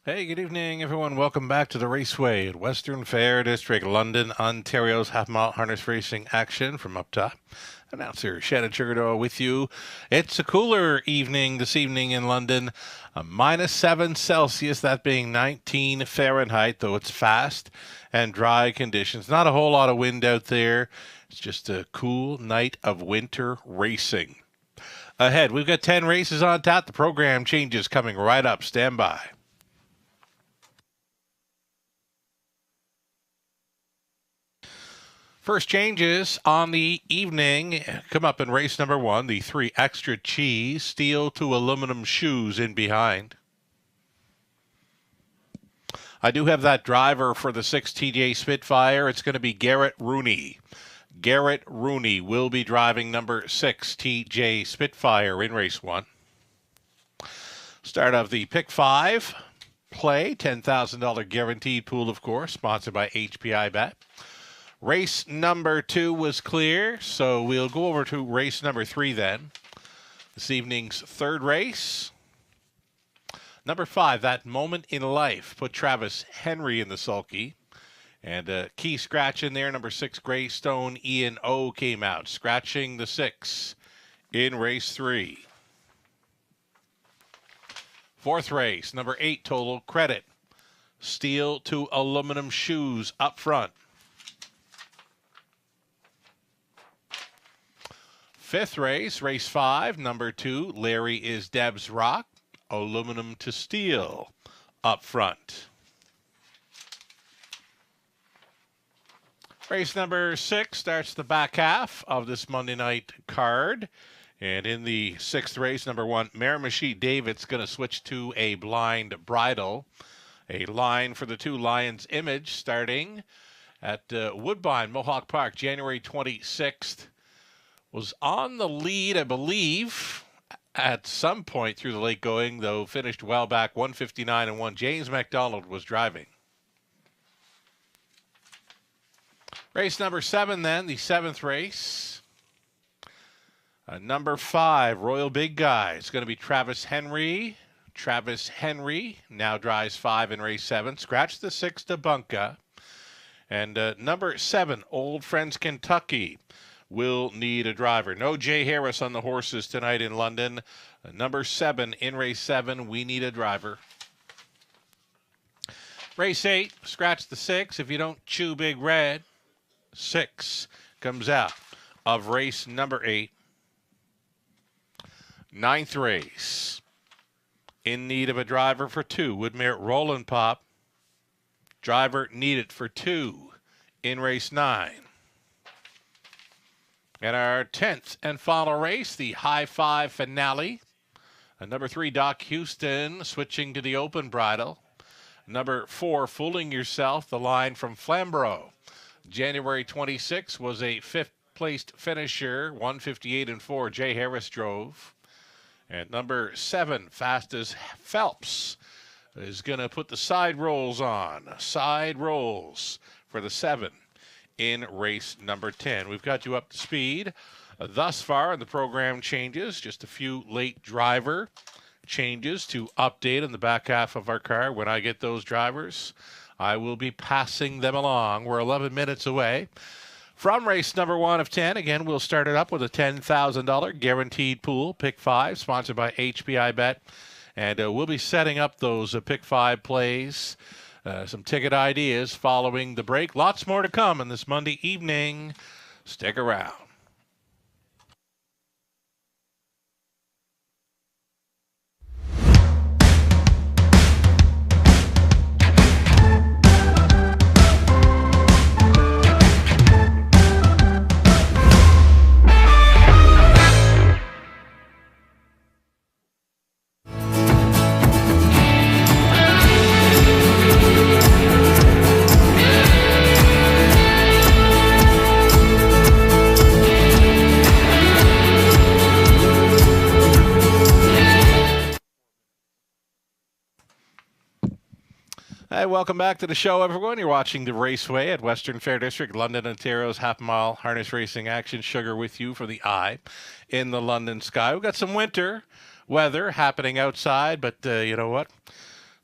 Hey, good evening, everyone. Welcome back to the Raceway at Western Fair District, London, Ontario's half-mile harness racing action from up top. Announcer Shannon Sugardoll with you. It's a cooler evening this evening in London, -7 Celsius, that being 19 Fahrenheit, though it's fast and dry conditions. Not a whole lot of wind out there. It's just a cool night of winter racing. Ahead, we've got 10 races on tap. The program changes coming right up. Stand by. First changes on the evening come up in race number 1, the 3 extra cheese, steel to aluminum shoes in behind. I do have that driver for the 6 TJ Spitfire. It's going to be Garrett Rooney. Garrett Rooney will be driving number 6 TJ Spitfire in race 1. Start of the pick 5 play, $10,000 guaranteed pool, of course, sponsored by HPI Bet. Race number 2 was clear, so we'll go over to race number 3 then. This evening's third race. Number 5, That Moment in Life, put Travis Henry in the sulky. And a key scratch in there, number 6, Greystone Ian O came out, scratching the 6 in race 3. Fourth race, number 8, Total Credit, steel to aluminum shoes up front. Fifth race, race 5, number 2, Larry is Deb's Rock, aluminum to steel up front. Race number 6 starts the back half of this Monday night card. And in the 6th race, number 1, Miramichi David's going to switch to a blind bridle. A line for the 2 Lions Image starting at Woodbine, Mohawk Park, January 26th. Was on the lead, I believe, at some point through the late going, though finished well back, 159 and 1. James McDonald was driving. Race number 7 then, the 7th race. Number 5, Royal Big Guy. It's going to be Travis Henry. Travis Henry now drives 5 in race 7. Scratch the 6 to Bunka. And number 7, Old Friends Kentucky, will need a driver. No Jay Harris on the horses tonight in London. Number 7 in race 7, we need a driver. Race 8, scratch the 6. If you don't chew Big Red, 6 comes out of race number 8. 9th race, in need of a driver for 2. Woodmere Roland Pop. Driver needed for 2 in race 9. And our 10th and final race, the High Five finale. Number 3, Doc Houston, switching to the open bridle. Number 4, Fooling Yourself, the line from Flamborough. January 26 was a 5th placed finisher, 158 and 4. Jay Harris drove. And number 7, Fast as Phelps, is going to put the side rolls on. Side rolls for the 7 in race number 10. We've got you up to speed thus far in the program changes. Just a few late driver changes to update in the back half of our car. When I get those drivers, I will be passing them along. We're 11 minutes away from race number 1 of 10. Again, we'll start it up with a $10,000 guaranteed pool, pick 5, sponsored by HPI Bet. And we'll be setting up those pick 5 plays. Some ticket ideas following the break. Lots more to come on this Monday evening. Stick around. Hey, welcome back to the show, everyone. You're watching the Raceway at Western Fair District, London, Ontario's half-mile harness racing action. Sugar with you for the eye in the London sky. We've got some winter weather happening outside, but you know what?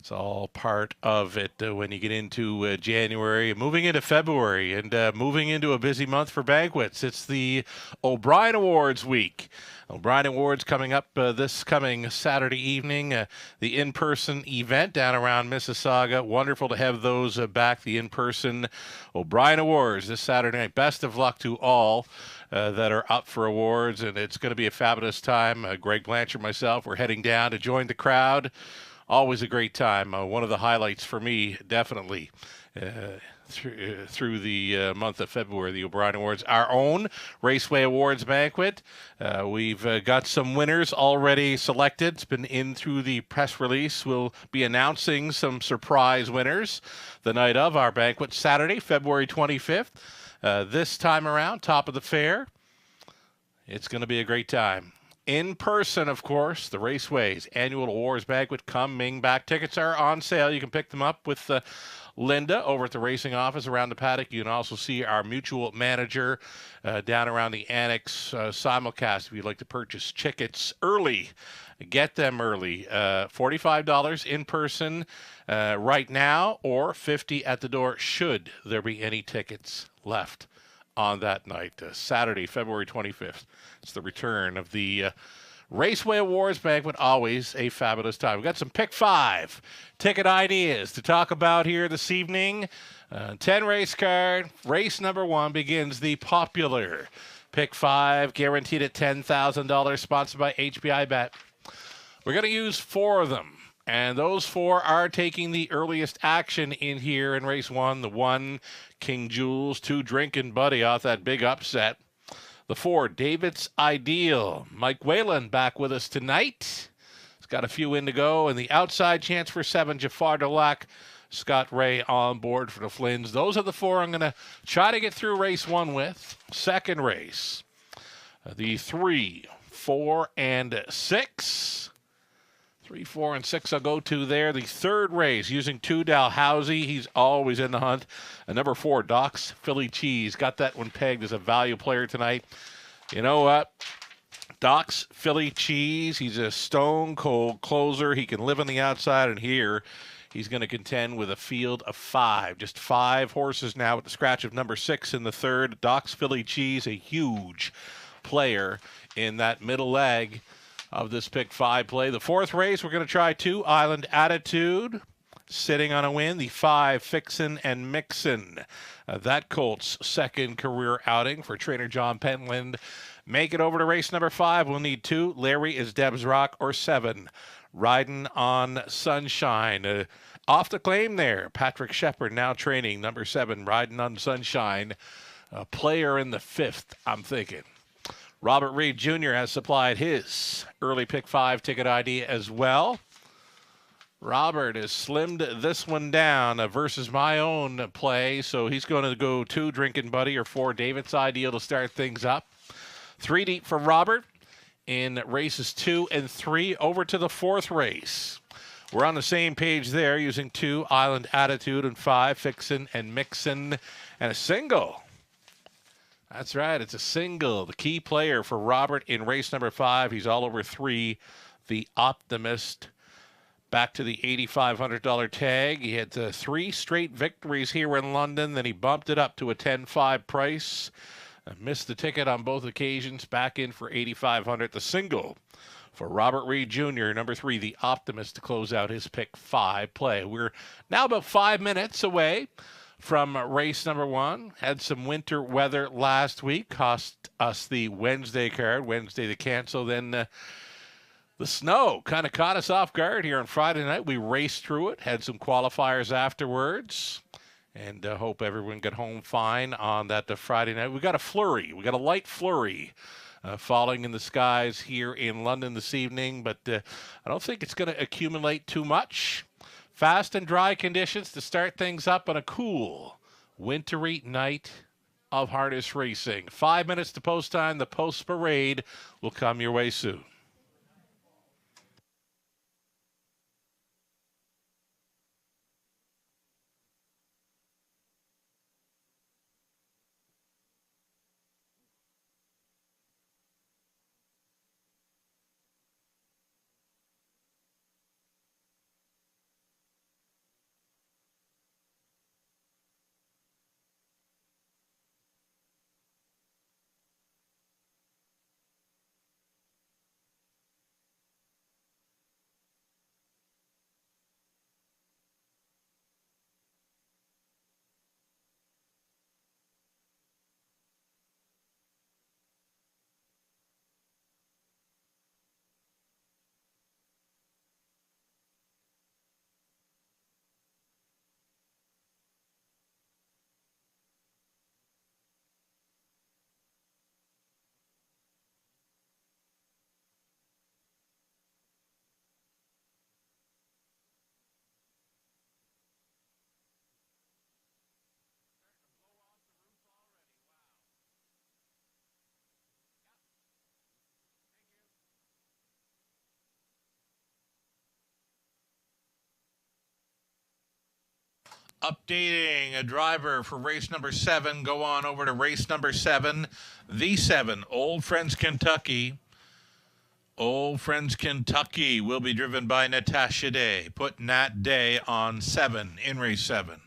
It's all part of it when you get into January, moving into February, and moving into a busy month for banquets. It's the O'Brien Awards week. O'Brien Awards coming up this coming Saturday evening, the in-person event down around Mississauga. Wonderful to have those back, the in-person O'Brien Awards this Saturday night. Best of luck to all that are up for awards, and it's going to be a fabulous time. Greg Blanchard, myself, we're heading down to join the crowd. Always a great time. One of the highlights for me, definitely, through the month of February, the O'Brien Awards. Our own Raceway Awards banquet. We've got some winners already selected. It's been in through the press release. We'll be announcing some surprise winners the night of our banquet, Saturday, February 25th. This time around, top of the fair. It's going to be a great time. In person, of course, the Raceway's annual awards banquet coming back. Tickets are on sale. You can pick them up with Linda over at the racing office around the paddock. You can also see our mutual manager down around the annex simulcast if you'd like to purchase tickets early. Get them early. $45 in person right now, or $50 at the door should there be any tickets left on that night, Saturday, February 25th. It's the return of the Raceway Awards banquet. Always a fabulous time. We've got some Pick 5 ticket ideas to talk about here this evening. 10 race card. Race number 1 begins the popular Pick 5, guaranteed at $10,000, sponsored by HBI Bet. We're going to use 4 of them. And those 4 are taking the earliest action in here in race 1. The 1, King Jules. 2, Drinkin' Buddy off that big upset. The 4, David's Ideal. Mike Whalen back with us tonight. He's got a few in to go. And the outside chance for 7, Jafar Dulac. Scott Ray on board for the Flynns. Those are the 4 I'm going to try to get through race 1 with. Second race, the 3, 4, and 6. 3, 4, and 6 I'll go to there. The third race using 2, Dalhousie. He's always in the hunt. And number 4, Doc's Philly Cheese. Got that one pegged as a value player tonight. You know what? Doc's Philly Cheese. He's a stone cold closer. He can live on the outside, and here he's going to contend with a field of 5. Just 5 horses now with the scratch of number 6 in the third. Doc's Philly Cheese, a huge player in that middle leg of this Pick 5 play. The fourth race, we're going to try 2, Island Attitude, sitting on a win. The 5, Fixin' and Mixin'. That colt's second career outing for trainer John Pentland. Make it over to race number 5. We'll need 2, Larry is Deb's Rock, or 7, Riding on Sunshine. Off the claim there, Patrick Shepard now training number 7, Riding on Sunshine. A player in the 5th, I'm thinking. Robert Reed Jr. has supplied his early Pick 5 ticket ID as well. Robert has slimmed this one down versus my own play, so he's going to go 2, Drinkin' Buddy, or 4, David's Ideal to start things up. 3 deep for Robert in races 2 and 3. Over to the 4th race. We're on the same page there using 2, Island Attitude, and 5, Fixin' and Mixin', and a single. That's right, it's a single. The key player for Robert in race number 5. He's all over 3, the Optimist. Back to the $8,500 tag. He had 3 straight victories here in London. Then he bumped it up to a 10-5 price. Missed the ticket on both occasions. Back in for $8,500. The single for Robert Reed Jr., number 3, the Optimist, to close out his Pick 5 play. We're now about 5 minutes away from race number 1. Had some winter weather last week. Cost us the Wednesday card. Wednesday to cancel. Then the snow kind of caught us off guard here on Friday night. We raced through it. Had some qualifiers afterwards. And hope everyone got home fine on that Friday night. We got a flurry. We got a light flurry falling in the skies here in London this evening. But I don't think it's going to accumulate too much. Fast and dry conditions to start things up on a cool, wintry night of harness racing. 5 minutes to post time. The post parade will come your way soon. updating a driver for race number 7. Go on over to race number 7. The 7, Old Friends Kentucky. Old Friends Kentucky will be driven by Natasha Day. Put Nat Day on 7 in race 7.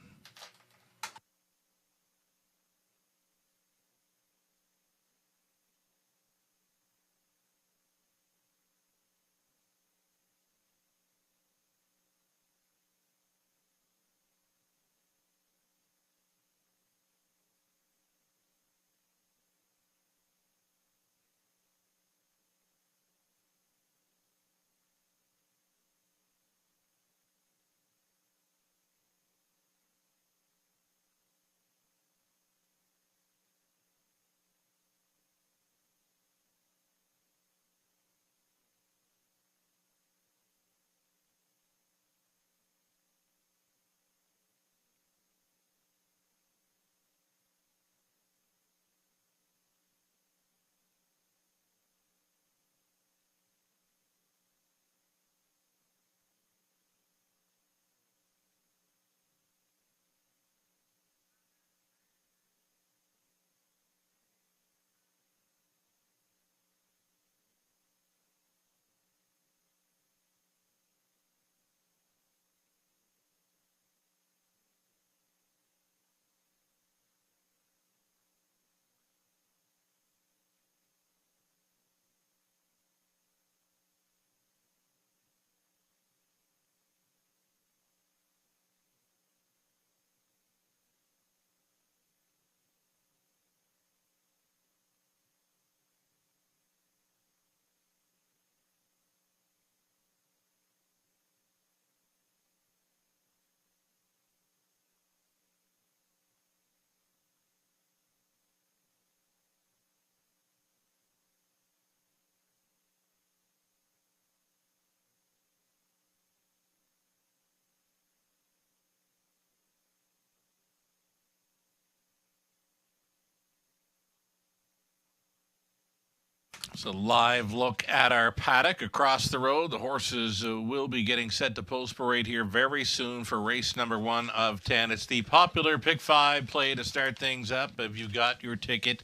It's a live look at our paddock across the road. The horses will be getting set to post parade here very soon for race number 1 of 10. It's the popular Pick 5 play to start things up. Have you got your ticket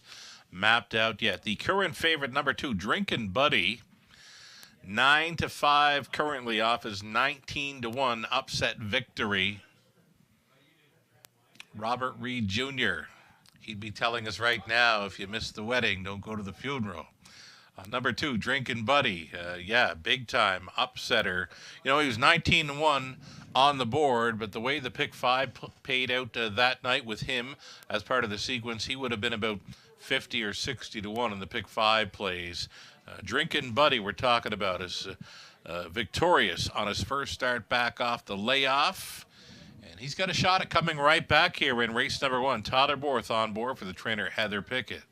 mapped out yet? The current favorite, number 2, Drinkin' Buddy, 9-5 currently off his 19-1 upset victory. Robert Reed Jr. He'd be telling us right now, if you missed the wedding, don't go to the funeral. Number 2, Drinkin' Buddy. Big time upsetter. You know, he was 19-1 on the board, but the way the Pick 5 paid out that night with him as part of the sequence, he would have been about 50 or 60-1 in the Pick 5 plays. Drinkin' Buddy, we're talking about, is victorious on his first start back off the layoff. And he's got a shot at coming right back here in race number 1. Tyler Borth on board for the trainer Heather Pickett.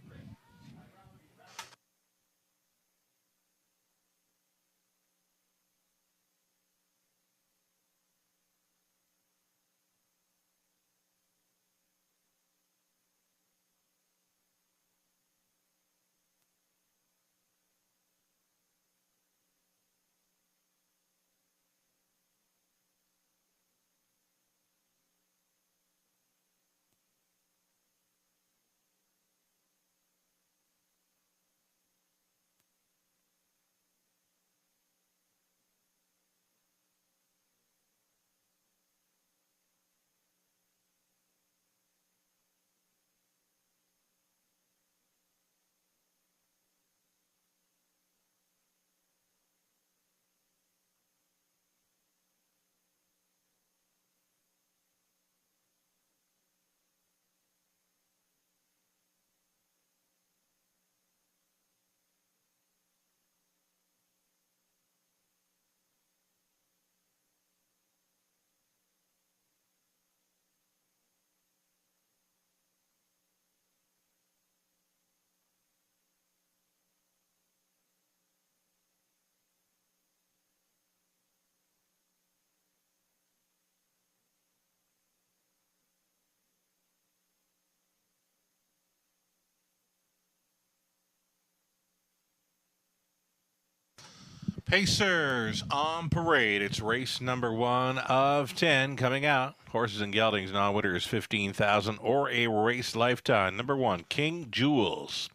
Pacers on parade. It's race number 1 of 10 coming out. Horses and geldings non-winner is 15,000 or a race lifetime. Number 1, King Jewels.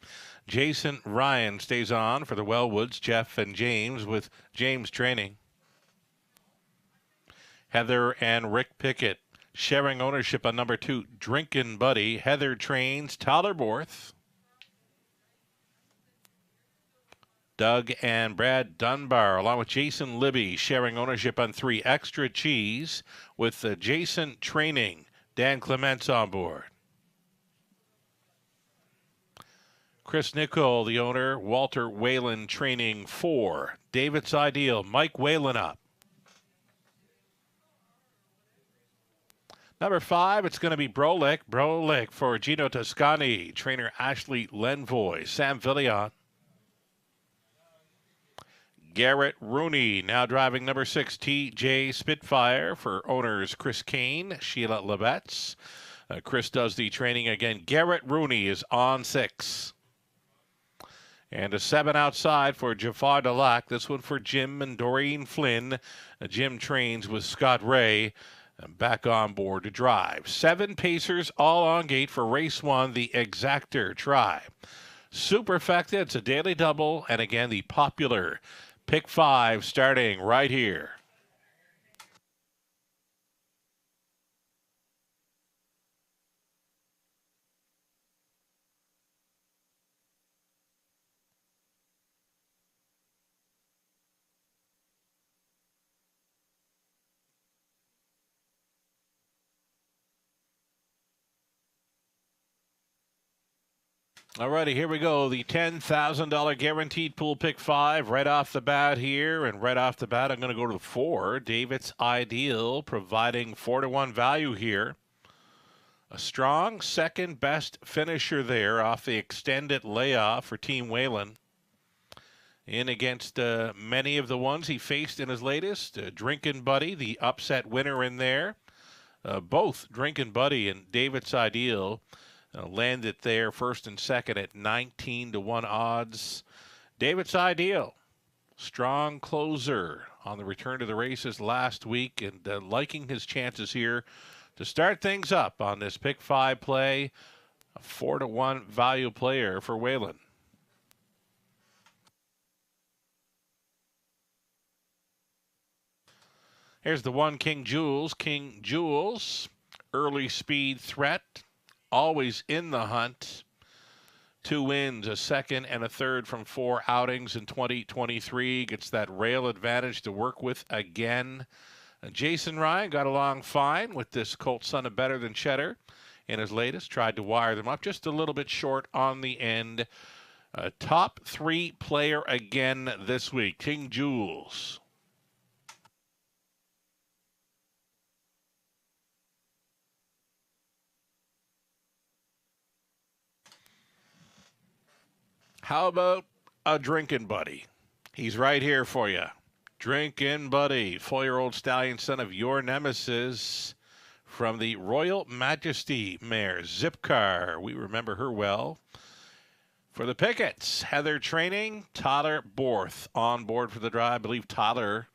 Jason Ryan stays on for the Wellwoods, Jeff and James, with James training. Heather and Rick Pickett sharing ownership on number 2, Drinkin' Buddy. Heather trains Tyler Borth. Doug and Brad Dunbar, along with Jason Libby, sharing ownership on 3, Extra Cheese, with Jason training Dan Clements on board. Chris Nickel, the owner, Walter Whalen training 4, David's Ideal, Mike Whalen up. Number 5, it's going to be Brolick for Gino Toscani, trainer Ashley Lenvoy, Sam Villion. Garrett Rooney now driving number 6, TJ Spitfire for owners Chris Kane, Sheila Lebetz. Chris does the training again. Garrett Rooney is on 6. And a 7 outside for Jafar Delac. This one for Jim and Doreen Flynn. Jim trains with Scott Ray. Back on board to drive. 7 Pacers all on gate for race 1, the Exactor Try. Superfecta, it's a daily double. And again, the popular Pick 5 starting right here. Alrighty, here we go. The $10,000 guaranteed pool pick 5 right off the bat here. And right off the bat, I'm going to go to 4. David's Ideal, providing 4-to-1 value here. A strong second best finisher there off the extended layoff for Team Whalen. In against many of the ones he faced in his latest. Drinkin' Buddy, the upset winner in there. Both Drinkin' Buddy and David's Ideal landed there first and second at 19-to-1 odds. David's Ideal, strong closer on the return to the races last week, and liking his chances here to start things up on this pick 5 play. A 4-to-1 value player for Whalen. Here's the 1, King Jewels. King Jewels, early speed threat. Always in the hunt. 2 wins, a second and a third from 4 outings in 2023. Gets that rail advantage to work with again. Jason Ryan got along fine with this Colt son of Better Than Cheddar in his latest. Tried to wire them up just a little bit short on the end. Top 3 player again this week, King Jewels. How about a Drinkin' Buddy? He's right here for you. Drinkin' Buddy, 4-year-old stallion, son of your nemesis from the Royal Majesty mare, Zipcar. We remember her well. For the Pickets, Heather training, Tyler Borth on board for the drive. I believe Tyler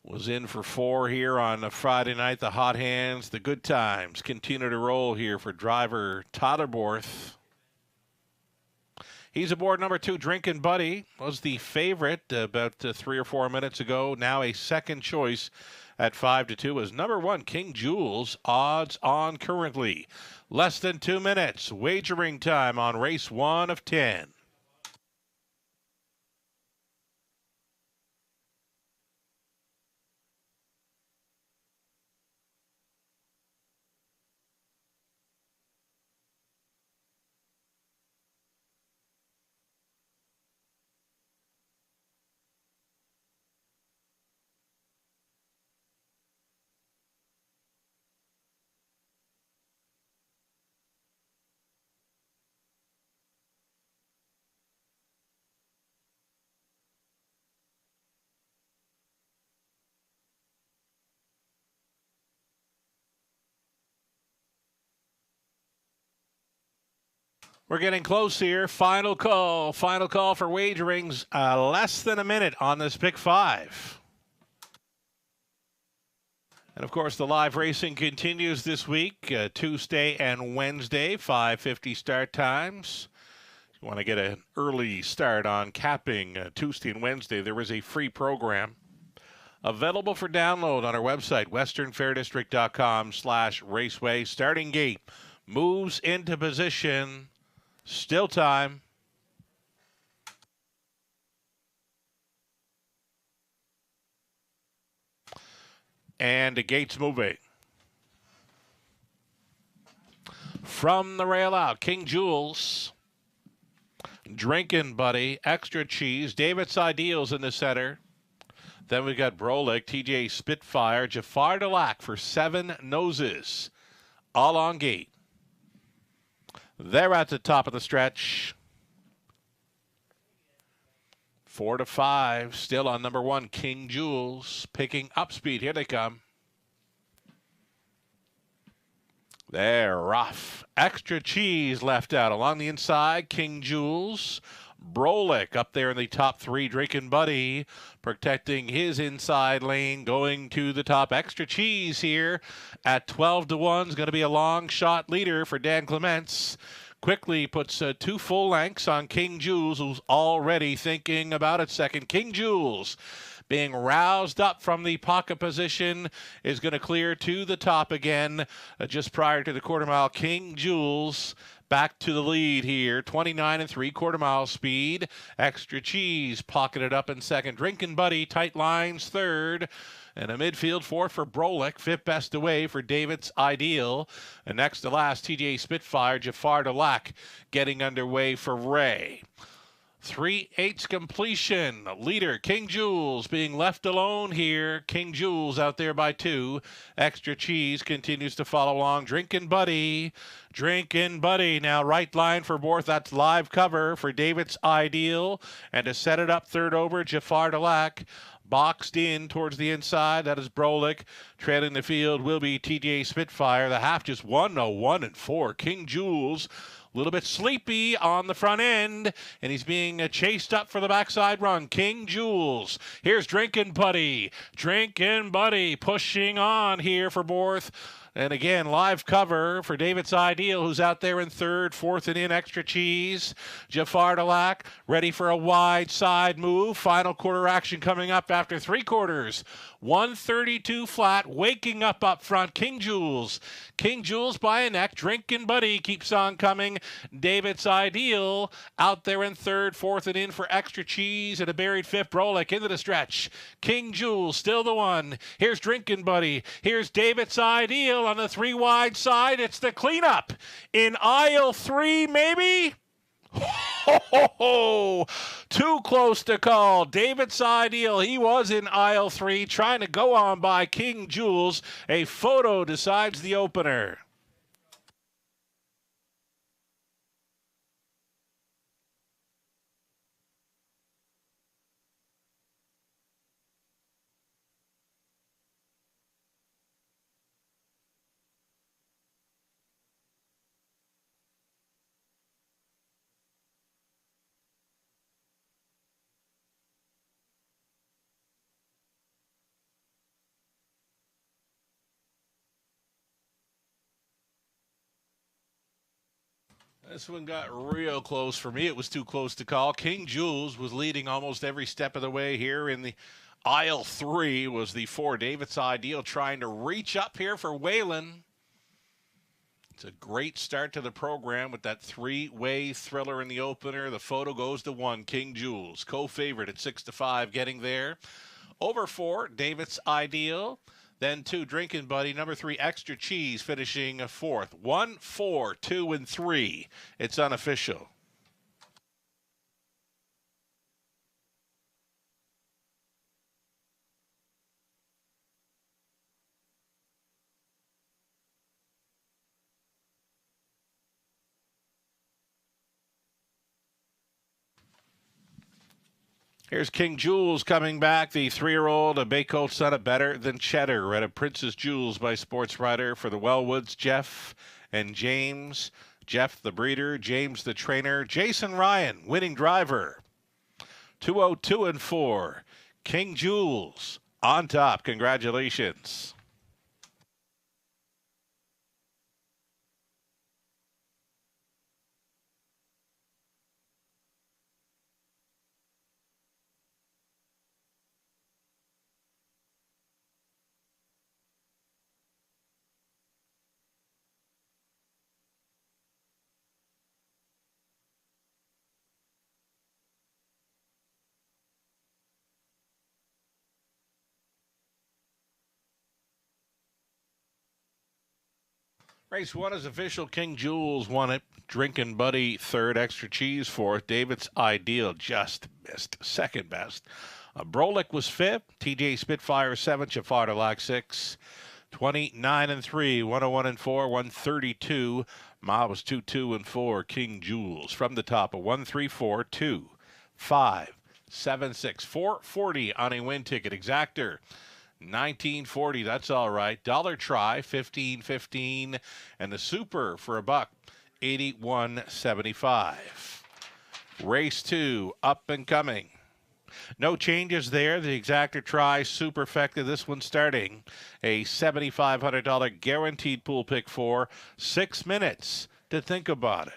was in for 4 here on a Friday night. The hot hands, the good times continue to roll here for driver Tyler Borth. He's aboard number 2, Drinkin' Buddy. Was the favorite about 3 or 4 minutes ago. Now a second choice at 5-2 is number 1, King Jewels. Odds on currently. Less than 2 minutes. Wagering time on race 1 of 10. We're getting close here. Final call. Final call for wagerings. Less than a minute on this pick 5. And, of course, the live racing continues this week, Tuesday and Wednesday, 5:50 start times. If you want to get an early start on capping Tuesday and Wednesday, there is a free program available for download on our website, westernfairdistrict.com/raceway. Starting gate moves into position. Still time. And the gate's moving. From the rail out, King Jules. Drinking Buddy, Extra Cheese, David's Ideals in the center. Then we got Brolick, TJ Spitfire, Jafar Delac for 7 noses. All on gate. They're at the top of the stretch. 4 to 5, still on number 1, King Jules, picking up speed. Here they come. They're rough. Extra Cheese left out along the inside. King Jules. Brolick up there in the top 3. Drinking Buddy protecting his inside lane, going to the top. Extra Cheese here at 12 to 1 is going to be a long shot leader for Dan Clements. Quickly puts 2 full lengths on King Jules, who's already thinking about it. Second, King Jules being roused up from the pocket position is going to clear to the top again just prior to the quarter mile. King Jules back to the lead here, 29 3/4 mile speed. Extra Cheese pocketed up in second. Drinking Buddy, tight lines third. And a midfield 4th for Brolick, 5th best away for David's Ideal. And next to last, TJ Spitfire, Jafar Delac getting underway for Ray. 3/8 completion. Leader, King Jules, being left alone here. King Jules out there by 2. Extra Cheese continues to follow along. Drinking Buddy. Drinking Buddy. Now right line for Borth. That's live cover for David's Ideal. And to set it up third over, Jafar Delac. Boxed in towards the inside. That is Brolick. Trailing the field will be TJ Spitfire. The half just 1:01 4. King Jules a little bit sleepy on the front end, and he's being chased up for the backside run. King Jules. Here's Drinking Buddy. Drinking Buddy pushing on here for Borth. And again, live cover for David's Ideal, who's out there in third. 4th and in, Extra Cheese. Jafar Delac ready for a wide side move. Final quarter action coming up after 3 quarters. 132 flat, waking up front. King Jules. King Jules by a neck. Drinking Buddy keeps on coming. David's Ideal out there in third. 4th and in for Extra Cheese. And a buried 5th. Brolick into the stretch. King Jules still the one. Here's Drinking Buddy. Here's David's Ideal on the 3 wide side. It's the cleanup in aisle 3, maybe. Ho, ho, ho. Too close to call. David's Ideal, he was in aisle 3 trying to go on by King Jules. A photo decides the opener. This one got real close for me. It was too close to call. King Jules was leading almost every step of the way here in the aisle 3 was the 4. David's Ideal trying to reach up here for Whalen. It's a great start to the program with that 3-way thriller in the opener. The photo goes to 1, King Jules. Co-favorite at 6 to 5 getting there. Over 4, David's Ideal. Then 2, Drinking Buddy. Number 3, Extra Cheese, finishing 4th. 1, 4, 2, and 3. It's unofficial. Here's King Jules coming back, the 3-year-old, a Baycoat son of Better Than Cheddar. Read a Princess Jules by Sports Writer for the Wellwoods, Jeff and James. Jeff the breeder, James the trainer, Jason Ryan, winning driver. 202 and 4. King Jules on top. Congratulations. Race 1 is official. King Jules won it. Drinkin' Buddy third. Extra Cheese fourth. David's Ideal just missed second best. Brolick was fifth. TJ Spitfire seventh. Jafar Delac sixth. 29 and 3. 101 and 4. 132. Ma was 2 and 4. King Jules from the top of 1 3 4 2 5 7 6 440 on a win ticket. Exactor 1940, that's all right. Dollar Try 15.15, and the Super for $1, 81.75. Race 2 up and coming. No changes there. The Exactor Try Superfecta. This one starting a $7,500 guaranteed pool pick for 6 minutes to think about it.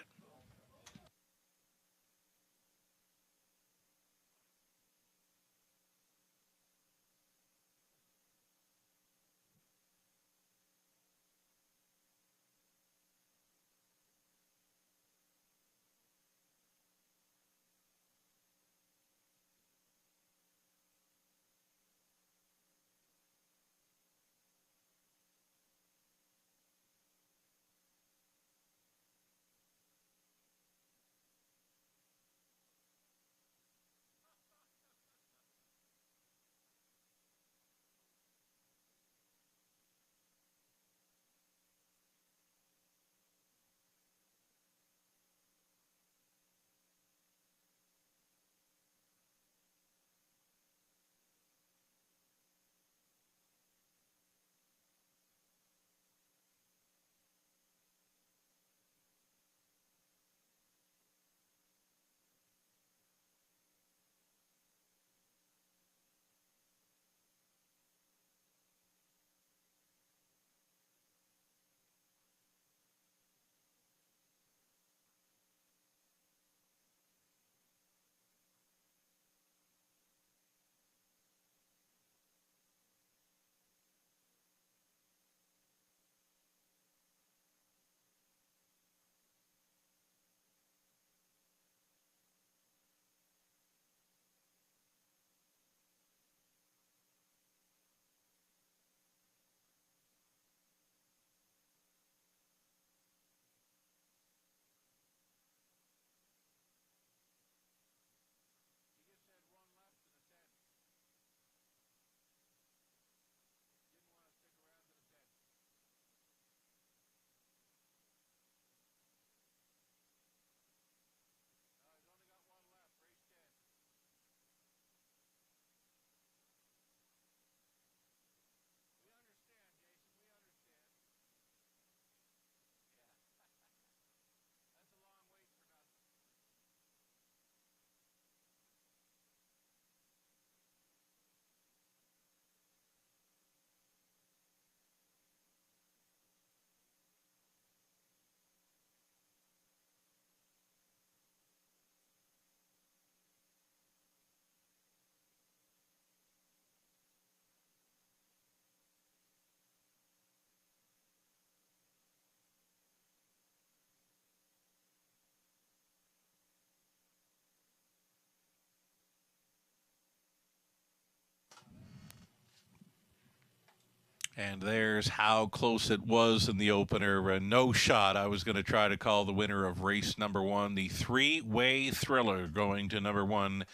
And there's how close it was in the opener. No shot. I was going to try to call the winner of race number 1, the three-way thriller going to number 1,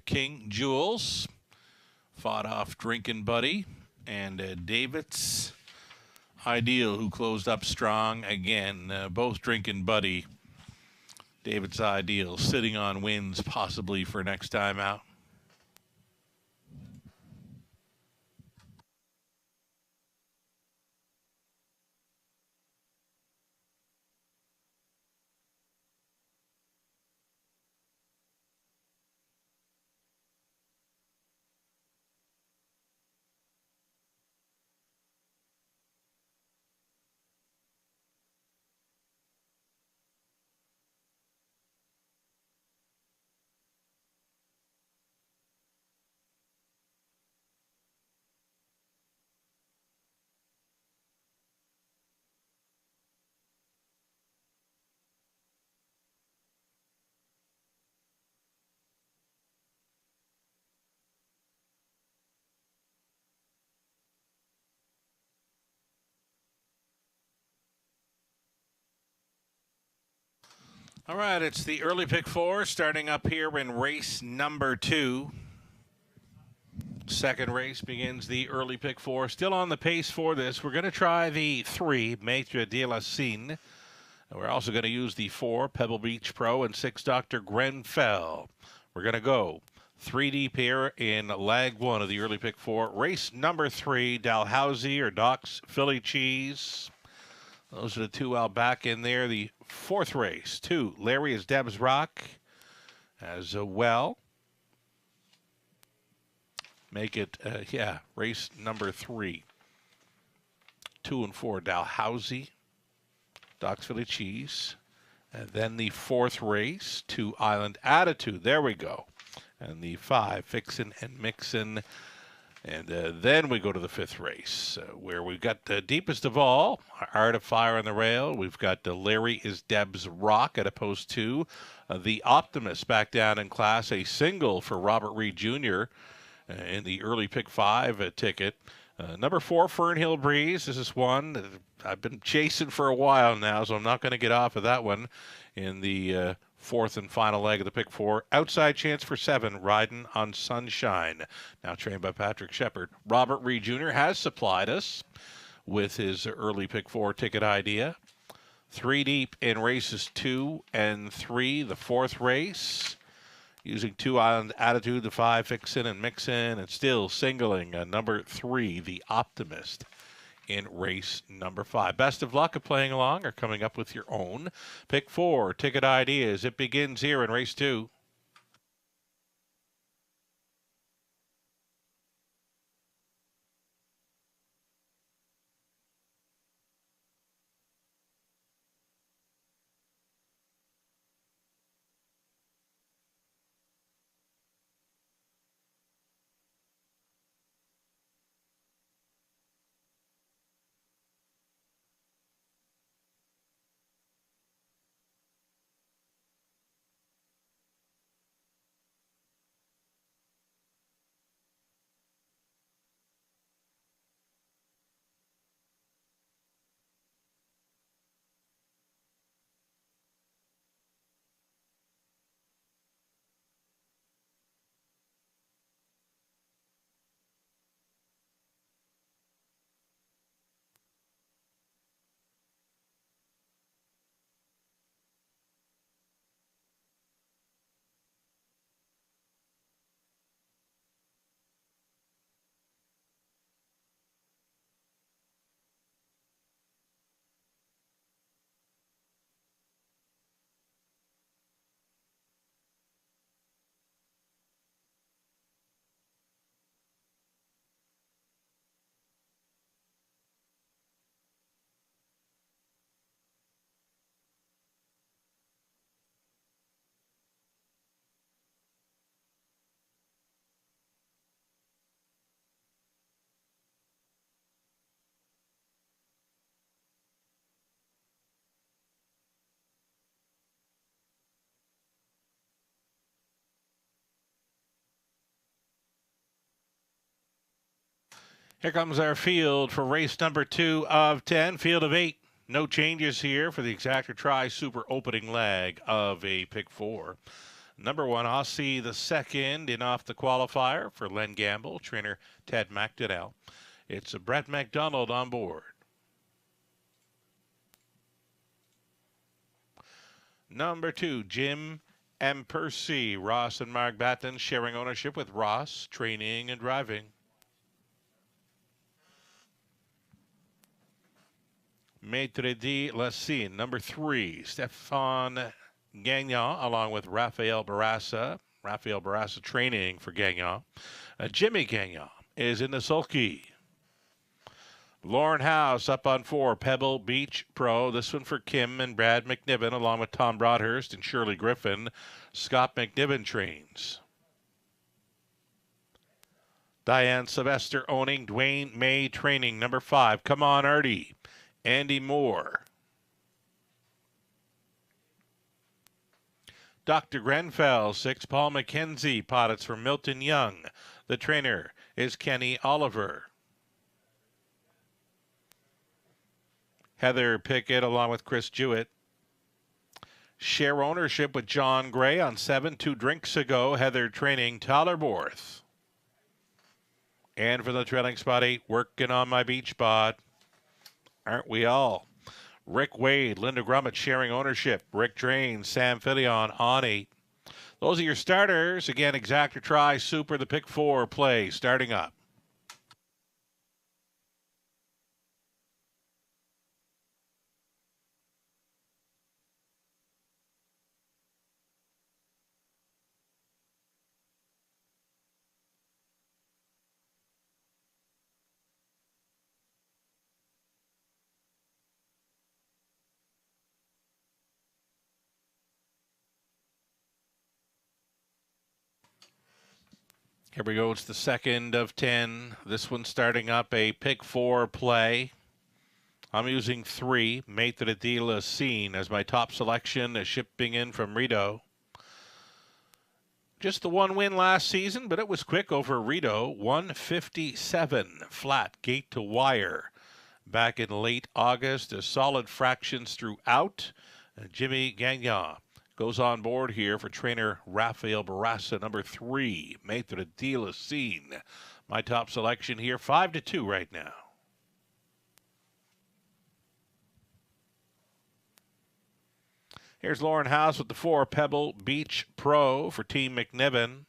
King Jules. Fought off Drinkin' Buddy and David's Ideal, who closed up strong again. Both Drinkin' Buddy, David's Ideal, sitting on wins possibly for next time out. All right, it's the early pick four starting up here in race number 2. Second race begins the early pick four. Still on the pace for this. We're going to try the 3, Maître de la Seine. We're also going to use the 4, Pebble Beach Pro, and 6, Dr. Grenfell. We're going to go 3 deep here in leg 1 of the early pick four. Race number 3, Dalhousie or Doc's Philly Cheese. Those are the 2 out back in there. The 4th race, 2, Larry is Deb's Rock as well. Make it, race number 3. 2 and 4, Dalhousie, Doc's Philly Cheese. And then the 4th race, 2, Island Attitude. There we go. And the 5, Fixin' and Mixin'. And then we go to the 5th race, where we've got the deepest of all, Art of Fire on the Rail. We've got Larry is Deb's Rock at opposed to the Optimist back down in class, a single for Robert Reed Jr. In the early pick 5 ticket. Number 4, Fernhill Breeze. This is one that I've been chasing for a while now, so I'm not going to get off of that one in the 4th and final leg of the pick 4. Outside chance for 7, Riding on Sunshine. Now trained by Patrick Shepard. Robert Reed Jr. has supplied us with his early pick 4 ticket idea. 3 deep in races 2 and 3, the 4th race. Using 2, Island Attitude, the 5, Fixin' and Mixin', and still singling number 3, the Optimist, in race number 5. Best of luck at playing along or coming up with your own pick 4 ticket ideas. It begins here in race 2. Here comes our field for race number 2 of 10, field of 8. No changes here for the Exactor Tri Super opening leg of a pick 4. Number 1, Aussie the second in off the qualifier for Len Gamble, trainer Ted McDonnell. It's a Brett McDonald on board. Number 2, Jim and Percy. Ross and Mark Batten sharing ownership with Ross, training and driving. Maître de la Seine. Number 3, Stéphane Gagnon, along with Raphael Barassa. Raphael Barassa training for Gagnon. Jimmy Gagnon is in the sulky. Lauren House up on 4, Pebble Beach Pro. This one for Kim and Brad McNiven, along with Tom Broadhurst and Shirley Griffin. Scott McNiven trains. Diane Sylvester owning, Dwayne May training. Number 5, Come On Artie, Andy Moore. Dr. Grenfell, 6, Paul McKenzie, Pottits for Milton Young. The trainer is Kenny Oliver. Heather Pickett along with Chris Jewett. Share ownership with John Gray on 7. 2 drinks ago. Heather training Tyler Borth. And for the trailing spot 8, working on my beach spot. Aren't we all? Rick Wade, Linda Grummett sharing ownership. Rick Drain, Sam Filion on 8. Those are your starters. Again, exact or try, super, the pick 4 play starting up. Here we go. It's the second of 10. This one starting up a pick 4 play. I'm using 3. Mate de Dila Scene as my top selection, shipping in from Rideau. Just the one win last season, but it was quick over Rideau. 157 flat, gate to wire. Back in late August, solid fractions throughout. Jimmy Gagnon goes on board here for trainer Rafael Barraza, number 3. Maitre de la Scene. My top selection here, 5-2 right now. Here's Lauren House with the 4, Pebble Beach Pro for Team McNiven.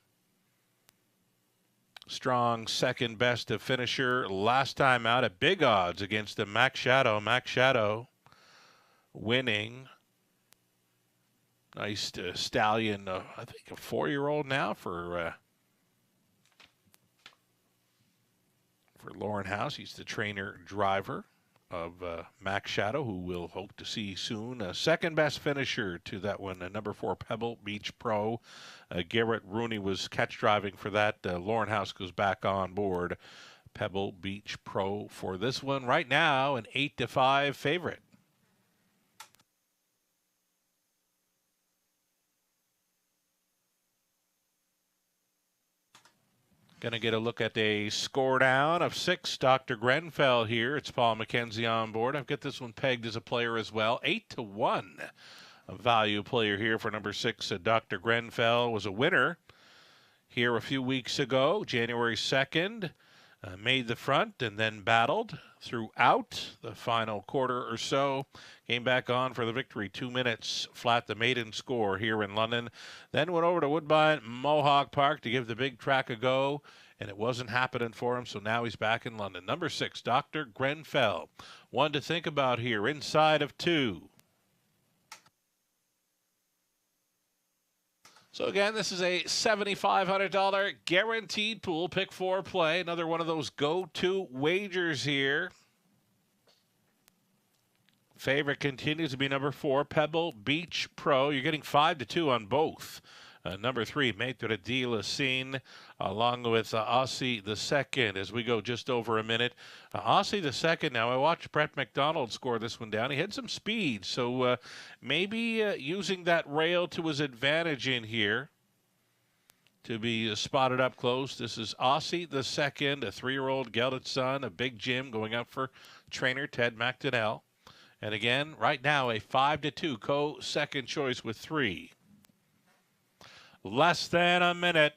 Strong second best of finisher. Last time out at big odds against the Max Shadow. Max Shadow winning. Nice stallion, I think a 4-year-old now for Lauren House. He's the trainer driver of Max Shadow, who we'll hope to see soon. Second best finisher to that one, number 4 Pebble Beach Pro. Garrett Rooney was catch driving for that. Lauren House goes back on board. Pebble Beach Pro for this one. Right now, an 8-5 favorite. Going to get a look at a score down of 6. Dr. Grenfell here. It's Paul McKenzie on board. I've got this one pegged as a player as well. 8-1. A value player here for number 6. Dr. Grenfell was a winner here a few weeks ago, January 2nd. Made the front and then battled throughout the final quarter or so. Came back on for the victory. 2 minutes flat, the maiden score here in London. Then went over to Woodbine Mohawk Park to give the big track a go, and it wasn't happening for him, so now he's back in London. Number 6, Dr. Grenfell. One to think about here, inside of 2. So again, this is a $7,500 guaranteed pool, pick 4 play. Another one of those go-to wagers here. Favorite continues to be number 4, Pebble Beach Pro. You're getting 5-2 on both. Number 3, Maitre de la Scene, along with Aussie the Second, as we go just over a minute. Aussie the Second, now I watched Brett McDonald score this one down. He had some speed, so maybe using that rail to his advantage in here to be spotted up close. This is Aussie the Second, a 3-year-old gelded son, a big Jim going up for trainer Ted McDonnell. And again, right now, a 5-2 co-second choice with 3. Less than a minute.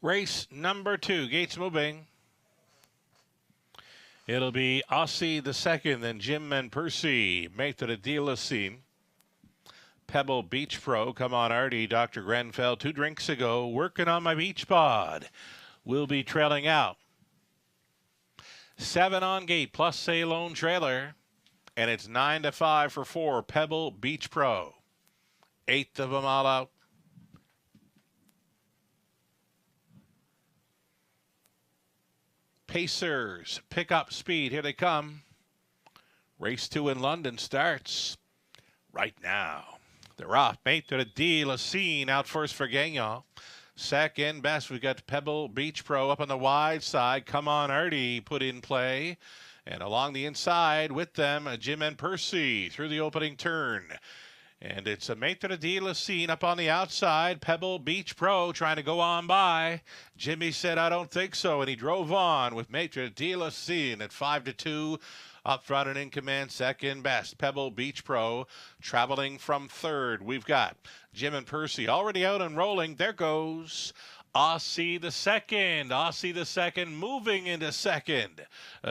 Race number 2, gates moving. It'll be Aussie the second, then Jim and Percy. Maître de la Scene. Pebble Beach Pro, come on Artie, Dr. Grenfell, 2 drinks ago, working on my beach pod. We'll be trailing out. 7 on gate, plus Ceylon trailer. And it's 9-5 for 4, Pebble Beach Pro. 8th of them all out. Pacers, pick up speed, here they come. Race 2 in London starts right now. They're off. Maître de la Scene out first for Gagnon. Second best, we've got Pebble Beach Pro up on the wide side. Come on, Artie put in play. And along the inside with them, Jim and Percy through the opening turn. And it's a Maître de la Scene up on the outside. Pebble Beach Pro trying to go on by. Jimmy said, I don't think so. And he drove on with Maître de la Scene at 5-2. Up front and in command, second best. Pebble Beach Pro traveling from third. We've got Jim and Percy already out and rolling. There goes Aussie the second. Aussie the second moving into second.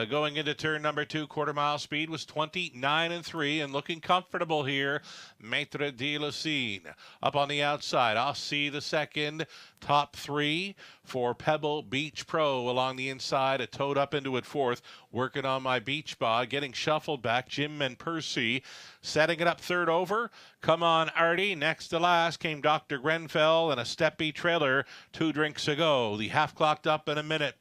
Going into turn number 2, quarter-mile speed was 29-3 and looking comfortable here. Maître de la Scene up on the outside. Aussie the second. Top 3 for Pebble Beach Pro along the inside. A towed up into it fourth. Working on my beach bod. Getting shuffled back. Jim and Percy setting it up third over. Come on, Artie. Next to last came Dr. Grenfell and a Steppy trailer 2 drinks ago. The half clocked up in a minute.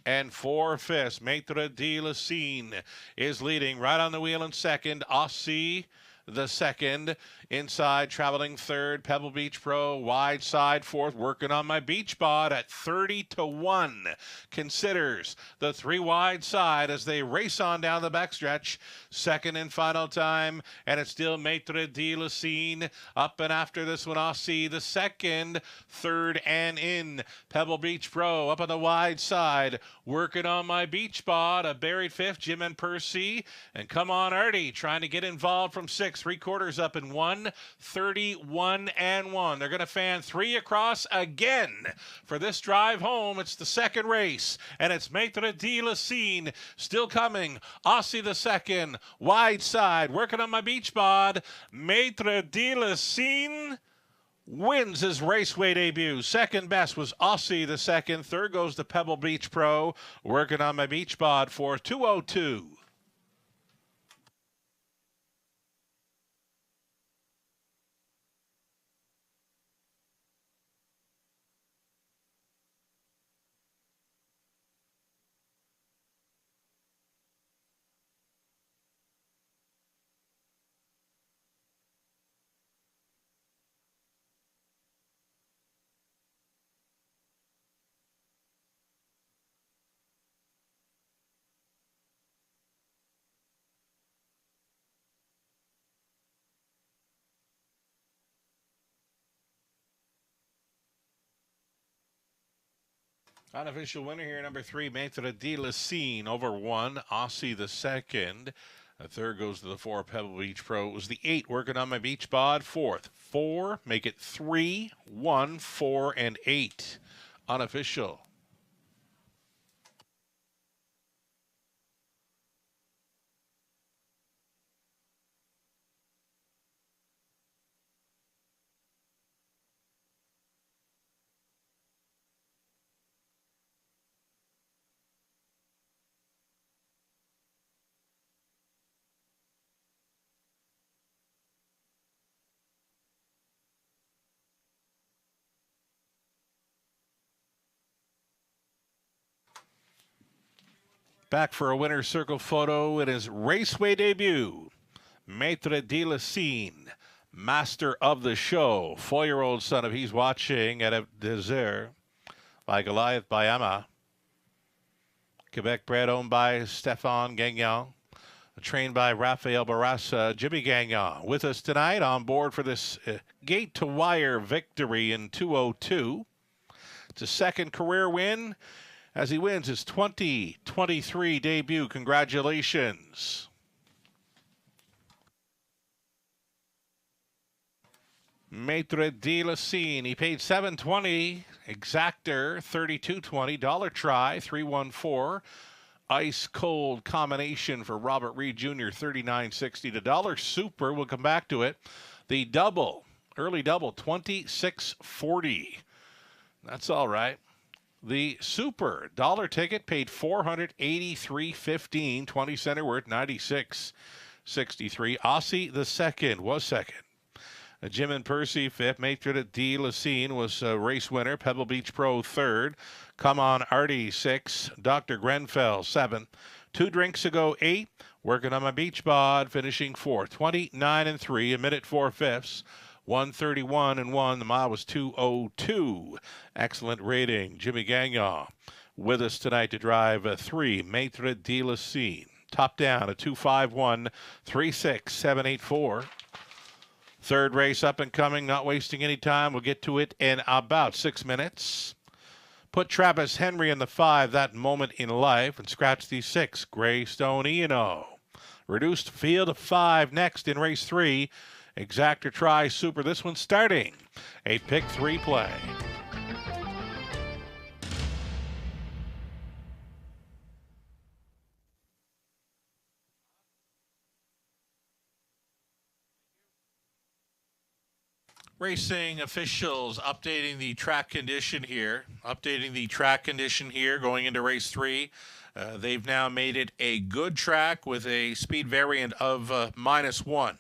And 4/5. Maître de la Scene is leading right on the wheel in second. Aussie the second. Inside, traveling third. Pebble Beach Pro, wide side fourth. Working on my beach bod at 30-1. Considers the 3 wide side as they race on down the backstretch. Second and final time. And it's still Maître de la Scene up and after this one. Aussie the second. Third and in. Pebble Beach Pro up on the wide side. Working on my beach bod. A buried fifth. Jim and Percy. And come on, Artie. Trying to get involved from 6. 3/4 up in 1. 31-1. They're going to fan 3 across again for this drive home. It's the second race, and it's Maître de la Scene still coming. Aussie the second, wide side, working on my beach bod. Maître de la Scene wins his raceway debut. Second best was Aussie the second. Third goes to Pebble Beach Pro, working on my beach bod for 2:02. Unofficial winner here, number 3, Maître de la Scene over 1. Aussie the second. A third goes to the 4, Pebble Beach Pro. It was the 8, working on my beach bod. Fourth, 4, make it 3, 1, 4, and 8. Unofficial. Back for a winner's circle photo in his raceway debut. Maître de la Scene, master of the show. 4-year-old son of He's Watching at a Désert by Goliath by Emma. Quebec bred, owned by Stéphane Gagnon. Trained by Raphael Barassa. Jimmy Gagnon with us tonight on board for this gate-to-wire victory in 2:02. It's a second career win as he wins his 2023 debut. Congratulations. Maitre de la Scene, he paid $7.20. Exactor, $32.20. Dollar Try, $3.14. Ice Cold Combination for Robert Reed Jr., $39.60. The Dollar Super, we'll come back to it. The double, early double, $26.40. That's all right. The Super dollar ticket paid $483.15. 20 center worth $96.63. Aussie the second was second. Jim and Percy fifth. Maitre de la Scene was race winner. Pebble Beach Pro third. Come on Artie sixth. Dr. Grenfell seventh. 2 drinks ago 8. Working on my beach bod, finishing fourth. 29-3, a minute 4/5. 1:31-1. The mile was 2:02. Excellent rating. Jimmy Gagnon with us tonight to drive 3. Maitre de la Scene. Top down, a 2:51.36.784. Third race up and coming, not wasting any time. We'll get to it in about 6 minutes. Put Travis Henry in the 5, That Moment in Life, and scratch the 6, Greystone E&O. Reduced field of 5 next in race 3. Exactor Try Super. This one starting a pick 3 play. Racing officials updating the track condition here. Going into race 3. They've now made it a good track with a speed variant of -1.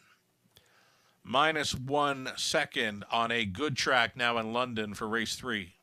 -1 second on a good track now in London for race 3.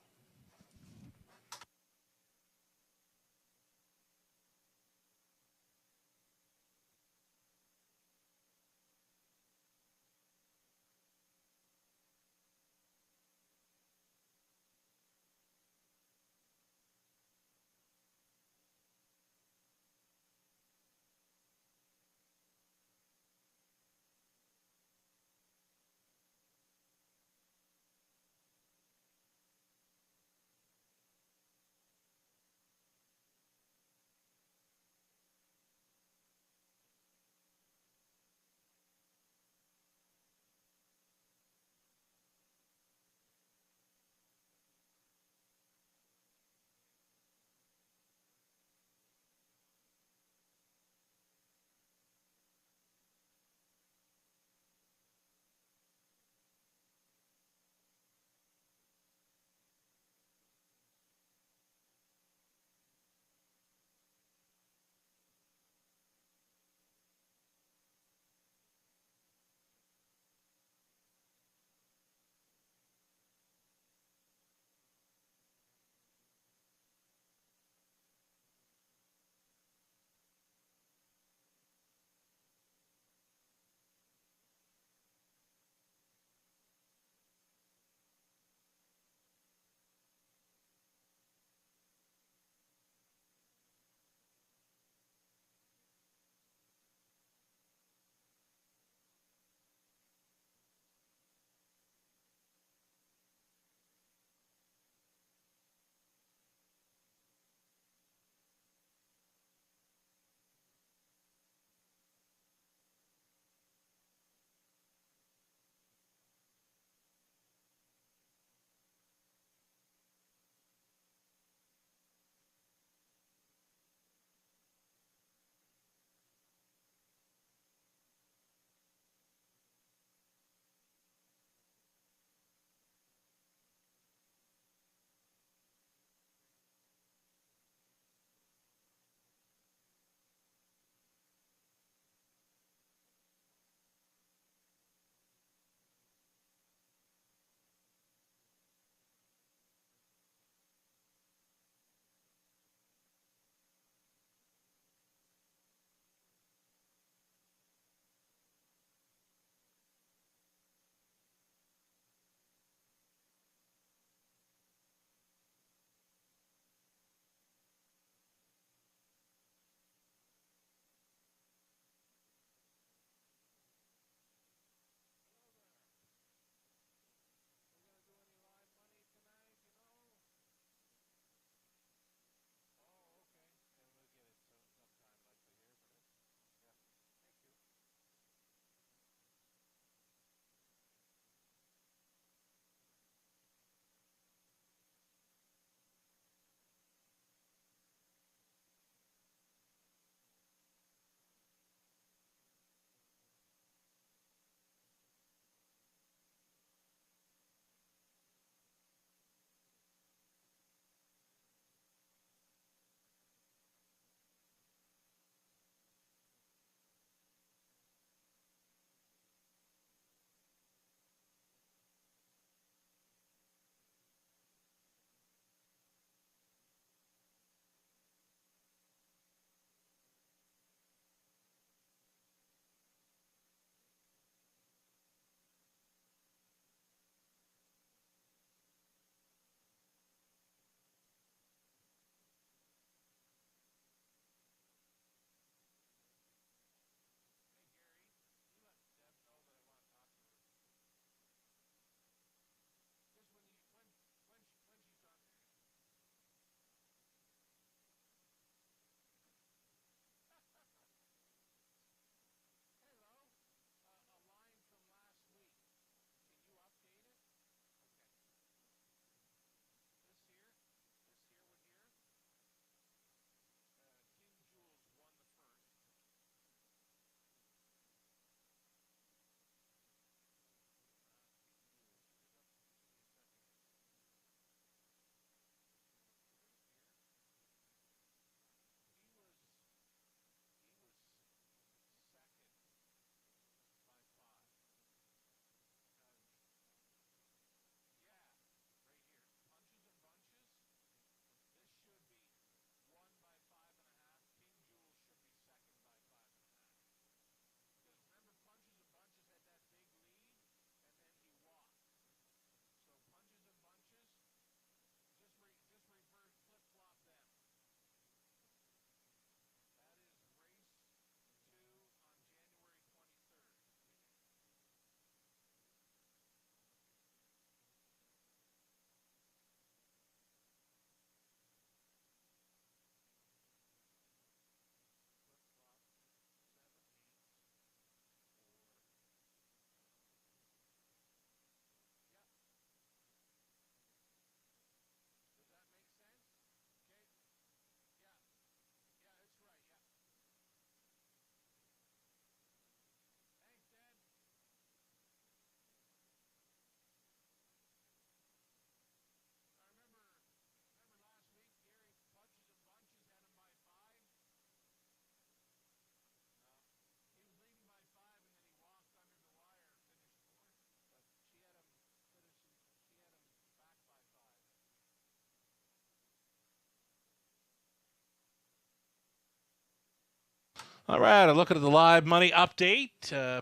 All right, a look at the live money update.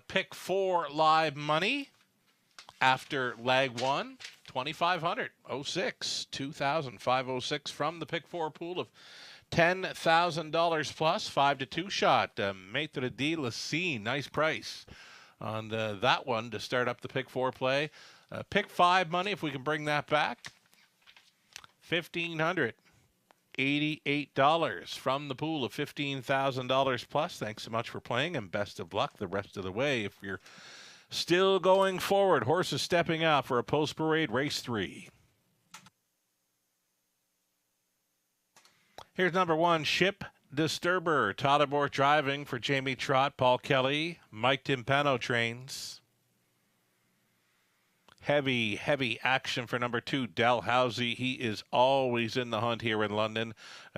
Pick 4 live money after leg 1, 2,500, 06, 2,506 from the pick 4 pool of $10,000 plus, 5 to 2 shot. Maitre de la Scene, nice price on that one to start up the pick 4 play. Pick 5 money, if we can bring that back, $1,588 from the pool of $15,000 plus. Thanks so much for playing, and best of luck the rest of the way. If you're still going forward, horses stepping out for a post parade race 3. Here's number 1, Ship Disturber. Todderborth driving for Jamie Trott, Paul Kelly, Mike Timpano trains. Heavy action for number 2, Dalhousie. He is always in the hunt here in London.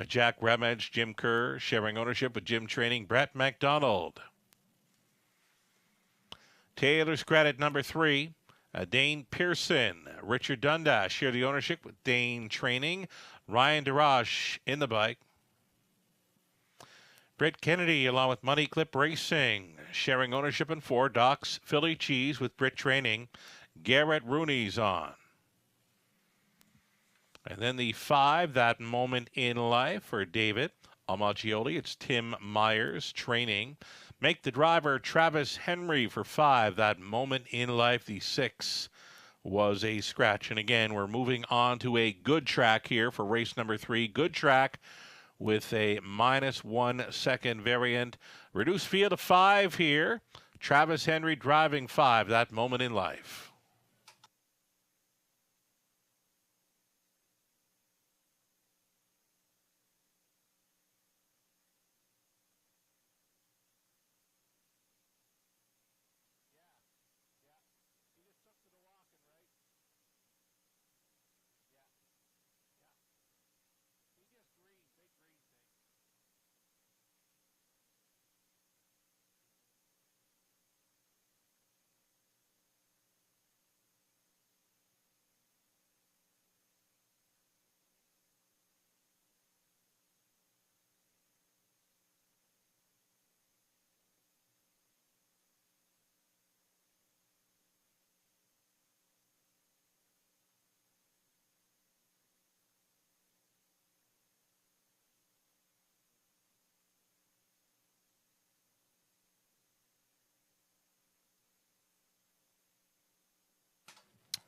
Jack Ramage, Jim Kerr, sharing ownership with Jim Training, Brett McDonald. Taylor's Credit, number 3, Dane Pearson. Richard Dundas share the ownership with Dane Training. Ryan DeRoche in the bike. Britt Kennedy along with Money Clip Racing, sharing ownership in 4, Doc's Philly Cheese with Britt Training. Garrett Rooney's on. And then the 5, That Moment in Life for David Amagioli. It's Tim Myers training. Make the driver Travis Henry for 5, That Moment in Life. The 6 was a scratch. And again, we're moving on to a good track here for race number 3. Good track with a -1 second variant. Reduced field of 5 here. Travis Henry driving 5, That Moment in Life.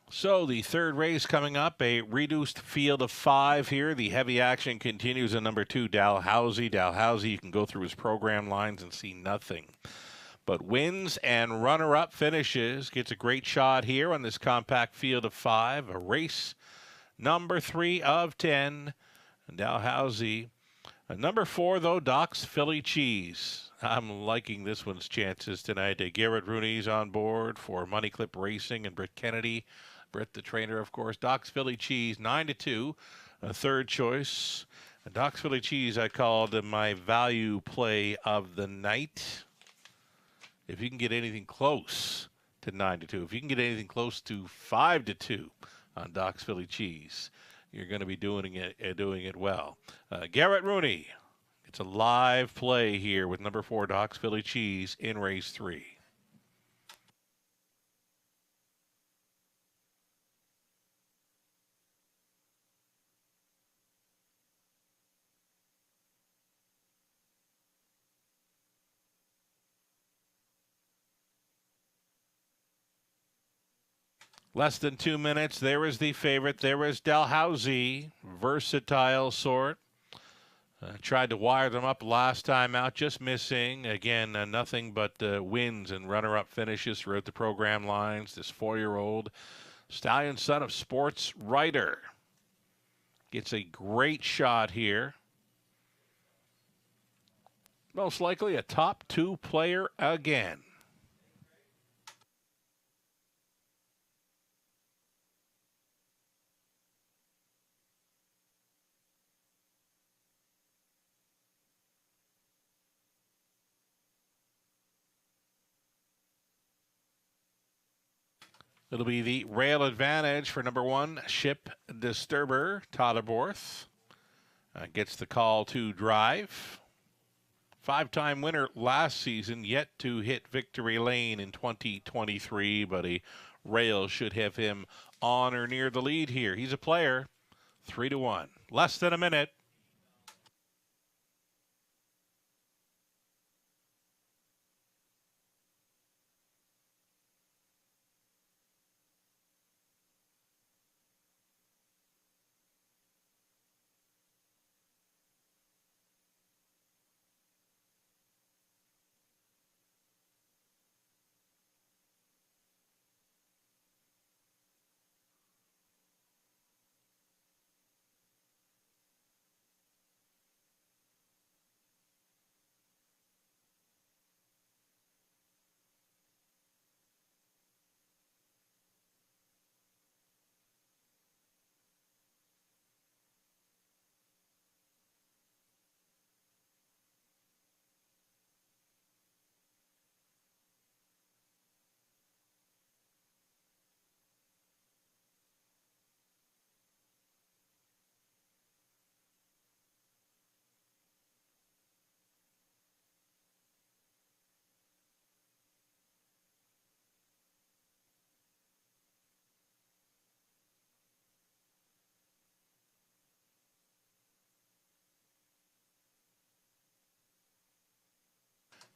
So the third race coming up, a reduced field of 5 here. The heavy action continues in number 2, Dalhousie. Dalhousie, you can go through his program lines and see nothing but wins and runner-up finishes. Gets a great shot here on this compact field of 5. A race number 3 of 10, Dalhousie. Number 4, though, Doc's Philly Cheese. I'm liking this one's chances tonight. Garrett Rooney's on board for Money Clip Racing and Britt Kennedy. Britt, the trainer, of course. Doc's Philly Cheese, 9 to 2. A third choice. Doc's Philly Cheese, I called my value play of the night. If you can get anything close to 9 to 2, if you can get anything close to 5 to 2 on Doc's Philly Cheese, you're going to be doing it well. Garrett Rooney, it's a live play here with number 4, Doc's Philly Cheese in race 3. Less than 2 minutes. There is the favorite. There is Dalhousie, versatile sort. Tried to wire them up last time out, just missing. Again, nothing but wins and runner-up finishes throughout the program lines. This 4-year-old stallion son of sports writer gets a great shot here. Most likely a top 2 player again. It'll be the rail advantage for number 1, Ship Disturber. Todderborth gets the call to drive. Five-time winner last season, yet to hit victory lane in 2023, but a rail should have him on or near the lead here. He's a player, 3-1. Less than a minute.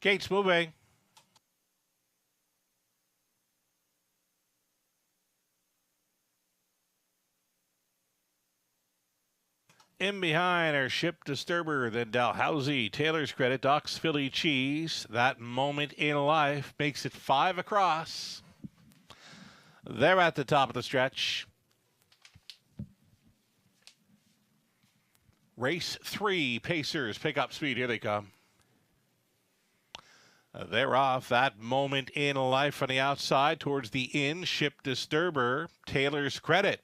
Gates moving. In behind are Ship Disturber, then Dalhousie, Taylor's Credit, Doc's Philly Cheese. That moment in life makes it 5 across. They're at the top of the stretch. Race 3, Pacers pick up speed. Here they come. They're off. That moment in life on the outside towards the in. Ship Disturber, Taylor's Credit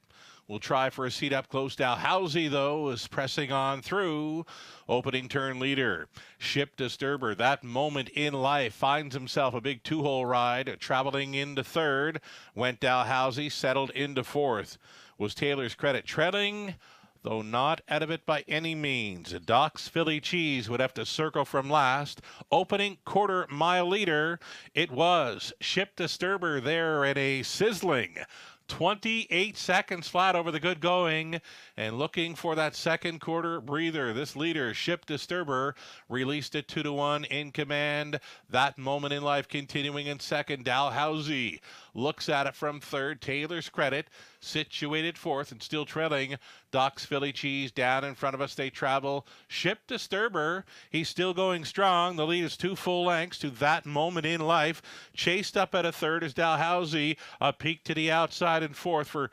will try for a seat up close. Dalhousie, though, is pressing on through. Opening turn leader, Ship Disturber. That moment in life finds himself a big two-hole ride. Traveling into third. Went Dalhousie, settled into fourth. Was Taylor's Credit trailing, though not out of it by any means. Doc's Philly Cheese would have to circle from last. Opening quarter-mile leader, it was Ship Disturber there at a sizzling 28 seconds flat over the good going, and looking for that second quarter breather. This leader, Ship Disturber, released it 2-1 in command. That moment in life continuing in second. Dalhousie looks at it from third. Taylor's Credit situated fourth and still trailing. Doc's Philly Cheese down in front of us. They travel. Ship Disturber, he's still going strong. The lead is 2 full lengths to that moment in life. Chased up at a third is Dalhousie. A peek to the outside in fourth for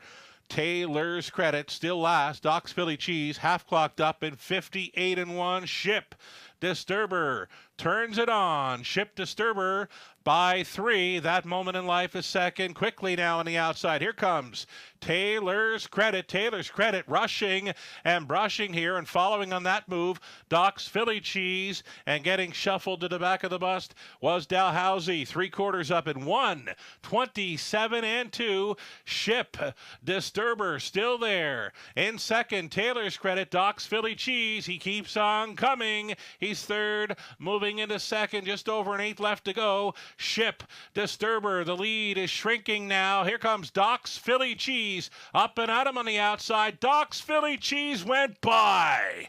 Taylor's Credit. Still last. Doc's Philly Cheese half clocked up in 58-1. Ship Disturber turns it on. Ship Disturber by 3. That moment in life is second. Quickly now on the outside. Here comes Taylor's Credit. Taylor's Credit rushing and brushing here and following on that move. Doc's Philly Cheese, and getting shuffled to the back of the bus was Dalhousie. 3/4 up in 1. 27-2. Ship Disturber still there. In second, Taylor's Credit. Doc's Philly Cheese. He keeps on coming. He's third. Moving into second. Just over an eighth left to go. Ship Disturber. The lead is shrinking now. Here comes Doc's Philly Cheese. Up and at him on the outside. Doc's Philly Cheese went by.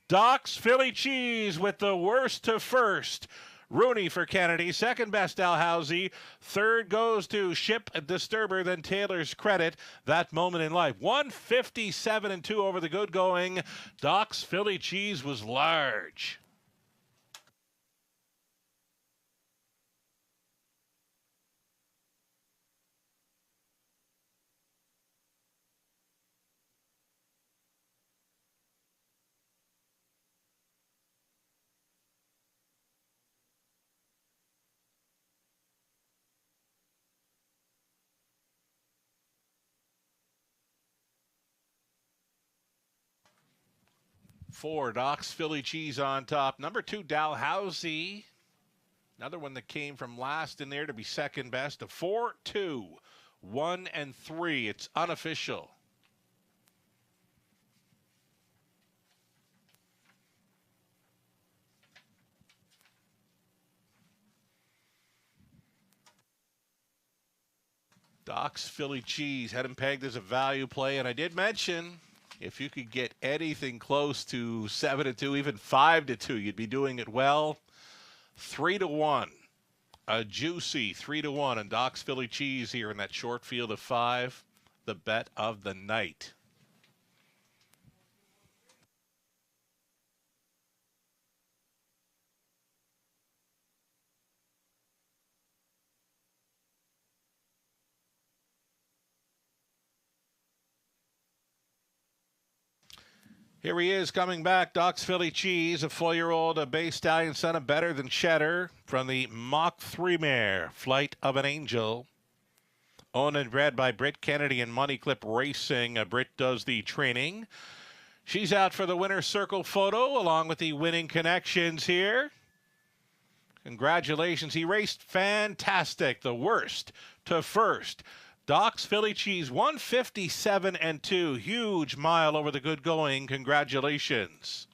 Doc's Philly Cheese with the worst to first. Rooney for Kennedy. Second best, Dalhousie. Third goes to Ship Disturber, then Taylor's Credit. That moment in life. 157-2 over the good going. Doc's Philly Cheese was large. Four, Doc's Philly Cheese on top. Number 2, Dalhousie. Another one that came from last in there to be second best. A 4-2, 1 and 3. It's unofficial. Doc's Philly Cheese had him pegged as a value play, and I did mention if you could get anything close to 7-2, even 5-2, you'd be doing it well. 3-1, a juicy 3-1, and Doc's Philly Cheese here in that short field of 5, the bet of the night. Here he is coming back. Doc's Philly Cheese, a 4-year-old Bay Stallion son of Better Than Cheddar from the Mach 3 mare, Flight of an Angel. Owned and bred by Britt Kennedy and Money Clip Racing. Britt does the training. She's out for the winner's circle photo along with the winning connections here. Congratulations. He raced fantastic. The worst to first. Doc's Philly Cheese, 157-2. Huge mile over the good going. Congratulations.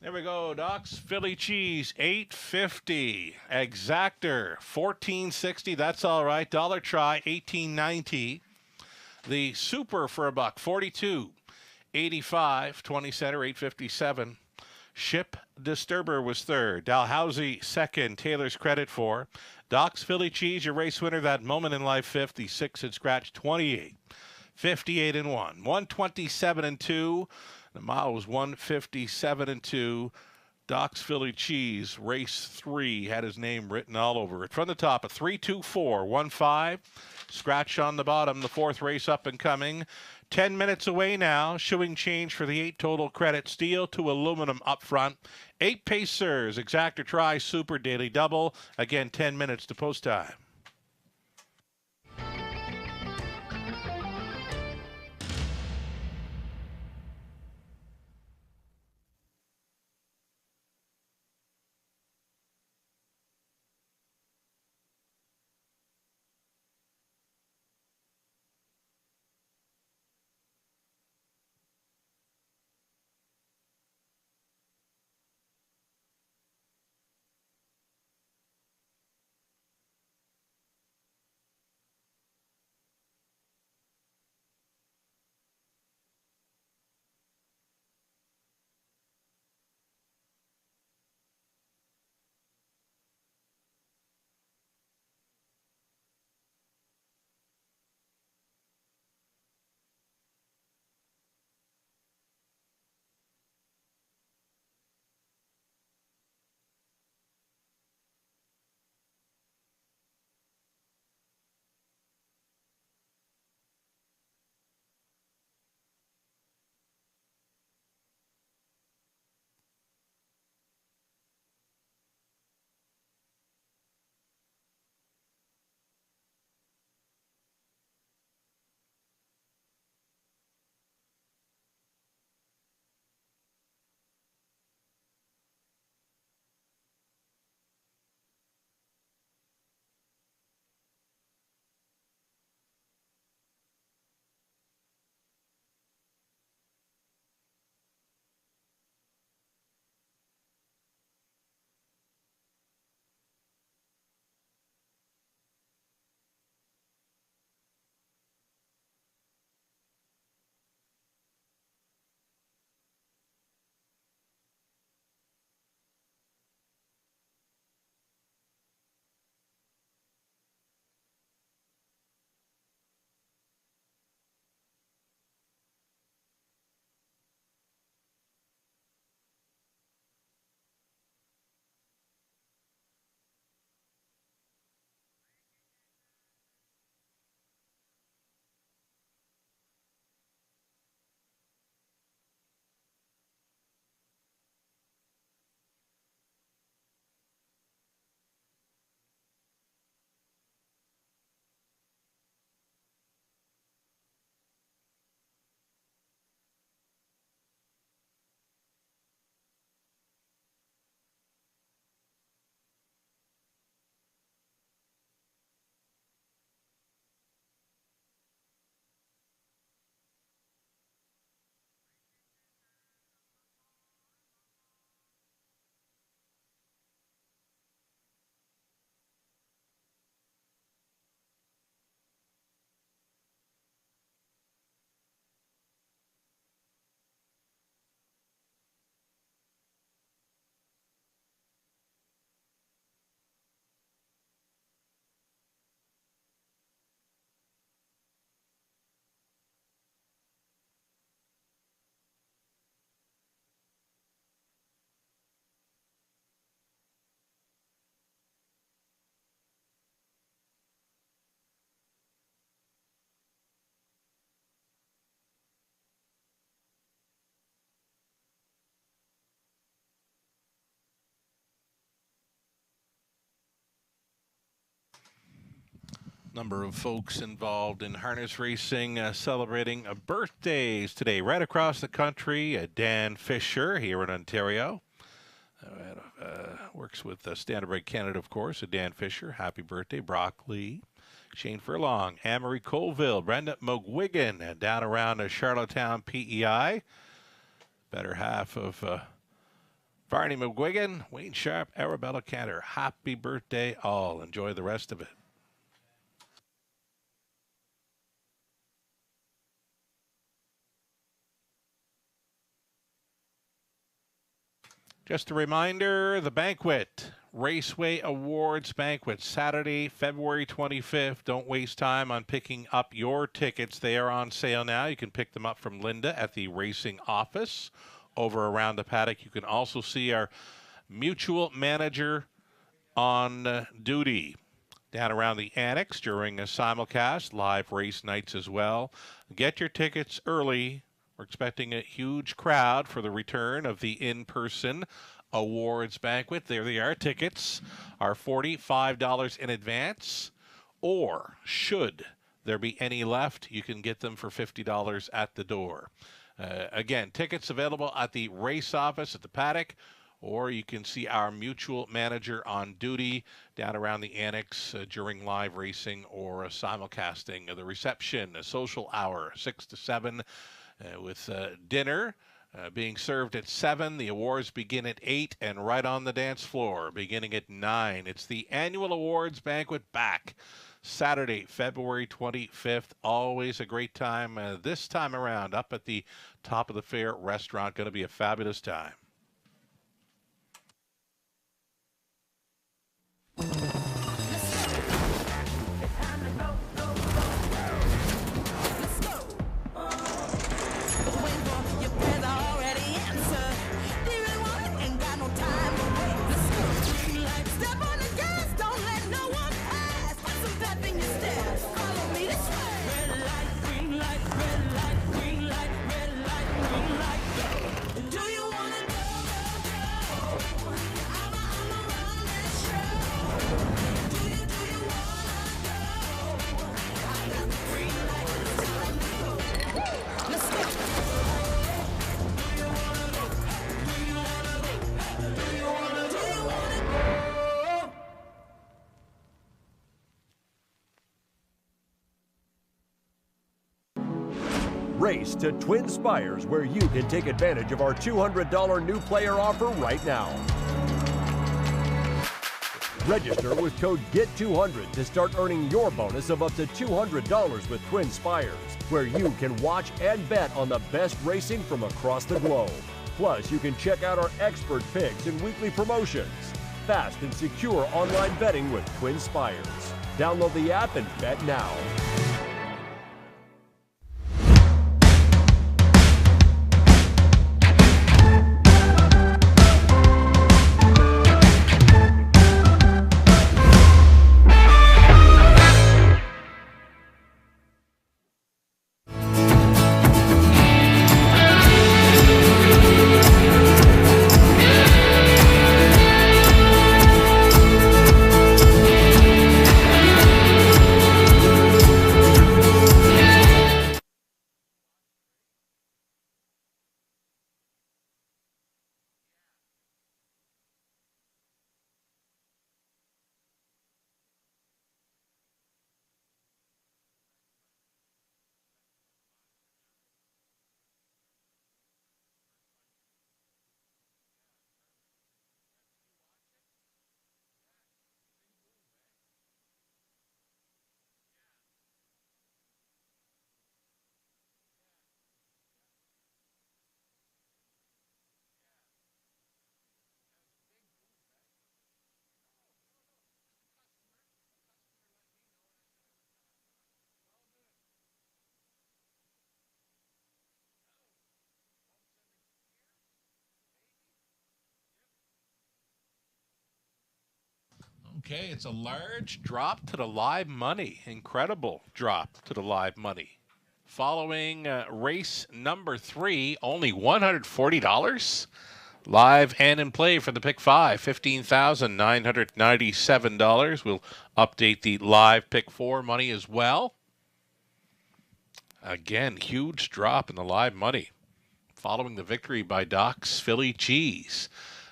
There we go. Doc's Philly Cheese, $8.50. Exactor, $14.60. That's all right. Dollar Try, $18.90. The Super for $1, $42.85. 20 center, $8.57. Ship Disturber was third. Dalhousie second. Taylor's Credit for. Doc's Philly Cheese, your race winner, that moment in life, fifth. The 6 had scratched 28. 58-1. 127-2. The mile was 157-2. Doc's Philly Cheese, race 3, had his name written all over it. From the top, a 3-2-4-1-5. Scratch on the bottom, the 4th race up and coming. 10 minutes away now. Showing change for the 8 total credit. Steel to aluminum up front. 8 Pacers, Exactor Try, Super Daily Double. Again, 10 minutes to post time. Number of folks involved in harness racing celebrating birthdays today right across the country. Dan Fisher here in Ontario. Works with Standardbred Canada, of course. Dan Fisher, happy birthday. Brock Lee, Shane Furlong, Anne-Marie Colville, Brenda McGuigan, and down around Charlottetown, PEI. Better half of Barney McGuigan, Wayne Sharp, Arabella Cantor. Happy birthday all. Enjoy the rest of it. Just a reminder, the banquet, Raceway Awards Banquet, Saturday, February 25th. Don't waste time on picking up your tickets. They are on sale now. You can pick them up from Linda at the racing office over around the paddock. You can also see our mutual manager on duty down around the annex during a simulcast, live race nights as well. Get your tickets early. We're expecting a huge crowd for the return of the in-person awards banquet. There they are. Tickets are $45 in advance, or should there be any left, you can get them for $50 at the door. Again, tickets available at the race office at the paddock, or you can see our mutual manager on duty down around the annex during live racing or simulcasting. The reception, a social hour, 6 to 7. With dinner being served at 7. The awards begin at 8 and right on the dance floor beginning at 9. It's the annual awards banquet back Saturday, February 25th. Always a great time. This time around up at the Top of the Fair restaurant. Going to be a fabulous time. Race to Twin Spires, where you can take advantage of our $200 new player offer right now. Register with code GET200 to start earning your bonus of up to $200 with Twin Spires, where you can watch and bet on the best racing from across the globe. Plus, you can check out our expert picks and weekly promotions. Fast and secure online betting with Twin Spires. Download the app and bet now. Okay, it's a large drop to the live money. Incredible drop to the live money. Following race number 3, only $140. Live and in play for the pick five, $15,997. We'll update the live pick four money as well. Again, huge drop in the live money following the victory by Doc's Philly Cheese.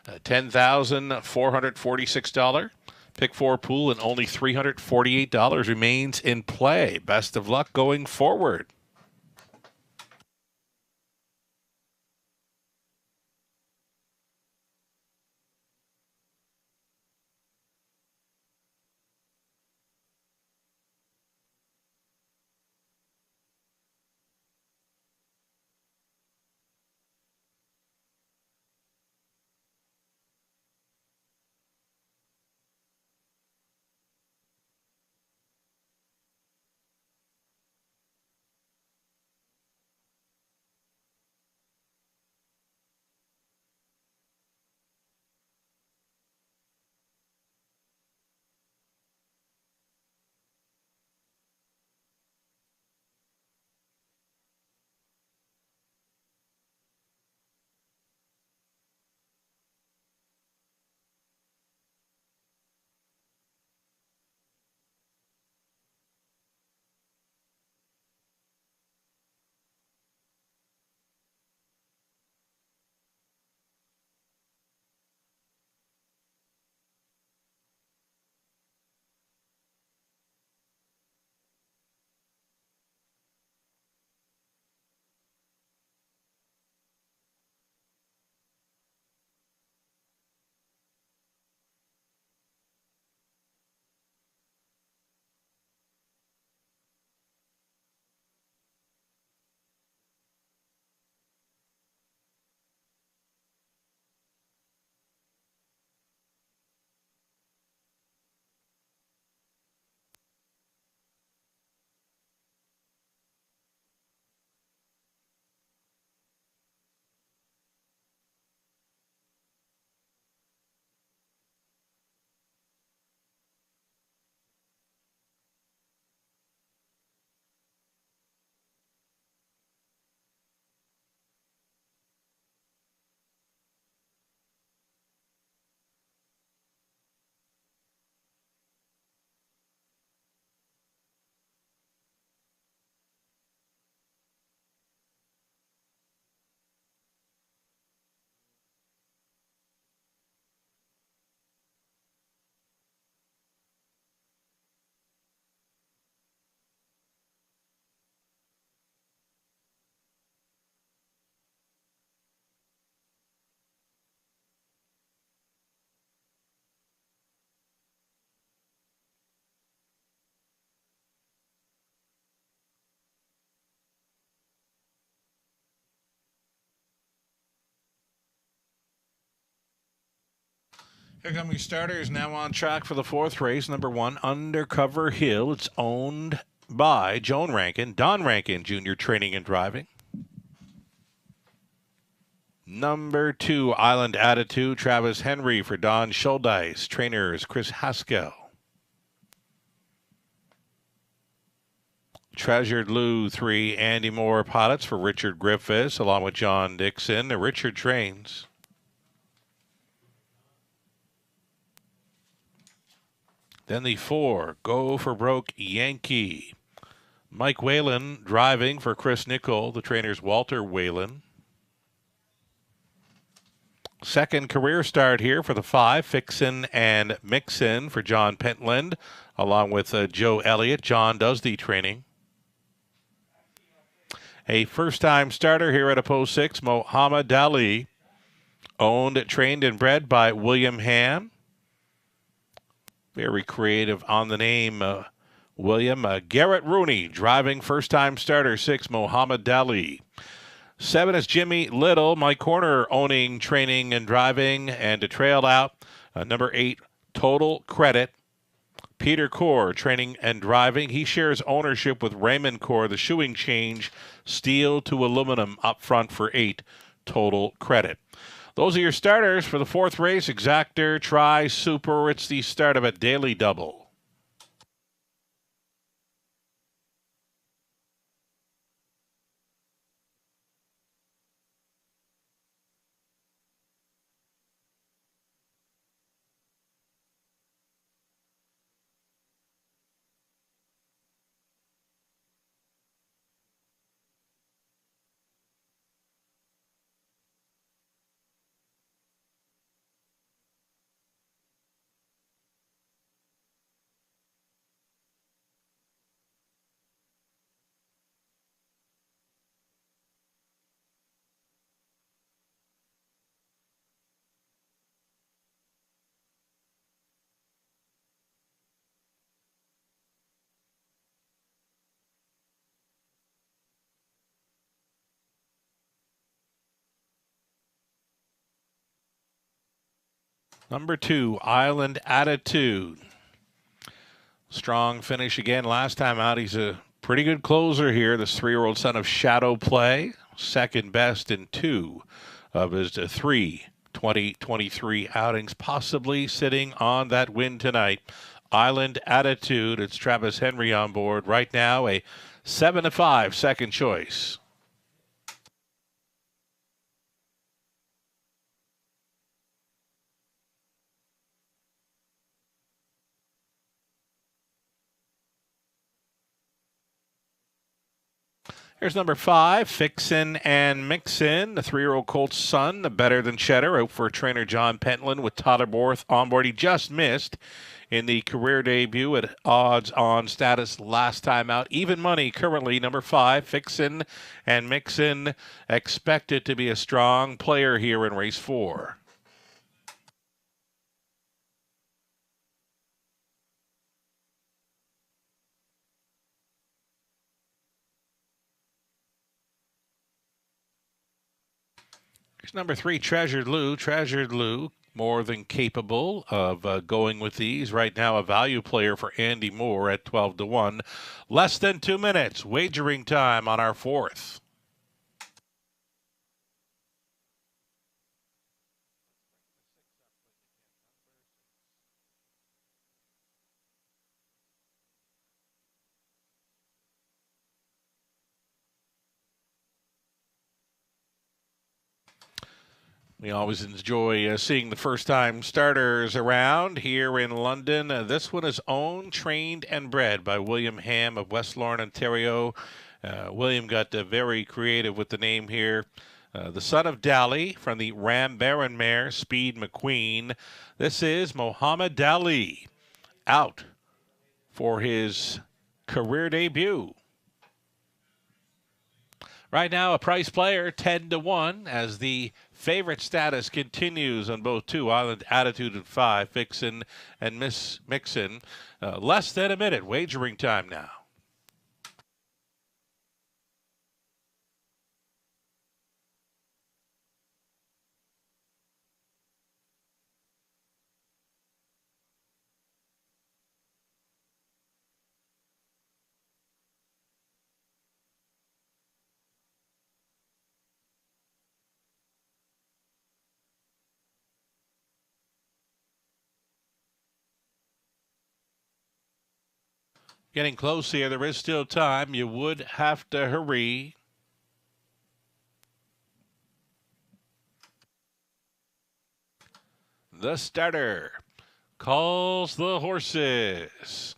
$10,446. Pick four pool and only $348 remains in play. Best of luck going forward. Here come your starters now on track for the fourth race. Number one, Undercover Hill. It's owned by Joan Rankin, Don Rankin Jr. Training and Driving. Number two, Island Attitude, Travis Henry for Don Schuldeis. Trainers, Chris Haskell. Treasured Lou 3, Andy Moore pilots for Richard Griffiths, along with John Dixon. Richard trains. Then the 4, Go for Broke Yankee. Mike Whalen driving for Chris Nicol. The trainer's Walter Whalen. Second career start here for the 5, Fixin' and Mixin' for John Pentland, along with Joe Elliott. John does the training. A first-time starter here at a post 6, Mohammed Ali. Owned, trained, and bred by William Ham. Very creative on the name, William. Garrett Rooney, driving first-time starter, 6, Mohammed Ali. 7 is Jimmy Little, Mike Corner, owning, training, and driving. And to trail out, number 8, Total Credit. Peter Core, training and driving. He shares ownership with Raymond Core, the shoeing change, steel to aluminum up front for 8, Total Credit. Those are your starters for the fourth race. Exactor, Tri, Super. It's the start of a daily double. Number 2, Island Attitude. Strong finish again last time out. He's a pretty good closer here. This 3-year-old son of Shadow Play. Second best in 2 of his 3 2023 outings. Possibly sitting on that win tonight. Island Attitude. It's Travis Henry on board right now. A 7-5 second choice. Here's number 5, Fixin' and Mixin', the 3-year-old Colt's son, the better than Cheddar, out for trainer John Pentland with Tyler Borth on board. He just missed in the career debut at odds-on status last time out. Even money currently, number 5, Fixin' and Mixin', expected to be a strong player here in race 4. Here's number 3, Treasured Lou. Treasured Lou, more than capable of going with these. Right now, a value player for Andy Moore at 12-1. Less than 2 minutes. Wagering time on our 4th. We always enjoy seeing the first-time starters around here in London. This one is owned, trained, and bred by William Ham of West Lorne, Ontario. William got very creative with the name here. The son of Dally from the Ram Baron mare, Speed McQueen. This is Muhammad Dali out for his career debut. Right now, a price player, 10-1, as the favorite status continues on both 2, Island Attitude and 5, Fixin' and Mixin'. Less than a minute, wagering time now. Getting close here. There is still time. You would have to hurry. The starter calls the horses.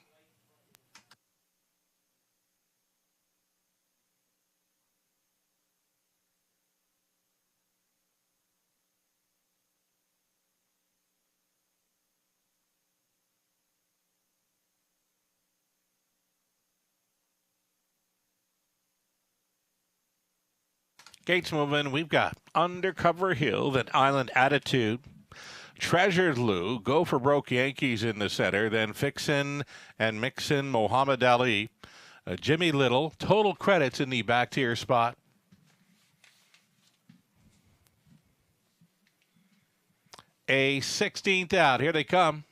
Gates moving. We've got Undercover Hill, then Island Attitude, Treasured Lou, Go for Broke Yankees in the center, then Fixin' and Mixin', Muhammad Ali, Jimmy Little. Total credits in the back tier spot. A 16th out. Here they come.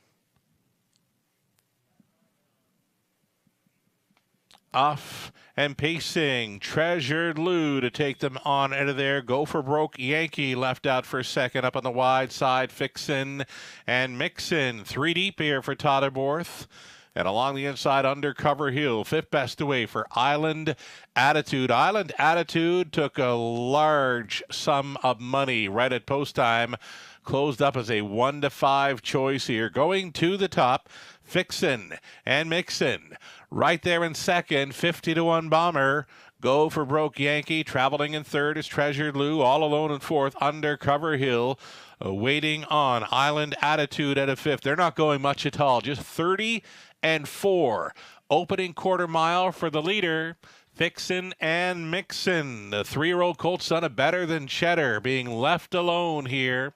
Off and pacing, Treasured Lou to take them on out of there. Go for Broke Yankee left out for a second. Up on the wide side, Fixin' and Mixin'. 3 deep here for Tyler Borth. And along the inside, Undercover Hill. 5th best away for Island Attitude. Island Attitude took a large sum of money right at post time. Closed up as a 1-5 choice here. Going to the top, Fixin' and Mixin'. Right there in second, 50-1 Bomber. Go for Broke Yankee. Traveling in third is Treasured Lou. All alone in fourth, Undercover Hill. Waiting on Island Attitude at a 5th. They're not going much at all. Just 30-4. Opening quarter mile for the leader, Fixin' and Mixin'. The 3-year-old Colt's son of Better Than Cheddar being left alone here.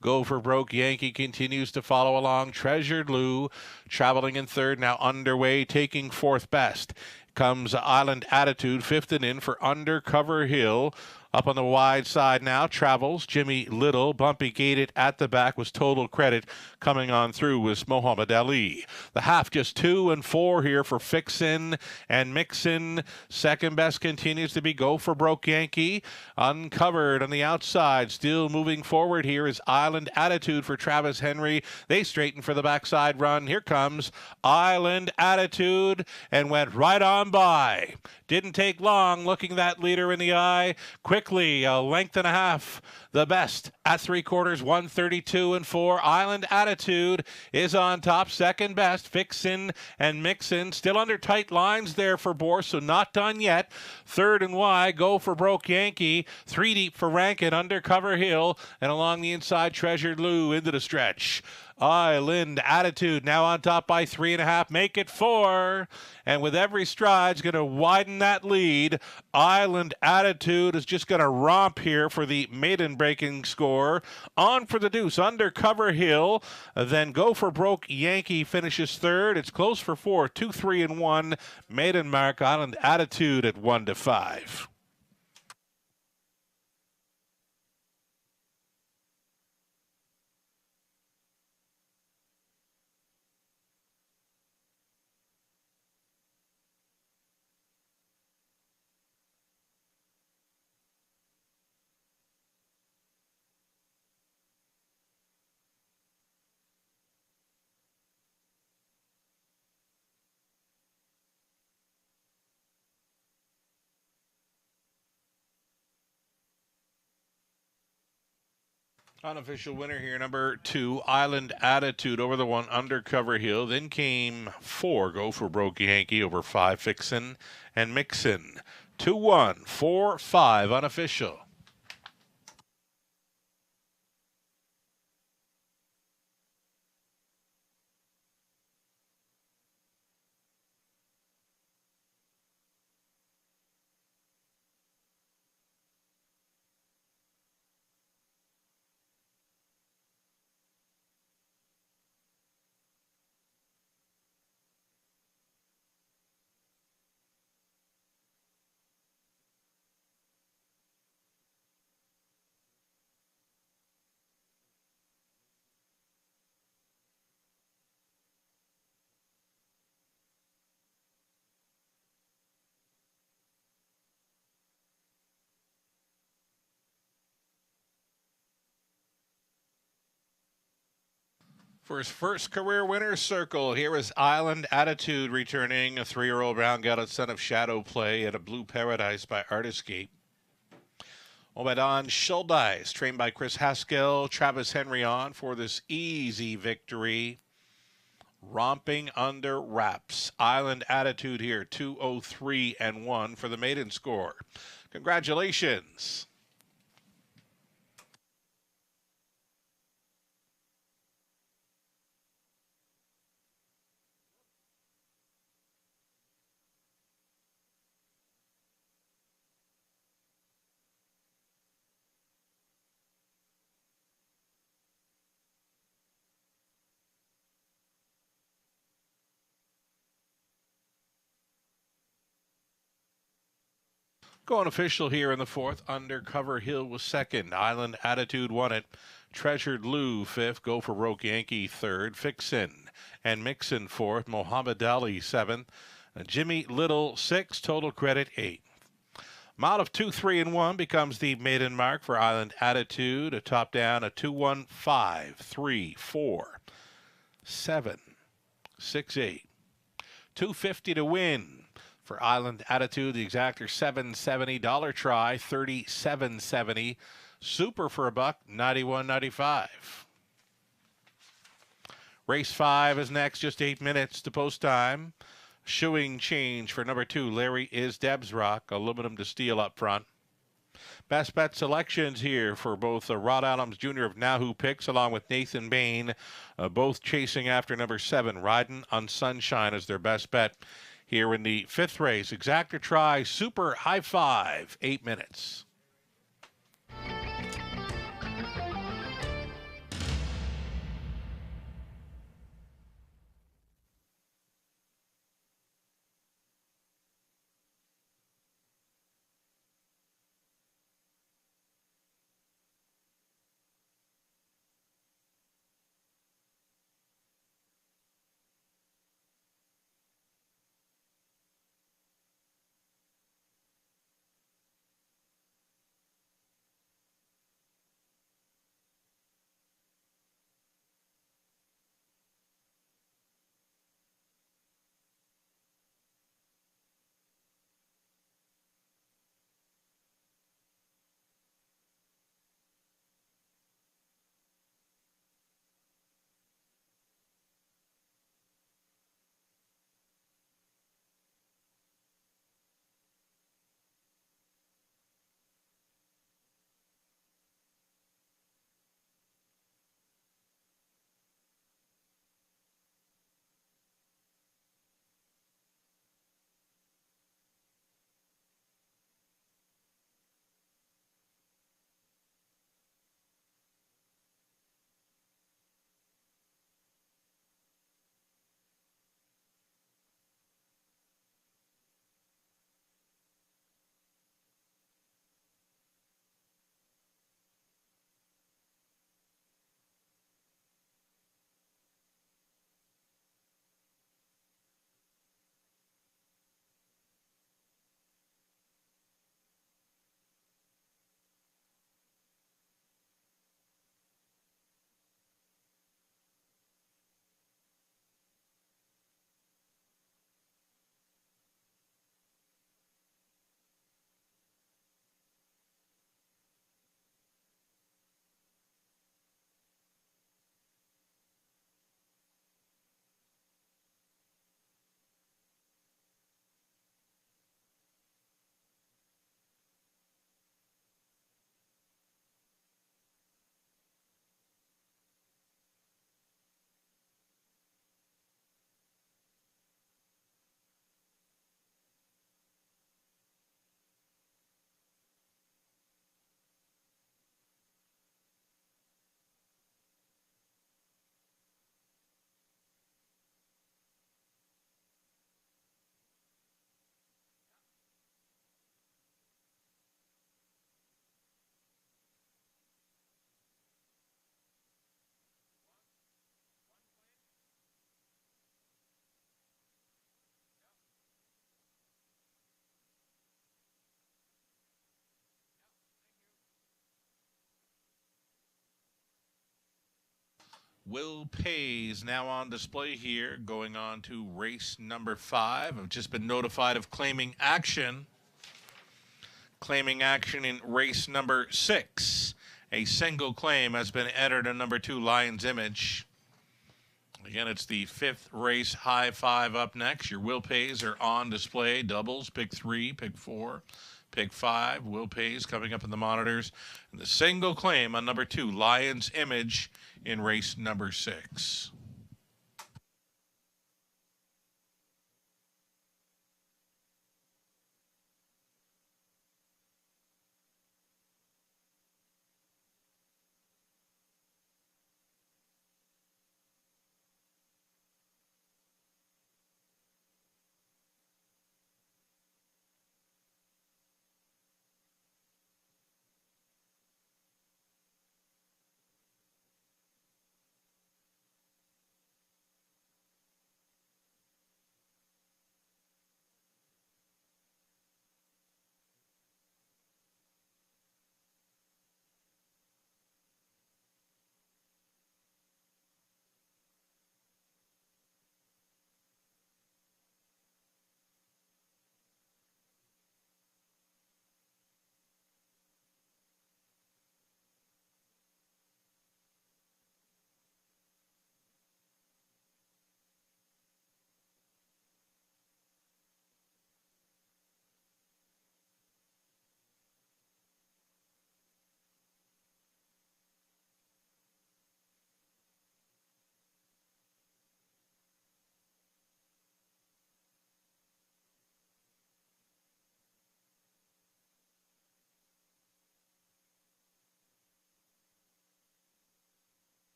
Go for Broke Yankee continues to follow along. Treasured Lou traveling in third, now underway, taking 4th best. Comes Island Attitude, 5th and in for Undercover Hill. Up on the wide side now, Travels, Jimmy Little, bumpy gated at the back was Total Credit. Coming on through was Muhammad Ali. The half just 2 and 4 here for Fixin and Mixin. Second best continues to be Go for Broke Yankee. Uncovered on the outside, still moving forward here is Island Attitude for Travis Henry. They straighten for the backside run. Here comes Island Attitude and went right on by. Didn't take long looking that leader in the eye. Quickly, a length and a half. The best at 3/4, 132 and 4. Island Attitude is on top. Second best, Fixin and Mixin. Still under tight lines there for Bourse, so not done yet. Third and wide, Go for Broke Yankee. 3 deep for Rankin, Undercover Hill, and along the inside, Treasured Lou into the stretch. Island Attitude now on top by 3.5. Make it 4. And with every stride's going to widen that lead. Island Attitude is just going to romp here for the maiden breaking score. On for the deuce, Undercover Hill. Then Go for Broke Yankee finishes third. It's close for 4. 2, 3, and 1. Maiden mark, Island Attitude at 1-5. Unofficial winner here, number 2, Island Attitude over the 1, Undercover Hill. Then came 4, Go for Broke Yankee over 5, Fixin and Mixin. 2-1, 4-5, unofficial. For his first career winner's circle, here is Island Attitude returning. A 3-year-old brown gelded son of Shadow Play at a Blue Paradise by Artiscape. Obadan Schuldeis, trained by Chris Haskell. Travis Henry on for this easy victory. Romping under wraps. Island Attitude here, 203 and 1 for the maiden score. Congratulations. Going official here in the 4th. Undercover Hill was 2nd. Island Attitude won it. Treasured Lou 5th. Go for Broke Yankee 3rd. Fixin and Mixin 4th. Muhammad Ali 7th. Jimmy Little 6th. Total Credit 8th. Amount of 2, 3, and 1 becomes the maiden mark for Island Attitude. A top down, a 2-1, 5, 3, 4, 7, 6, 8. 250 to win. For Island Attitude, the exactor $770. Dollar try $37.70. Super for $1, $91.95. Race 5 is next, just 8 minutes to post time. Shoeing change for number 2, Larry is Debs Rock, aluminum to steel up front. Best bet selections here for both Rod Adams Jr. of Nahu Picks along with Nathan Bain, both chasing after number 7, Riding on Sunshine as their best bet. Here in the 5th race, exactor try, super high 5, 8 minutes. Will Pays now on display here, going on to race number 5. I've just been notified of claiming action. Claiming action in race number 6. A single claim has been entered in number 2, Lion's Image. Again, it's the 5th race, high 5 up next. Your Will Pays are on display. Doubles, pick 3, pick 4, pick 5. Will Pays coming up in the monitors. And the single claim on number 2, Lion's Image, in race number 6.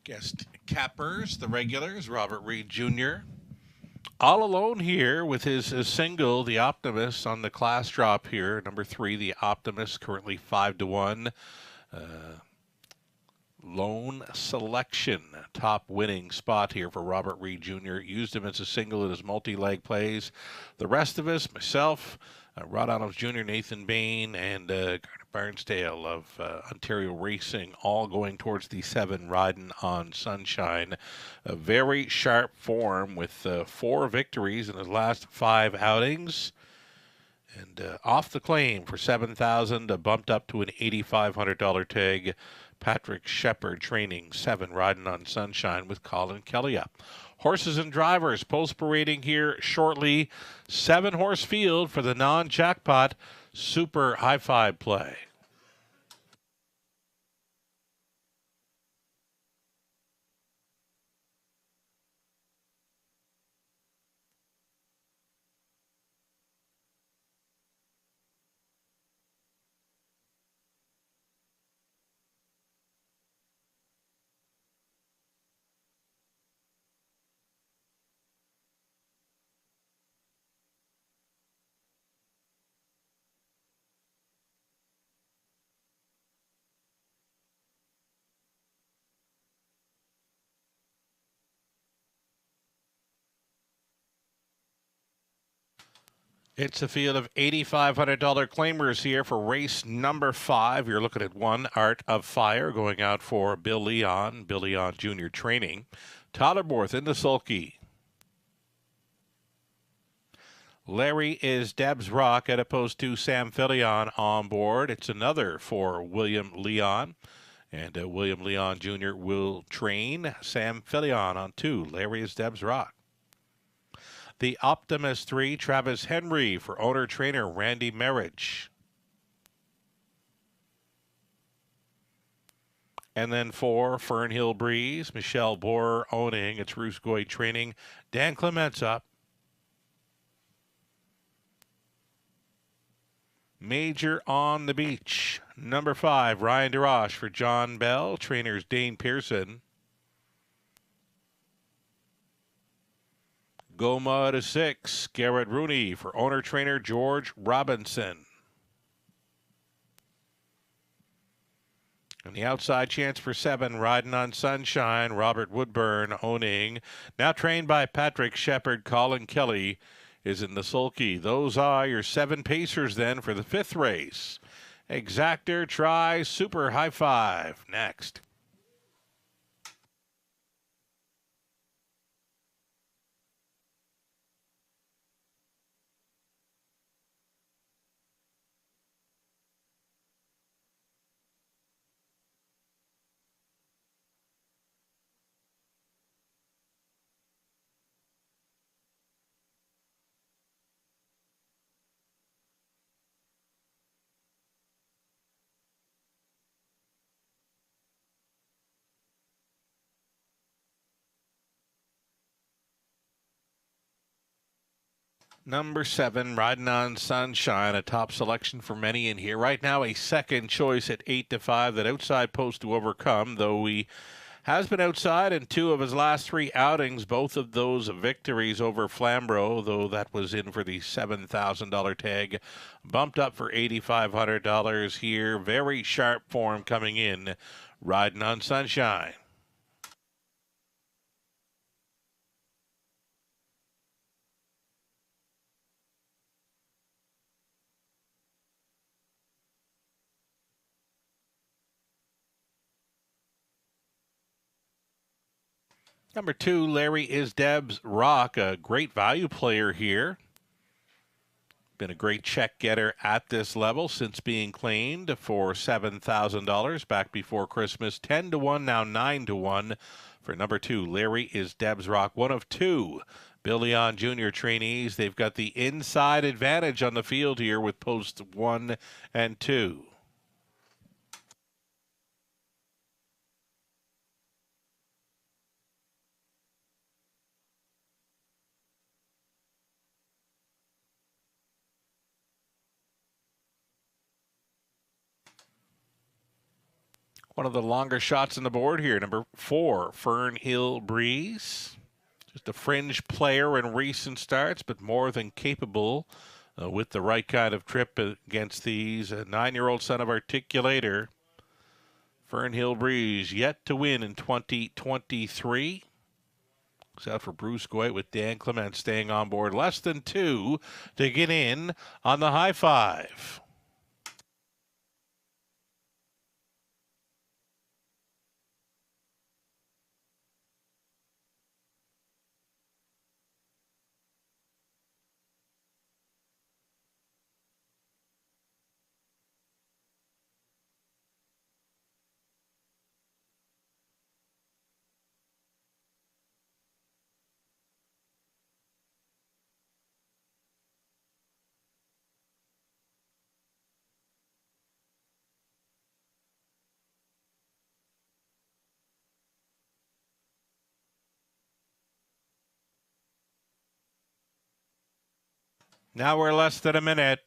Guest cappers, the regulars, Robert Reed Jr. All alone here with his single, The Optimist, on the class drop here. Number 3, The Optimist, currently 5-1. Lone Selection, top winning spot here for Robert Reed Jr. Used him as a single in his multi-leg plays. The rest of us, myself, Rod Adams Jr., Nathan Bain, and Garner Barnsdale of Ontario Racing, all going towards the 7 riding on Sunshine. A very sharp form with 4 victories in his last 5 outings. And off the claim for $7,000, bumped up to an $8,500 tag. Patrick Shepard training 7 riding on Sunshine with Colin Kelly up. Horses and drivers post parading here shortly. 7-horse field for the non-jackpot Super High Five play. It's a field of $8,500 claimers here for race number 5. You're looking at 1 Art of Fire going out for Bill Leon Jr. training. Tyler Borth in the sulky. Larry is Deb's Rock as opposed to Sam Filion on board. It's another for William Leon. And William Leon Jr. will train Sam Filion on 2. Larry is Deb's Rock. The Optimus 3, Travis Henry for owner-trainer Randy Marriage. And then 4, Fernhill Breeze, Michelle Borer owning. It's Bruce Goy training. Dan Clements up. Major on the Beach. Number 5, Ryan DeRoche for John Bell. Trainers Dane Pearson. Goma to 6, Garrett Rooney for owner-trainer George Robinson. And the outside chance for 7, riding on Sunshine, Robert Woodburn owning. Now trained by Patrick Shepard, Colin Kelly is in the sulky. Those are your 7 pacers then for the 5th race. Exactor tries Super High Five next. Number 7, riding on Sunshine, a top selection for many in here. Right now, a second choice at 8 to 5. That outside post to overcome, though he has been outside in 2 of his last 3 outings. Both of those victories over Flamborough, though that was in for the $7,000 tag. Bumped up for $8,500 here. Very sharp form coming in, riding on Sunshine. Number 2, Larry is Deb's Rock, a great value player here. Been a great check getter at this level since being claimed for $7,000 back before Christmas. 10 to 1, now 9 to 1 for number 2, Larry is Deb's Rock. One of 2 Bill Leon Jr. trainees. They've got the inside advantage on the field here with posts 1 and 2. One of the longer shots on the board here, number 4, Fernhill Breeze. Just a fringe player in recent starts, but more than capable with the right kind of trip against these. A 9-year-old son of Articulator. Fernhill Breeze yet to win in 2023. Looks out for Bruce Goit with Dan Clement staying on board. Less than 2 to get in on the high five. Now we're less than a minute.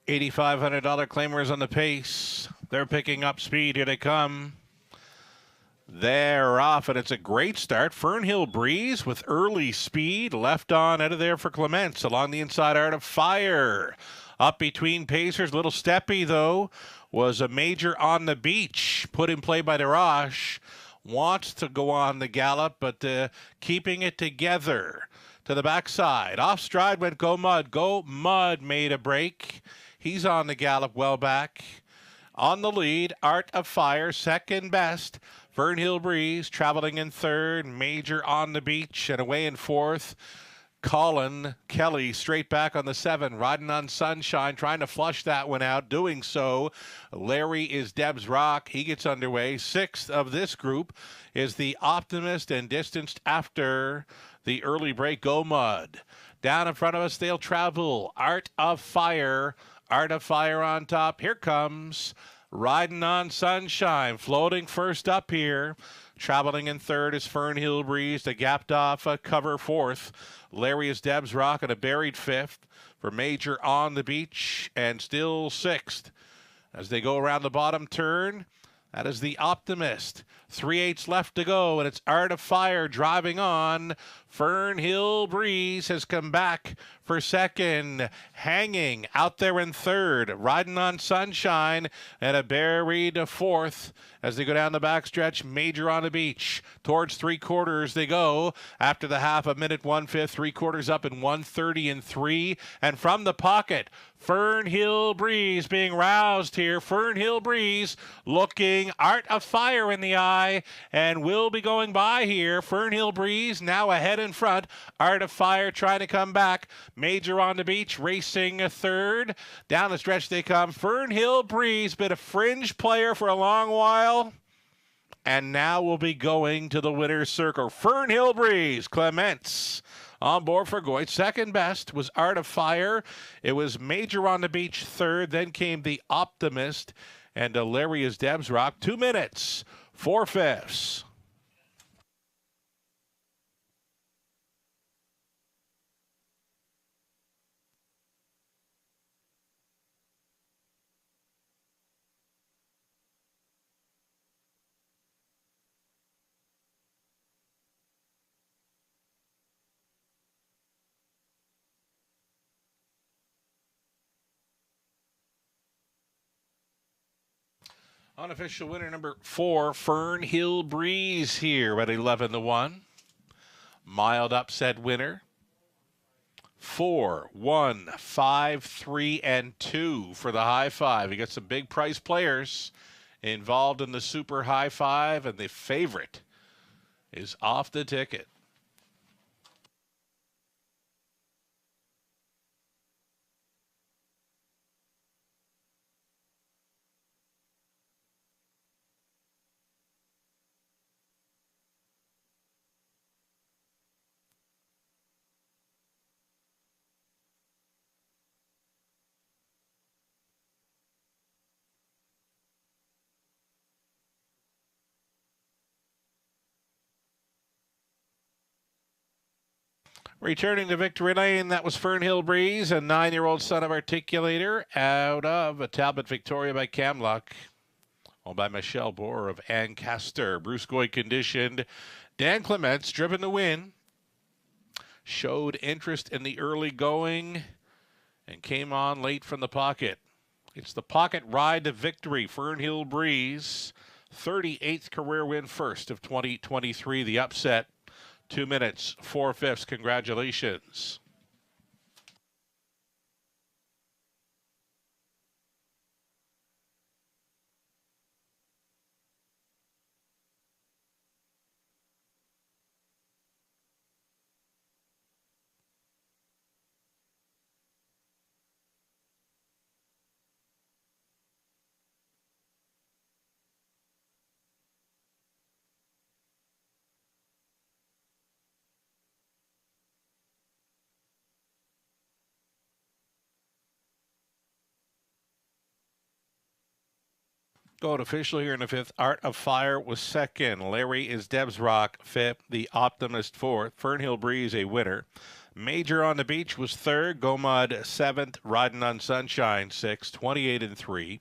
$8,500 claimers on the pace. They're picking up speed. Here they come. They're off, and it's a great start. Fernhill Breeze with early speed. Left on out of there for Clements. Along the inside, Art of Fire. Up between pacers. Little steppy, though, was a Major on the Beach. Put in play by DeRoche. Wants to go on the gallop, but keeping it together. To the backside. Off stride went Go Mud. Go Mud made a break. He's on the gallop well back. On the lead, Art of Fire, second best. Fernhill Breeze traveling in third. Major on the Beach and away in fourth. Colin Kelly straight back on the 7, riding on Sunshine, trying to flush that one out. Doing so, Larry is Deb's Rock. He gets underway. Sixth of this group is the Optimist, and distanced after the early break, Go Mud. Down in front of us, they'll travel. Art of Fire. Art of Fire on top. Here comes Riding on Sunshine. Floating first up here. Traveling in third is Fernhill Breeze. The gapped off cover fourth. Larry is Deb's Rock and a buried fifth for Major on the Beach, and still sixth. As they go around the bottom turn, that is the Optimist. 3/8 left to go, and it's Art of Fire driving on. Fernhill Breeze has come back for second. Hanging out there in third. Riding on Sunshine and a buried fourth. As they go down the backstretch, Major on the Beach. Towards three-quarters they go. After the half, a minute 1/5. Three-quarters up in 1:30 and 3. And from the pocket, Fernhill Breeze being roused here. Fernhill Breeze looking Art of Fire in the eye and will be going by here. Fernhill Breeze now ahead in front. Art of Fire trying to come back. Major on the Beach racing a third. Down the stretch they come. Fernhill Breeze, been a fringe player for a long while, and now will be going to the winner's circle. Fernhill Breeze, Clements on board for Goit. Second best was Art of Fire. It was Major on the Beach third. Then came the Optimist and Larry is Deb's Rock. 2 minutes, 4/5. Unofficial winner number 4, Fern Hill Breeze here at 11-1. Mild upset winner. 4, 1, 5, 3, and 2 for the high five. You got some big price players involved in the super high five, and the favorite is off the ticket. Returning to victory lane, that was Fern Hill Breeze, a 9-year-old son of Articulator out of a Talbot Victoria by Camluck. Owned by Michelle Bohr of Ancaster. Bruce Goy conditioned. Dan Clements driven to win. Showed interest in the early going and came on late from the pocket. It's the pocket ride to victory. Fern Hill Breeze, 38th career win, first of 2023. The upset. 2 minutes, 4/5. Congratulations. Going official here in the 5th. Art of Fire was second. Larry is Debs Rock 5th. The Optimist 4th. Fern Hill Breeze a winner. Major on the Beach was 3rd. Gomad 7th. Riding on Sunshine 6th. 28-3.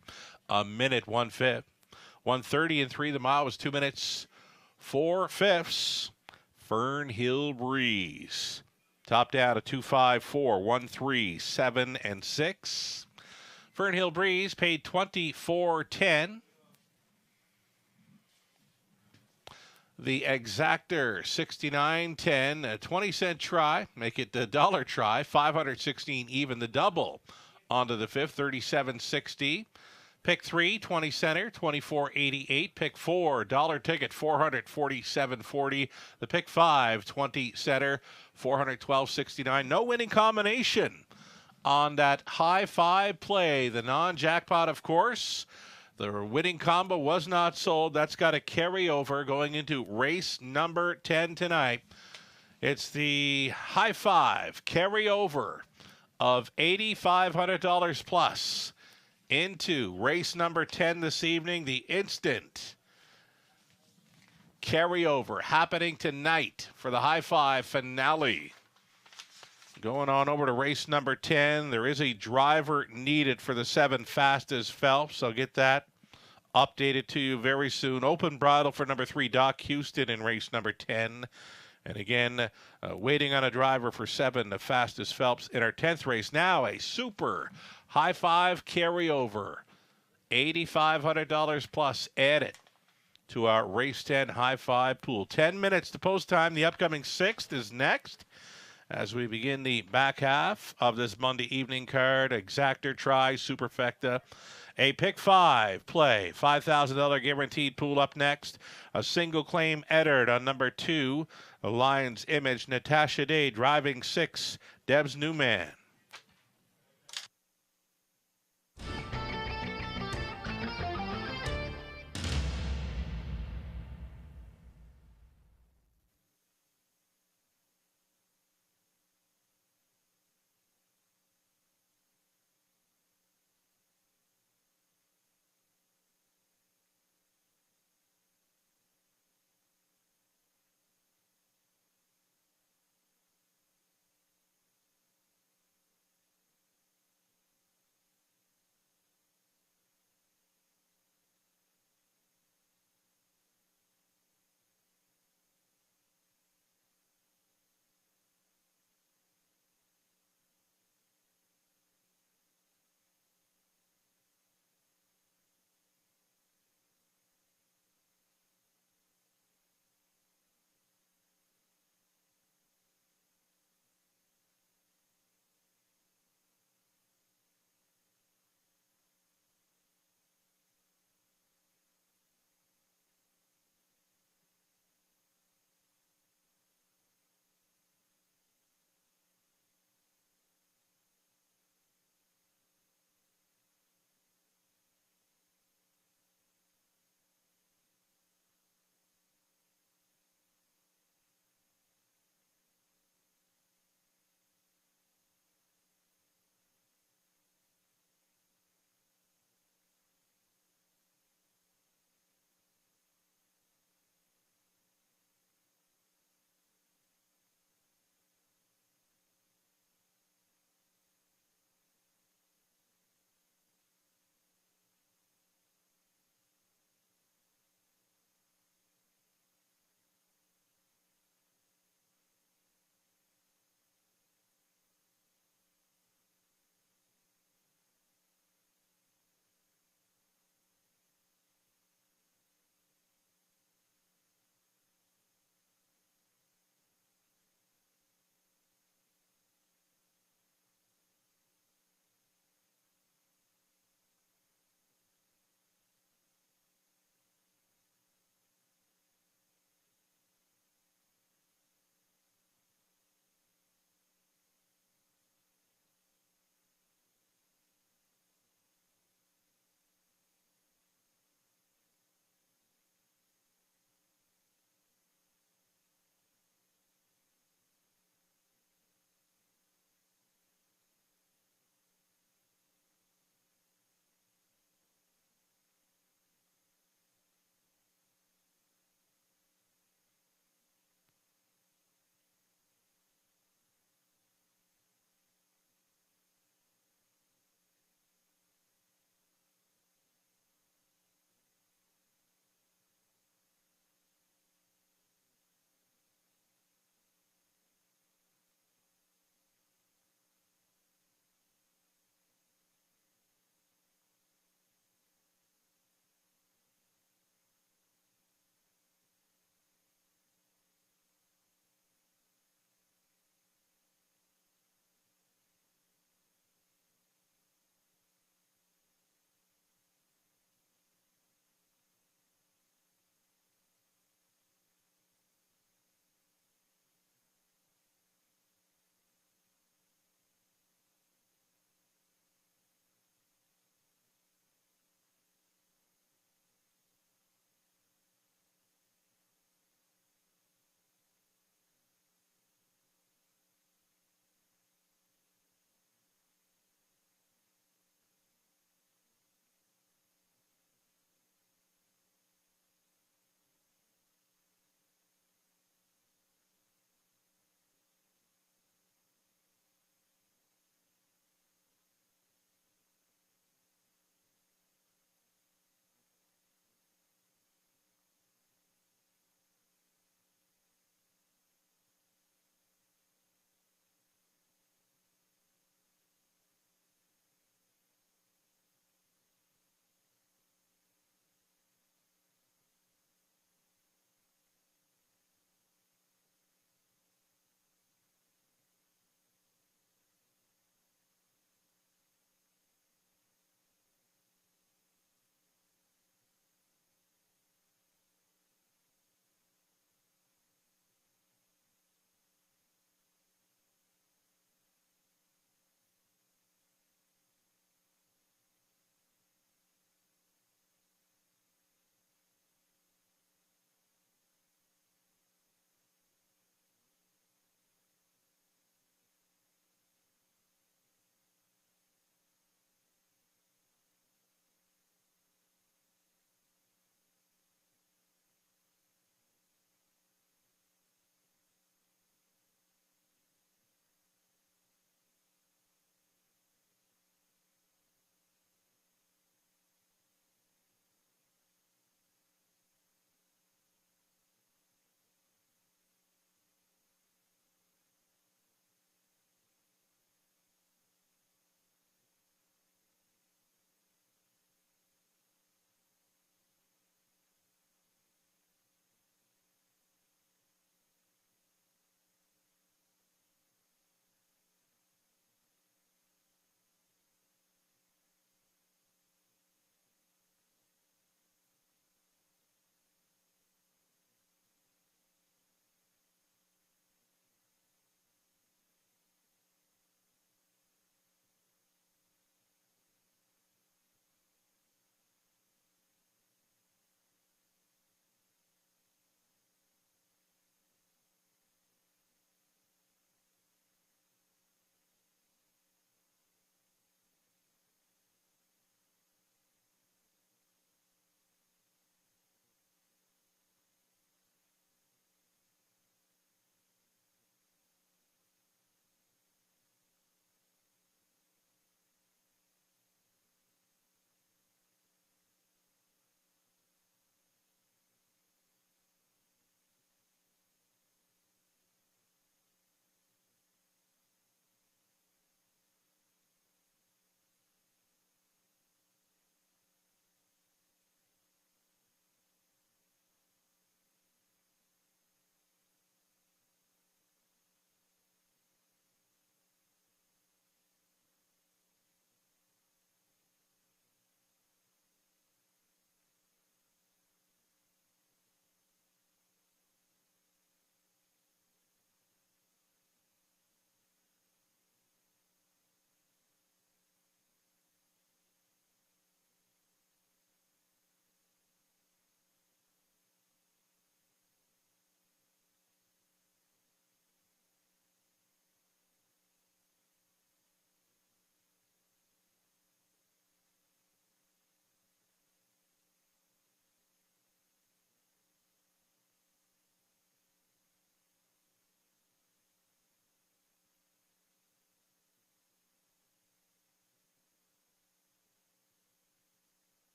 A minute 1/5. 1:30-3. The mile was 2 minutes 4/5. Fern Hill Breeze. Top down at 2.54. 1.3, 7, and 6. Fern Hill Breeze paid $24.10. The Exactor, $69.10, a 20-cent try, make it the dollar try, $516 even. The double onto the 5th, $37.60. Pick 3, 20 center, $24.88. Pick 4, dollar ticket, $447.40. The pick 5, 20 center, $412.69. No winning combination on that high five play. The non-jackpot, of course. The winning combo was not sold. That's got a carryover going into race number 10 tonight. It's the high five carryover of $8,500 plus into race number 10 this evening. The instant carryover happening tonight for the high five finale. Going on over to race number 10. There is a driver needed for the 7 fastest Phelps. I'll get that updated to you very soon. Open bridle for number 3, Doc Houston, in race number 10. And again, waiting on a driver for 7, the fastest Phelps, in our 10th race. Now a super high five carryover. $8,500 plus added to our race 10 high five pool. 10 minutes to post time. The upcoming 6th is next, as we begin the back half of this Monday evening card. Exactor try, Superfecta. A pick 5 play, $5,000 guaranteed pool up next. A single claim entered on number 2, the Lion's Image. Natasha Day driving 6, Debs Newman.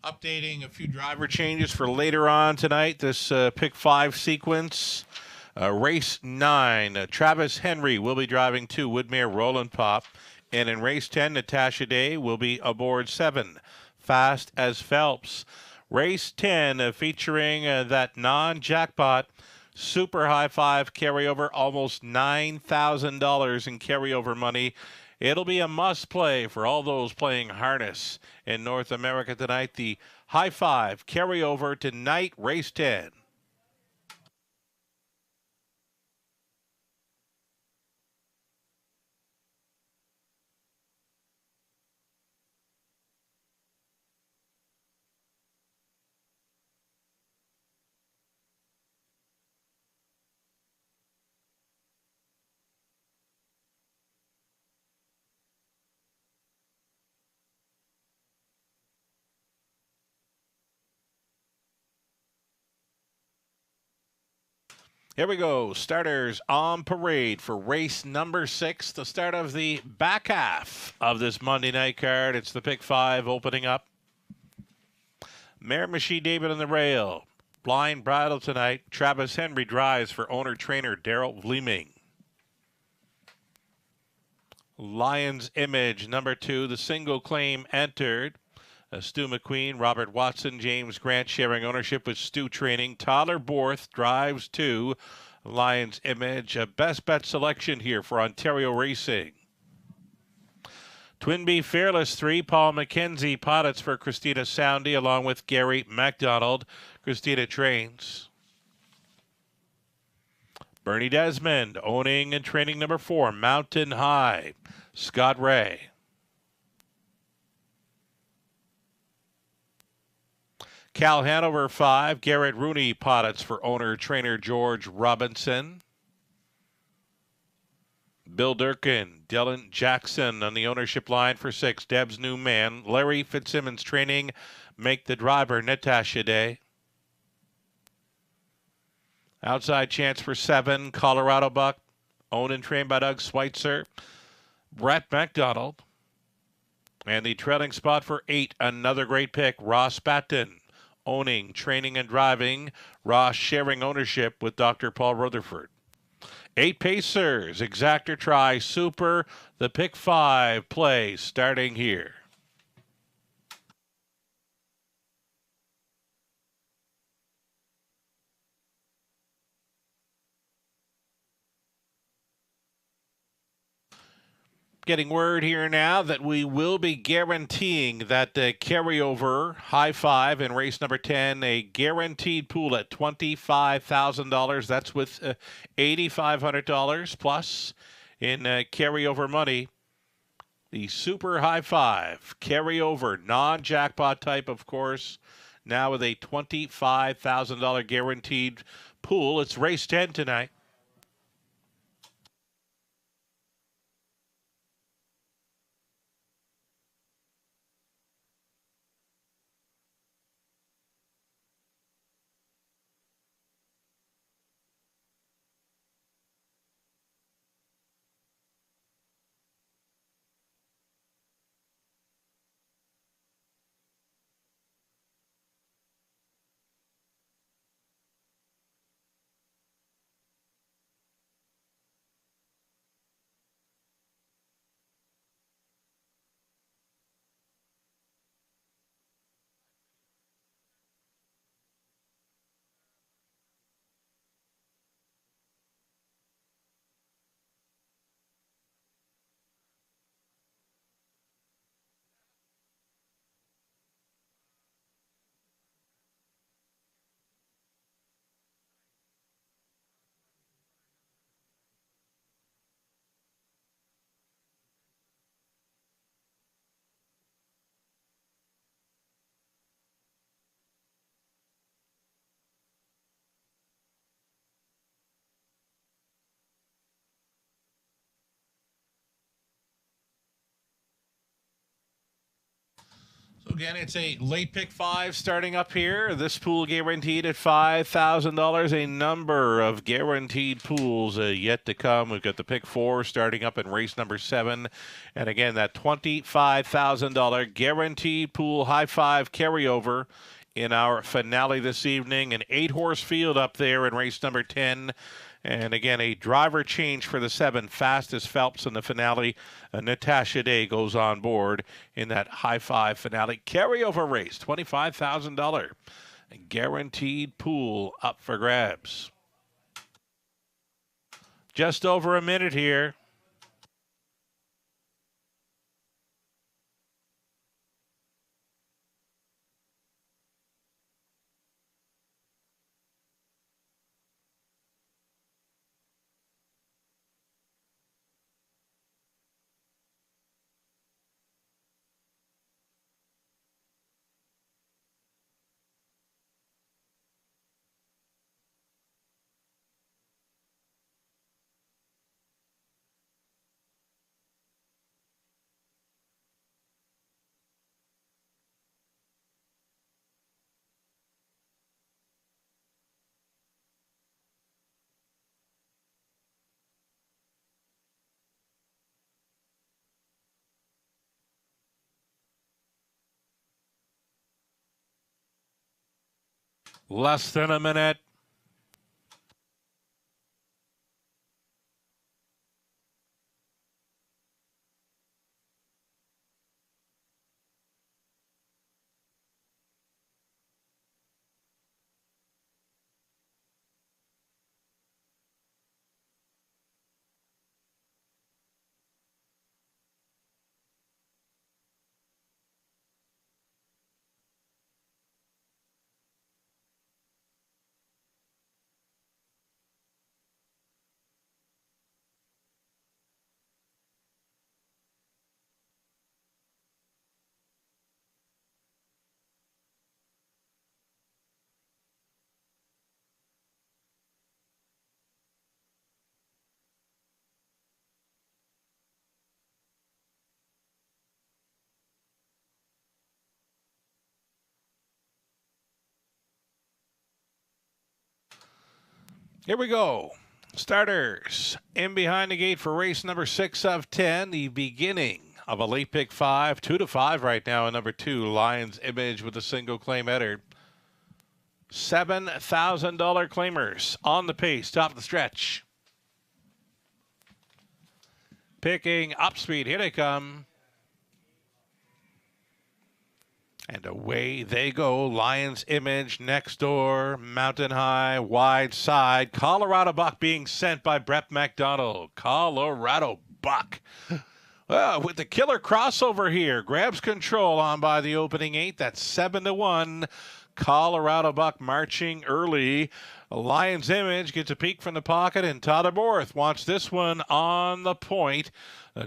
Updating a few driver changes for later on tonight. This pick 5 sequence. Race 9, Travis Henry will be driving 2, Woodmere Roland Pop. And in race 10, Natasha Day will be aboard 7, Fast as Phelps. Race 10 featuring that non-jackpot Super High 5 carryover, almost $9,000 in carryover money. It'll be a must play for all those playing harness in North America tonight. The High 5 carryover tonight, race 10. Here we go. Starters on parade for race number 6, the start of the back half of this Monday night card. It's the pick 5 opening up. Miramichi David on the rail. Blind bridle tonight. Travis Henry drives for owner-trainer Daryl Vleeming. Lion's Image, number 2, the single claim entered. Stu McQueen, Robert Watson, James Grant sharing ownership with Stu Training. Tyler Borth drives 2. Lion's Image, a best bet selection here for Ontario Racing. Twinbee Fearless 3, Paul McKenzie pilots for Christina Soundy along with Gary MacDonald. Christina trains. Bernie Desmond owning and training number 4, Mountain High. Scott Ray. Cal Hanover 5, Garrett Rooney pilots for owner-trainer George Robinson. Bill Durkin, Dylan Jackson on the ownership line for 6, Deb's new man. Larry Fitzsimmons training, make the driver Natasha Day. Outside chance for 7, Colorado Buck, owned and trained by Doug Schweitzer. Brett McDonald. And the trailing spot for 8, another great pick, Ross Patton. Owning, training, and driving. Ross sharing ownership with Dr. Paul Rutherford. 8 Pacers, Exactor Try, Super. The pick 5 play starting here. Getting word here now that we will be guaranteeing that carryover high 5 in race number 10, a guaranteed pool at $25,000. That's with $8,500 plus in carryover money. The Super High 5 carryover, non-jackpot type, of course, now with a $25,000 guaranteed pool. It's race 10 tonight. So again, it's a late pick 5 starting up here. This pool guaranteed at $5,000. A number of guaranteed pools yet to come. We've got the pick 4 starting up in race number 7. And again, that $25,000 guaranteed pool high 5 carryover in our finale this evening. An 8-horse field up there in race number 10. And again, a driver change for the 7, Fastest Phelps in the finale. Natasha Day goes on board in that high 5 finale. Carryover race, $25,000. Guaranteed pool up for grabs. Just over a minute here. Less than a minute. Here we go. Starters in behind the gate for race number 6 of 10. The beginning of a late pick 5. 2 to 5 right now in number 2. Lion's Image with a single claim header. $7,000 claimers on the pace. Top of the stretch. Picking up speed. Here they come. And away they go. Lion's Image next door. Mountain High, wide side. Colorado Buck being sent by Brett McDonald. Colorado Buck. Well, with the killer crossover here. Grabs control on by the opening 8. That's 7-1. Colorado Buck marching early. Lion's Image gets a peek from the pocket, and Todd Aborth wants this one on the point.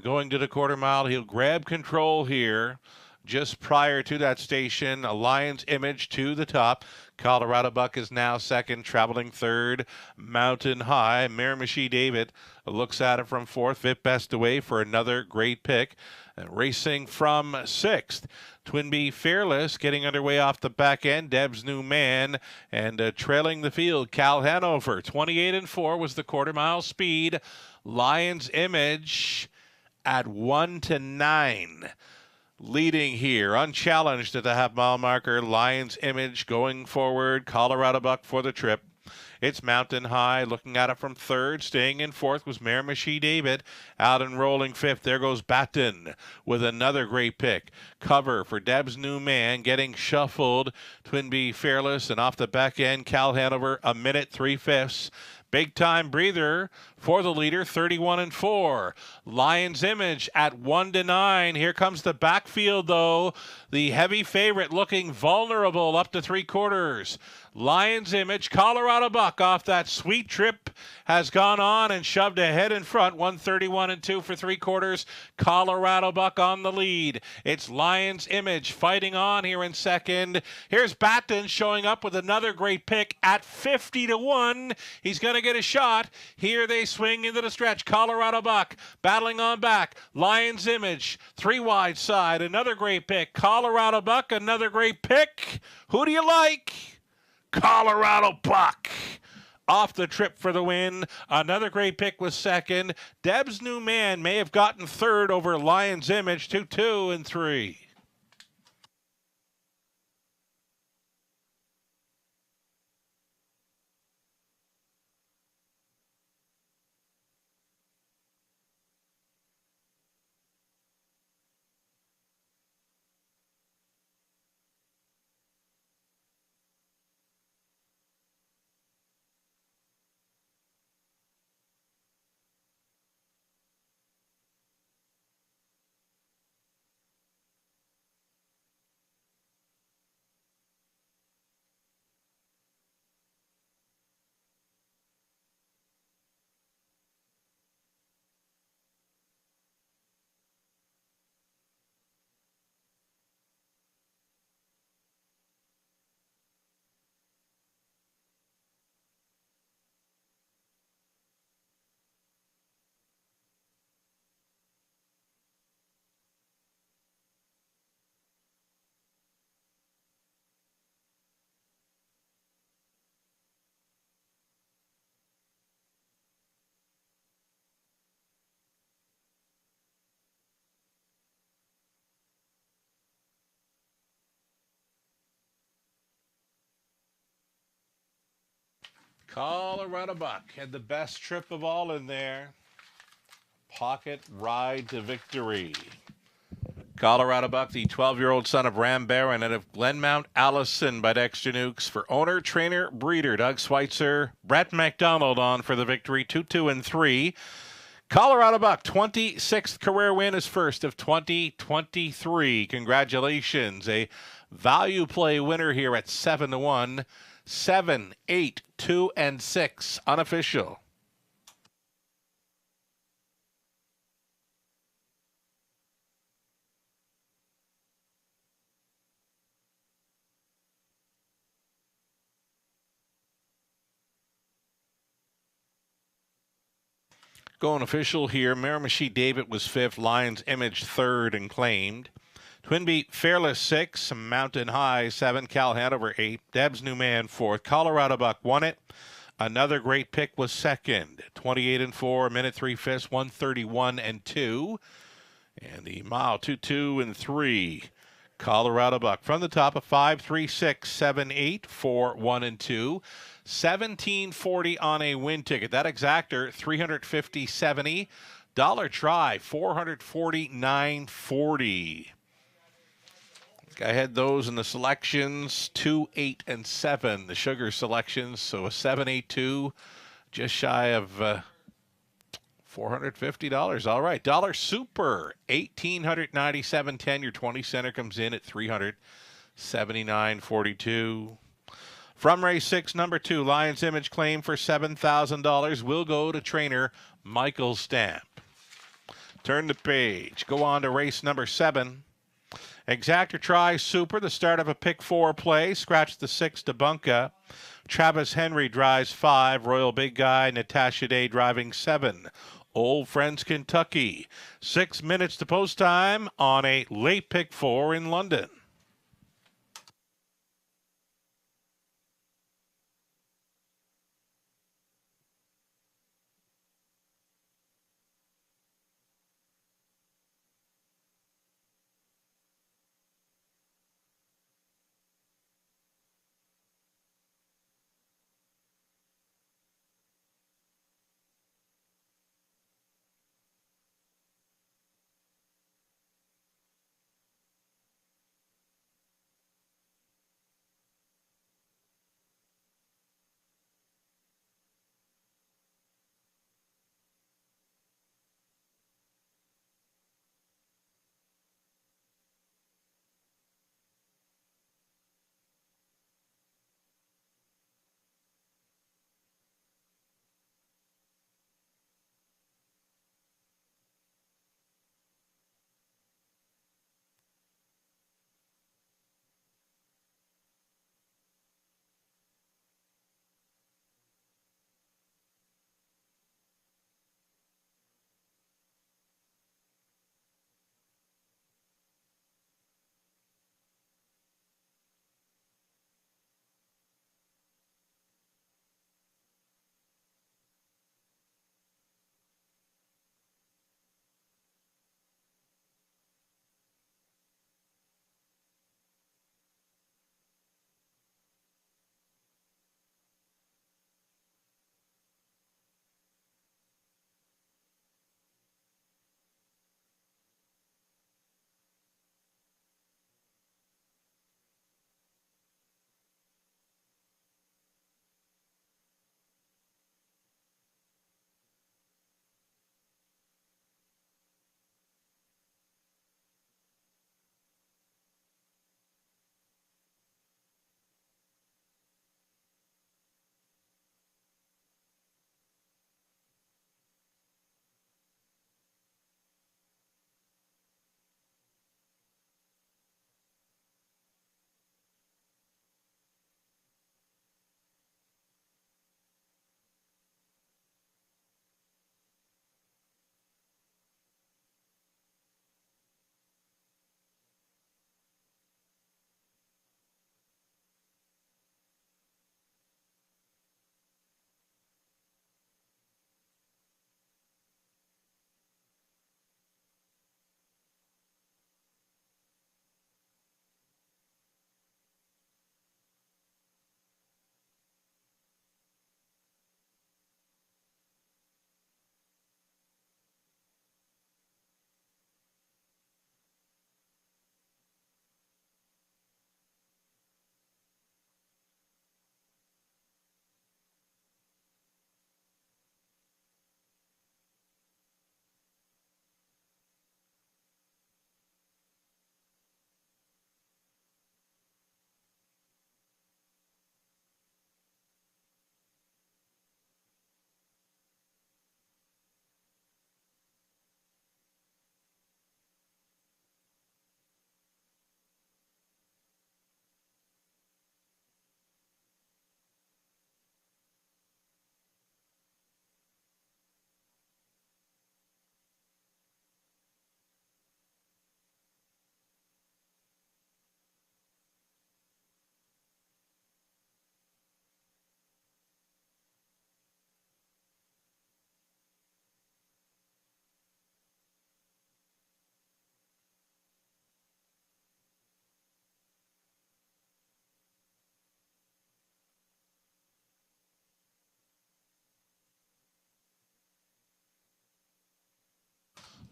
Going to the quarter mile, he'll grab control here. Just prior to that station, a Lion's Image to the top. Colorado Buck is now second, traveling third. Mountain High. Miramichi David looks at it from fourth. Vip Best away for another great pick. And racing from sixth. Twinbee Fearless getting underway off the back end. Deb's New Man. And trailing the field, Cal Hanover. 28-4 was the quarter mile speed. Lion's Image at 1-9. Leading here, unchallenged at the half-mile marker. Lion's Image going forward. Colorado Buck for the trip. It's Mountain High looking at it from third. Staying in fourth was Miramichi David. Out and rolling fifth. There goes Batten with another great pick. Cover for Deb's New Man getting shuffled. Twinbee Fearless, and off the back end, Cal Hanover, 1:03. Big time breather for the leader, 31-4. Lion's Image at 1-9. Here comes the backfield, though. The heavy favorite looking vulnerable up to 3/4. Lion's Image, Colorado Buck off that sweet trip has gone on and shoved ahead in front. 1:31-2 for 3/4. Colorado Buck on the lead. It's Lion's Image fighting on here in second. Here's Batten showing up with another great pick at 50-1. He's going to to get a shot. Here they swing into the stretch. Colorado Buck battling on back. Lion's Image, 3 wide side. Another great pick. Colorado Buck, another great pick. Who do you like? Colorado Buck. Off the trip for the win. Another great pick was second. Deb's New Man may have gotten third over Lion's Image, 2, 2, and 3. Colorado Buck had the best trip of all in there. Pocket ride to victory. Colorado Buck, the 12-year-old son of Ram Barron and of Glenmount Allison by Dexter Nukes. For owner, trainer, breeder, Doug Schweitzer, Brett McDonald on for the victory, 2, 2, and 3. Colorado Buck, 26th career win, is first of 2023. Congratulations. A value play winner here at 7 to 1. 7, 8, 2, and 6. Unofficial. Going official here, Miramichi David was 5th, Lion's Image 3rd and claimed. Twinbee Fearless 6, Mountain High 7, Cal Hanover 8, Deb's New Man 4th. Colorado Buck won it. Another great pick was 2nd, 28 and 4, minute 3/5, 131 and 2. And the mile 2, 2, and 3. Colorado Buck from the top of 5, 3, 6, 7, 8, 4, 1, and 2. 1740 on a win ticket. That exactor, 350.70. Dollar try, 449.40. I had those in the selections, 2, 8, and 7. The sugar selections, so a 7, 8, 2, just shy of $450. All right, Dollar Super, 1,897.10. Your 20 center comes in at 379.42. From race 6, number 2, Lion's Image claim for $7,000 will go to trainer Michael Stamp. Turn the page. Go on to race number 7. Exactor Try Super, the start of a pick 4 play. Scratch the 6 to Bunka. Travis Henry drives 5. Royal Big Guy, Natasha Day driving 7. Old Friends Kentucky. 6 minutes to post time on a late pick 4 in London.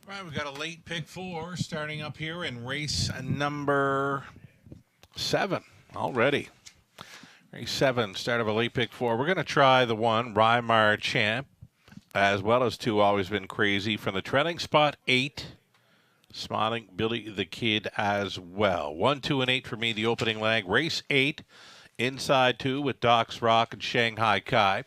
All right, we've got a late pick 4 starting up here in race number 7 already. Race 7, start of a late pick 4. We're going to try the 1, Rymar Champ, as well as 2, Always Been Crazy, from the trailing spot 8, Smiling Billy the Kid as well. 1, 2, and 8 for me, the opening leg. Race 8, inside 2 with Doc's Rock and Shanghai Kai.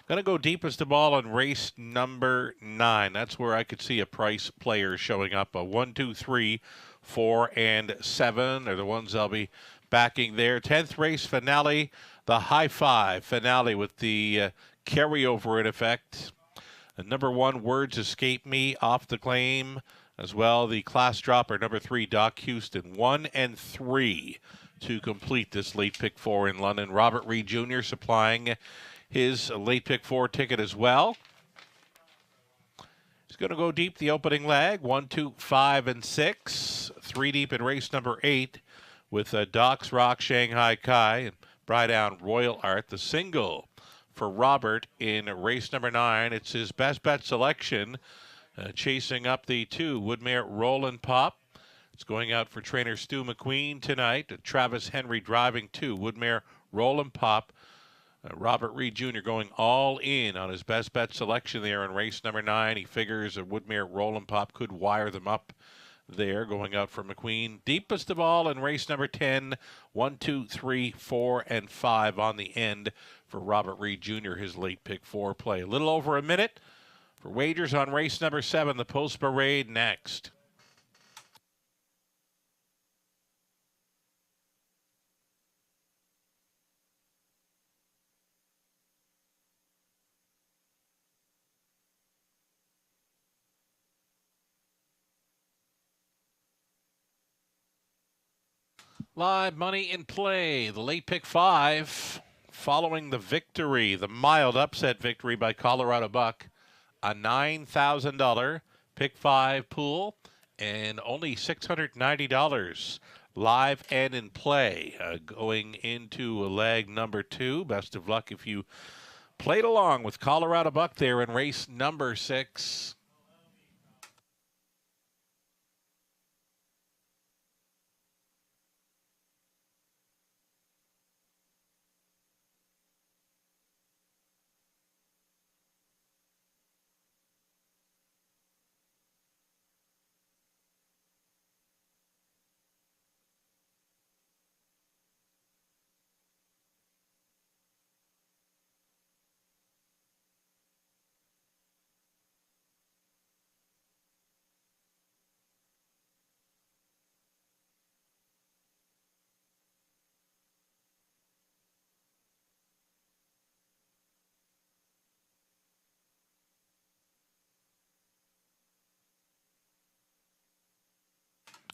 Going to go deepest of all on race number 9. That's where I could see a price player showing up. A 1, 2, 3, 4, and 7 are the ones I'll be backing there. 10th race finale, the High Five finale with the carryover in effect. Number 1, Words Escape Me, off the claim. As well, the class dropper, number 3, Doc Houston. 1 and 3 to complete this late pick 4 in London. Robert Reed Jr. supplying his late pick 4 ticket as well. He's going to go deep the opening leg. 1, 2, 5, and 6. 3 deep in race number 8 with Doc's Rock, Shanghai Kai, and Bry Down Royal Art. The single for Robert in race number 9. It's his best bet selection. Chasing up the 2, Woodmere Rollin' Pop. It's going out for trainer Stu McQueen tonight. Travis Henry driving 2, Woodmere Rollin' Pop. Robert Reed Jr. going all in on his best bet selection there in race number 9. He figures a Woodmere Rollin' Pop could wire them up there, going out for McQueen. Deepest of all in race number 10. 1, 2, 3, 4, and 5 on the end for Robert Reed Jr., his late pick 4 play. A little over a minute for wagers on race number 7, the Post Parade next. Live money in play. The late pick 5 following the victory, the mild upset victory by Colorado Buck. A $9,000 pick 5 pool and only $690 live and in play going into leg number 2. Best of luck if you played along with Colorado Buck there in race number 6.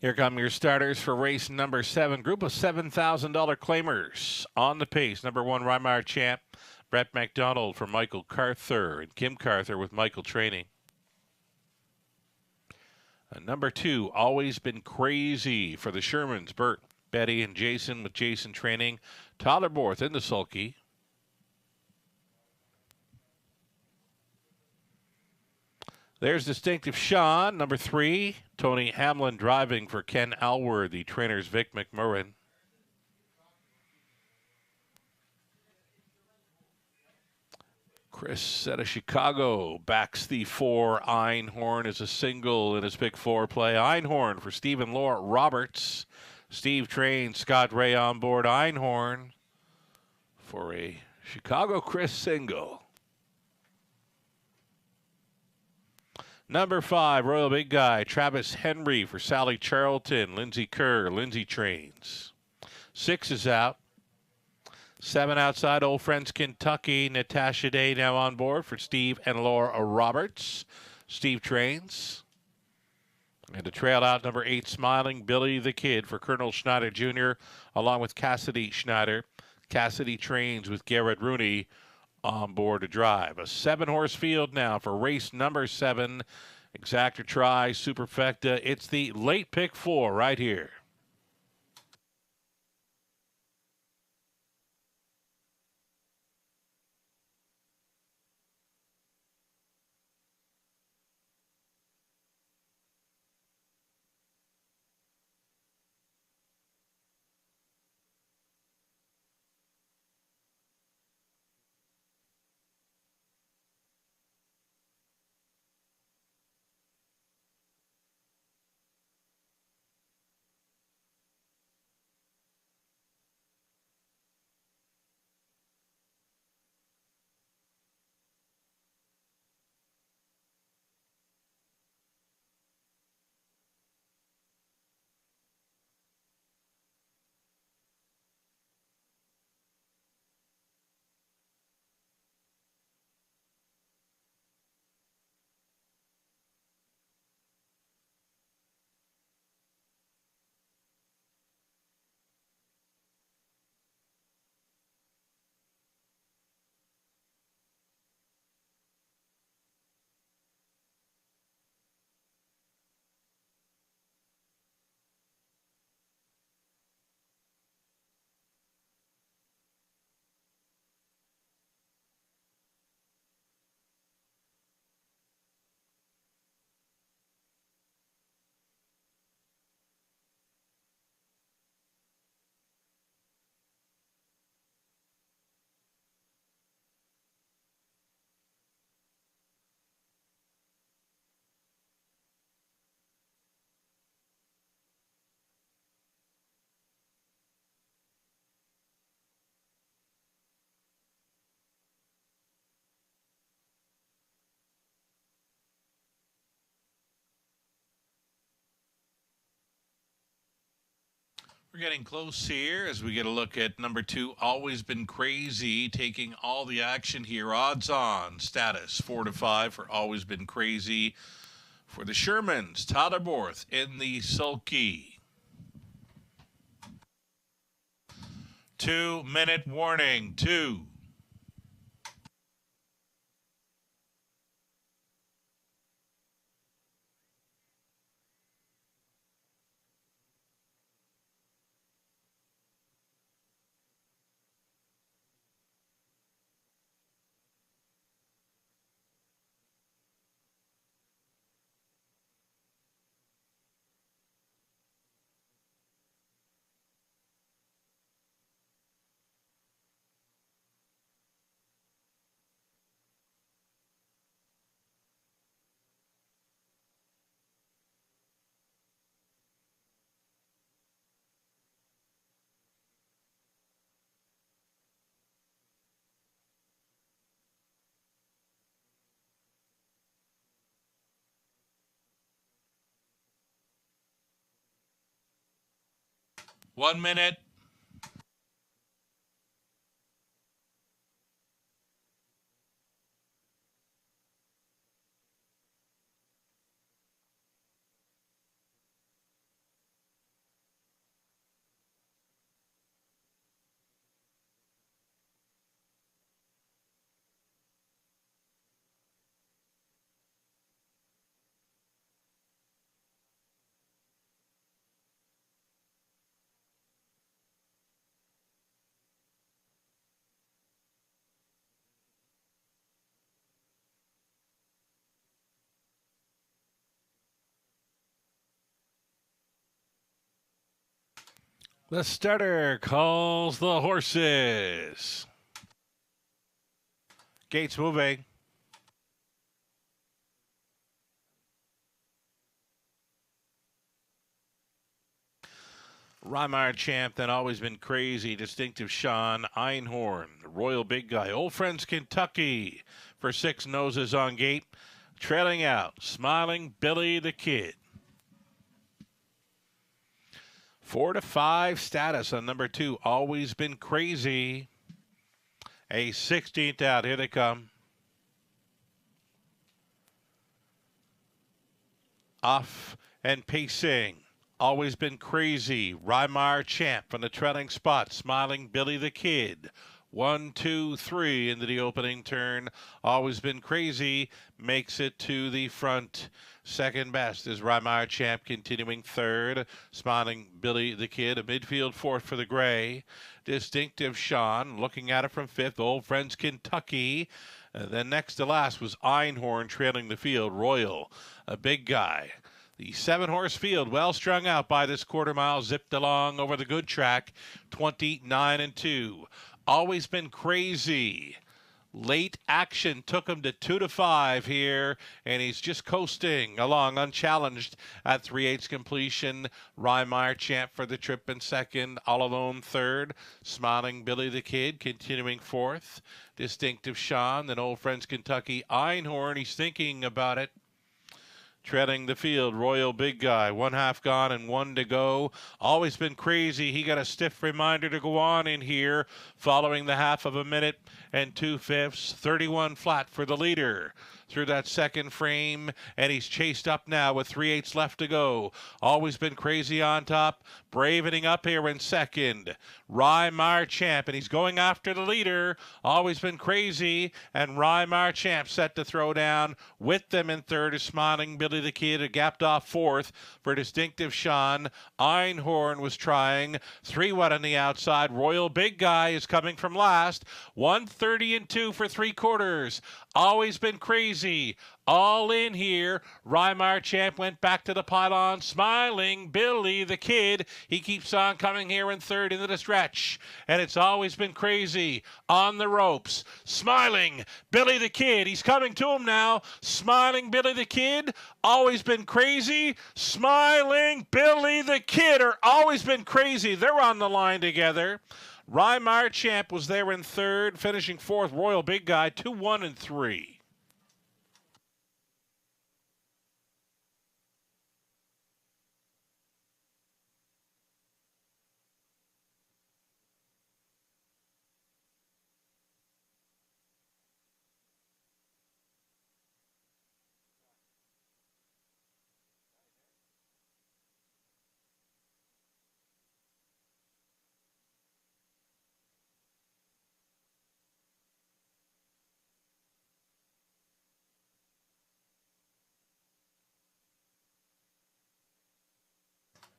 Here come your starters for race number 7. Group of $7,000 claimers on the pace. Number 1, Rymar Champ, Brett McDonald for Michael Carther, and Kim Carther with Michael Training. Number 2, Always Been Crazy for the Shermans, Bert, Betty, and Jason with Jason Training. Tyler Borth in the sulky. There's Distinctive Sean, number 3. Tony Hamlin driving for Ken Alward, the trainers Vic McMurrin. Chris out of Chicago backs the 4. Einhorn is a single in his pick 4 play. Einhorn for Stephen Laura Roberts. Steve Train, Scott Ray on board. Einhorn for a Chicago Chris single. Number 5, Royal Big Guy, Travis Henry for Sally Charlton, Lindsey Kerr, Lindsey Trains. 6 is out. 7 outside, Old Friends Kentucky, Natasha Day now on board for Steve and Laura Roberts. Steve Trains. And to trail out, number 8, Smiling Billy the Kid for Colonel Schneider Jr., along with Cassidy Schneider. Cassidy Trains with Garrett Rooney on board to drive. A 7-horse field now for race number 7. Exactor Tri, Superfecta. It's the late pick 4 right here. We're getting close here as we get a look at number 2, Always Been Crazy, taking all the action here. Odds on status 4 to 5 for Always Been Crazy for the Shermans. Tyler Borth in the sulky. 2-minute warning. 2. One minute. The starter calls the horses. Gates moving. Rymar Champ, then Always Been Crazy, Distinctive Sean, Einhorn, the Royal Big Guy, Old Friends Kentucky for 6 noses on gate. Trailing out, Smiling Billy the Kid. 4 to 5 status on number 2, Always Been Crazy. A 16th out, here they come. Off and pacing. Always Been Crazy. Rymar Champ from the trailing spot. Smiling Billy the Kid. 1, 2, 3 into the opening turn. Always Been Crazy makes it to the front. Second best is Rymar Champ continuing third. Smiling Billy the Kid, a midfield fourth for the gray. Distinctive Sean looking at it from fifth. Old Friends Kentucky. Then next to last was Einhorn trailing the field. Royal, a big guy. The 7-horse field, well strung out by this quarter mile, zipped along over the good track, 29-2. Always Been Crazy. Late action took him to 2 to 5 here, and he's just coasting along unchallenged at 3/8 completion. Rymar Champ for the trip in second, All Alone third. Smiling Billy the Kid continuing fourth. Distinctive Sean, then Old Friends Kentucky. Einhorn, he's thinking about it. Treading the field, Royal Big Guy, 1/2 gone and 1 to go. Always Been Crazy. He got a stiff reminder to go on in here following the 1/2 minute and 2/5. 31 flat for the leader through that second frame, and he's chased up now with 3/8 left to go. Always Been Crazy on top, bravening up here in second. Rymar Champ, and he's going after the leader. Always Been Crazy, and Rymar Champ set to throw down. With them in third is Smiling Billy the Kid, a gapped off fourth for Distinctive Sean. Einhorn was trying. 3-1 on the outside. Royal Big Guy is coming from last. 1:30-2 for 3/4. Always Been Crazy. All in here. Rymar Champ went back to the pylon. Smiling Billy the Kid. He keeps on coming here in third into the stretch. And it's Always Been Crazy on the ropes. Smiling Billy the Kid. He's coming to him now. Smiling Billy the Kid. Always Been Crazy. Smiling Billy the Kid are Always Been Crazy. They're on the line together. Rymar Champ was there in third, finishing fourth. Royal Big Guy, 2, 1, and 3.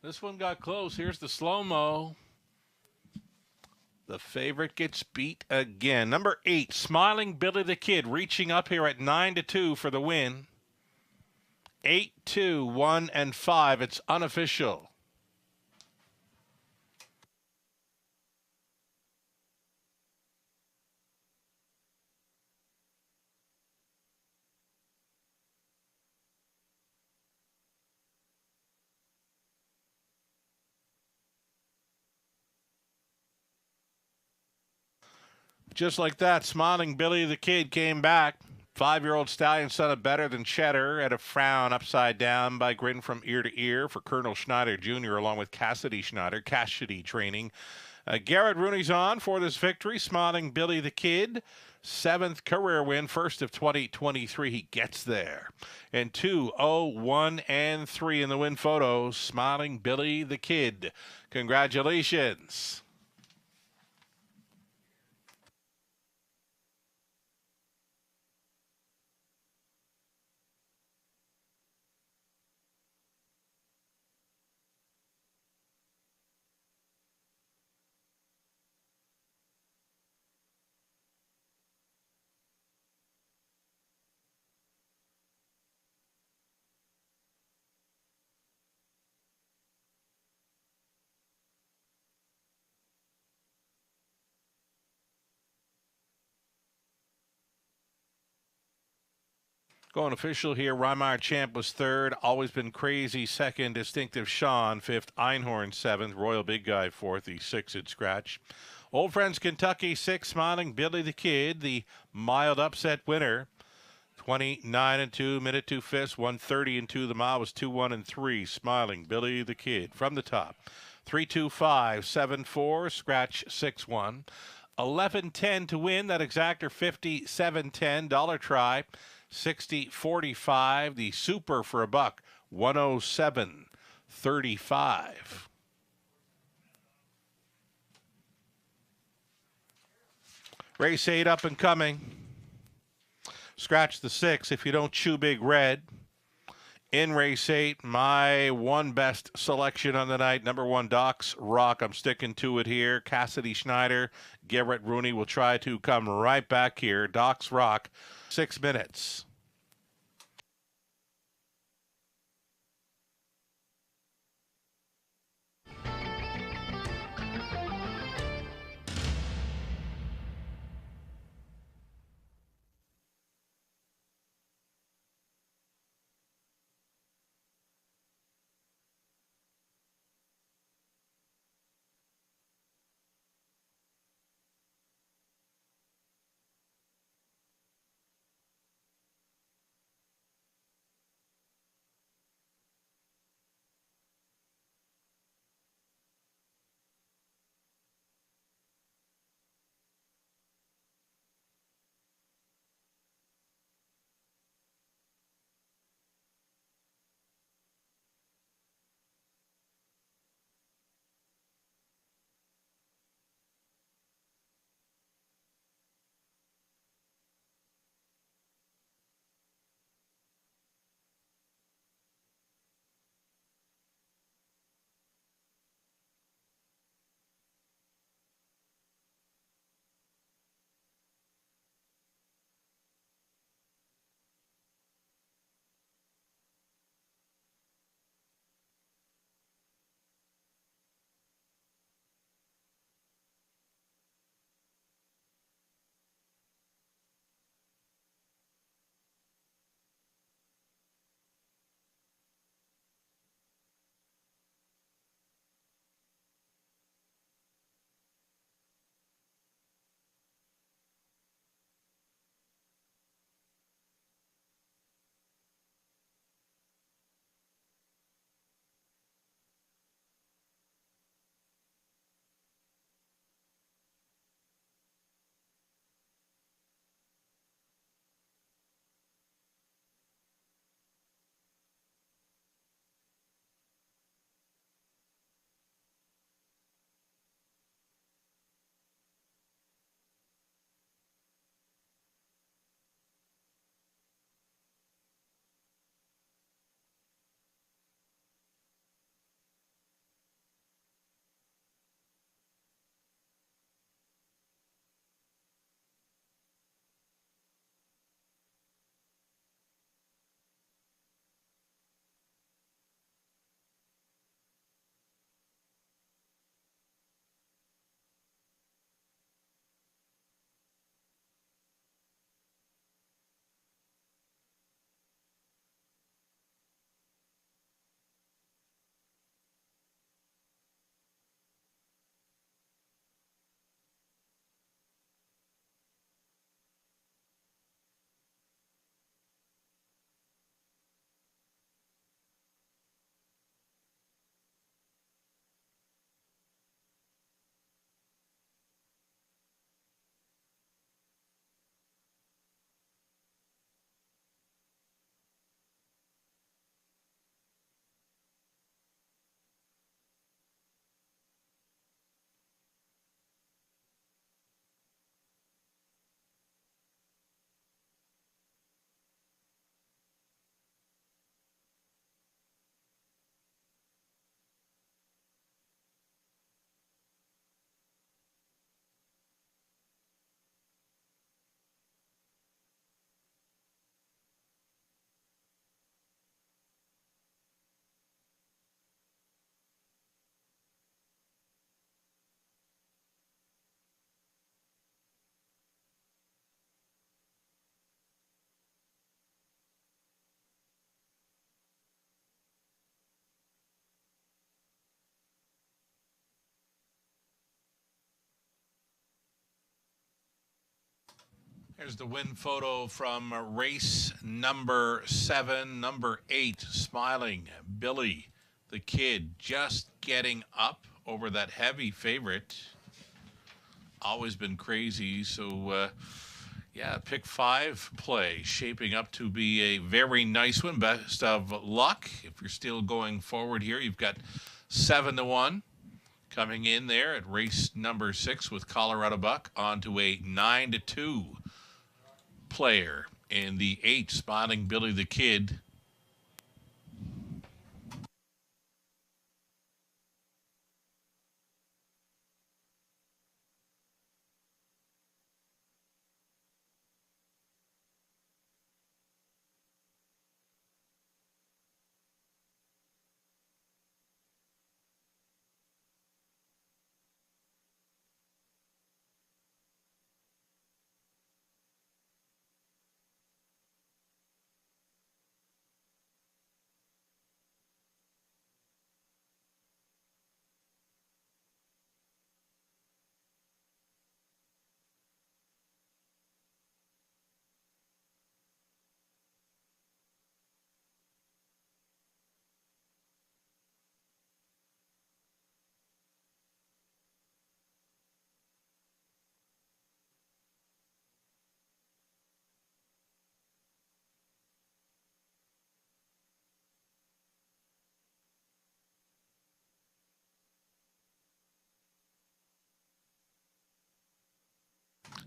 This one got close. Here's the slow-mo. The favorite gets beat again. Number 8, Smiling Billy the Kid, reaching up here at 9-2 for the win. 8, 2, 1, and 5. It's unofficial. Just like that, Smiling Billy the Kid came back. 5-year-old stallion son of Better Than Cheddar had a frown upside down by grin from ear to ear for Colonel Schneider Jr. along with Cassidy Schneider, Cassidy training. Garrett Rooney's on for this victory. Smiling Billy the Kid, 7th career win, first of 2023. He gets there. And 2, 0, 1, and 3 in the win photos. Smiling Billy the Kid. Congratulations. Going official here, Reimar Champ was 3rd. Always Been Crazy 2nd. Distinctive Sean 5th. Einhorn 7th. Royal Big Guy 4th. The 6th scratch. Old Friends Kentucky 6th. Smiling Billy the Kid, the mild upset winner. 29-2, minute 2 fifths, 130-2. The mile was 2-1-3. Smiling Billy the Kid from the top. 3-2-5, 7-4, scratch 6-1. 11-10 to win. That exactor 57-10. Dollar try 60-45. The super for a buck 107-35. Race 8 up and coming. Scratch the 6 if you don't chew Big Red. In race 8, my one best selection on the night, number 1, Doc's Rock. I'm sticking to it here. Cassidy Schneider, Garrett Rooney will try to come right back here. Doc's Rock, 6 minutes. There's the win photo from race number 7. Number 8, Smiling Billy the Kid, just getting up over that heavy favorite. Always been crazy. So, yeah, pick 5 play shaping up to be a very nice one. Best of luck. If you're still going forward here, you've got 7-1 coming in there at race number 6 with Colorado Buck onto a 9-2 player in the 8, Smiling Billy the Kid.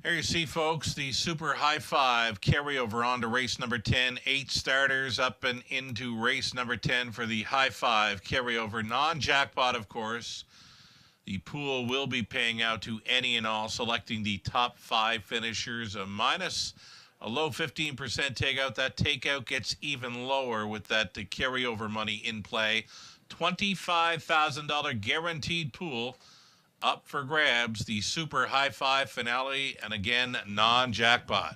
There you see, folks, the Super High 5 carryover on to race number 10. 8 starters up and into race number 10 for the High 5 carryover. Non-jackpot, of course. The pool will be paying out to any and all, selecting the top 5 finishers. A minus a low 15% takeout. That takeout gets even lower with that carryover money in play. $25,000 guaranteed pool up for grabs, the Super High 5 finale, and again, non-jackpot.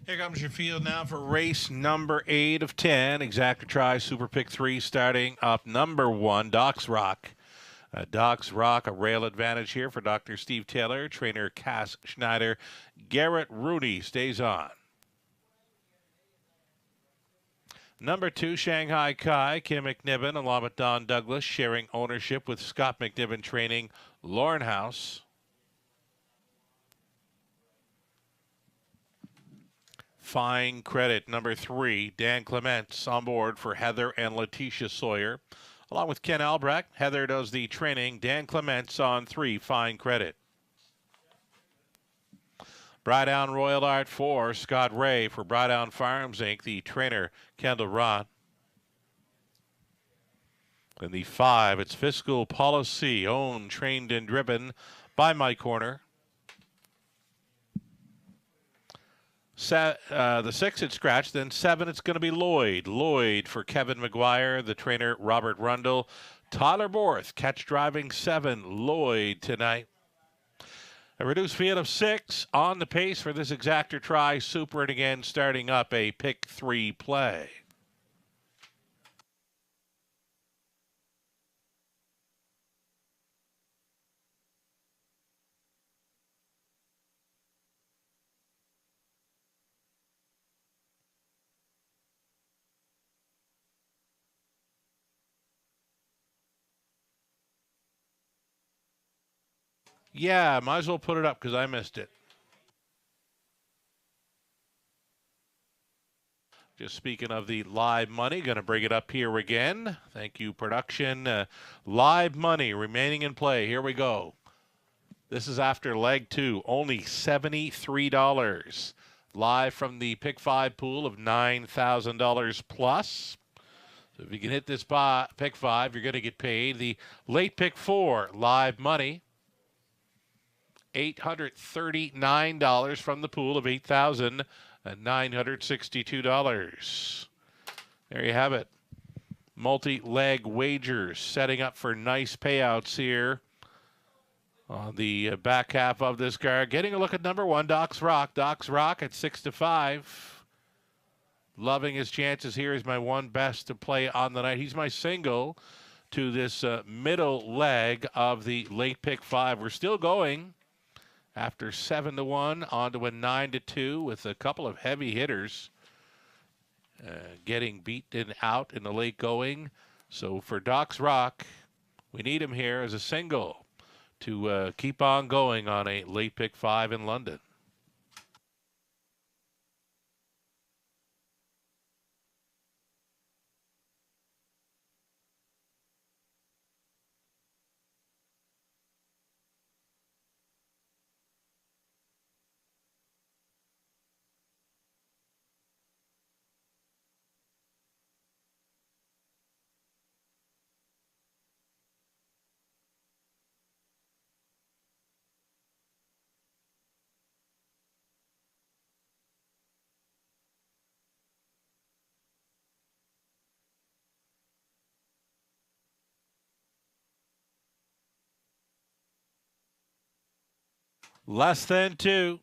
Here comes your field now for race number 8 of 10. Exacta Tri Super Pick 3 starting up number 1, Doc's Rock. Doc's Rock, a rail advantage here for Dr. Steve Taylor. Trainer Cass Schneider. Garrett Rooney stays on. Number 2, Shanghai Kai, Kim McNiven, along with Don Douglas, sharing ownership with Scott McNiven training Lauren House. Fine Credit, number 3, Dan Clements on board for Heather and Letitia Sawyer. Along with Ken Albrecht, Heather does the training. Dan Clements on 3, Fine Credit. Brydown Royal Art 4, Scott Ray for Brydown Farms, Inc., the trainer, Kendall Rod. In the 5, it's Fiscal Policy, owned, trained, and driven by Mike Horner. The 6, it's scratched. Then 7, it's going to be Lloyd. Lloyd for Kevin McGuire, the trainer, Robert Rundle. Tyler Borth, catch driving 7, Lloyd tonight. A reduced field of 6 on the pace for this Exacta Tri Super, and again starting up a pick 3 play. Yeah, might as well put it up because I missed it. Just speaking of the live money, going to bring it up here again. Thank you, production. Live money remaining in play. Here we go. This is after leg 2. Only $73. Live from the pick 5 pool of $9,000 plus. So if you can hit this pick 5, you're going to get paid. The late pick 4, live money. $839 from the pool of $8,962. There you have it. Multi-leg wagers setting up for nice payouts here on the back half of this card. Getting a look at number 1, Docs Rock. Docs Rock at 6-5. Loving his chances here. He's my one best to play on the night. He's my single to this middle leg of the late pick 5. We're still going after 7-1 on to a 9-2 with a couple of heavy hitters getting beaten out in the late going. So for Docs Rock, we need him here as a single to keep on going on a late pick 5 in London. Less than 2.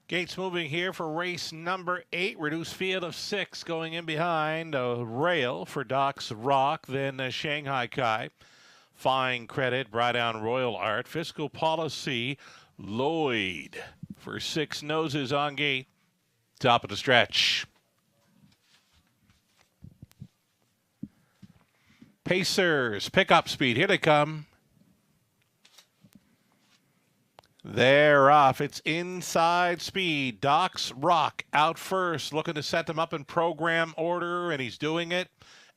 Gates moving here for race number 8. Reduced field of 6 going in behind. A rail for Docs Rock, then Shanghai Kai. Fine Credit, Brightdown Royal Art. Fiscal Policy, Lloyd for 6 noses on gate. Top of the stretch. Pacers, pickup speed. Here they come. They're off. It's inside speed. Docs Rock out first, looking to set them up in program order, and he's doing it,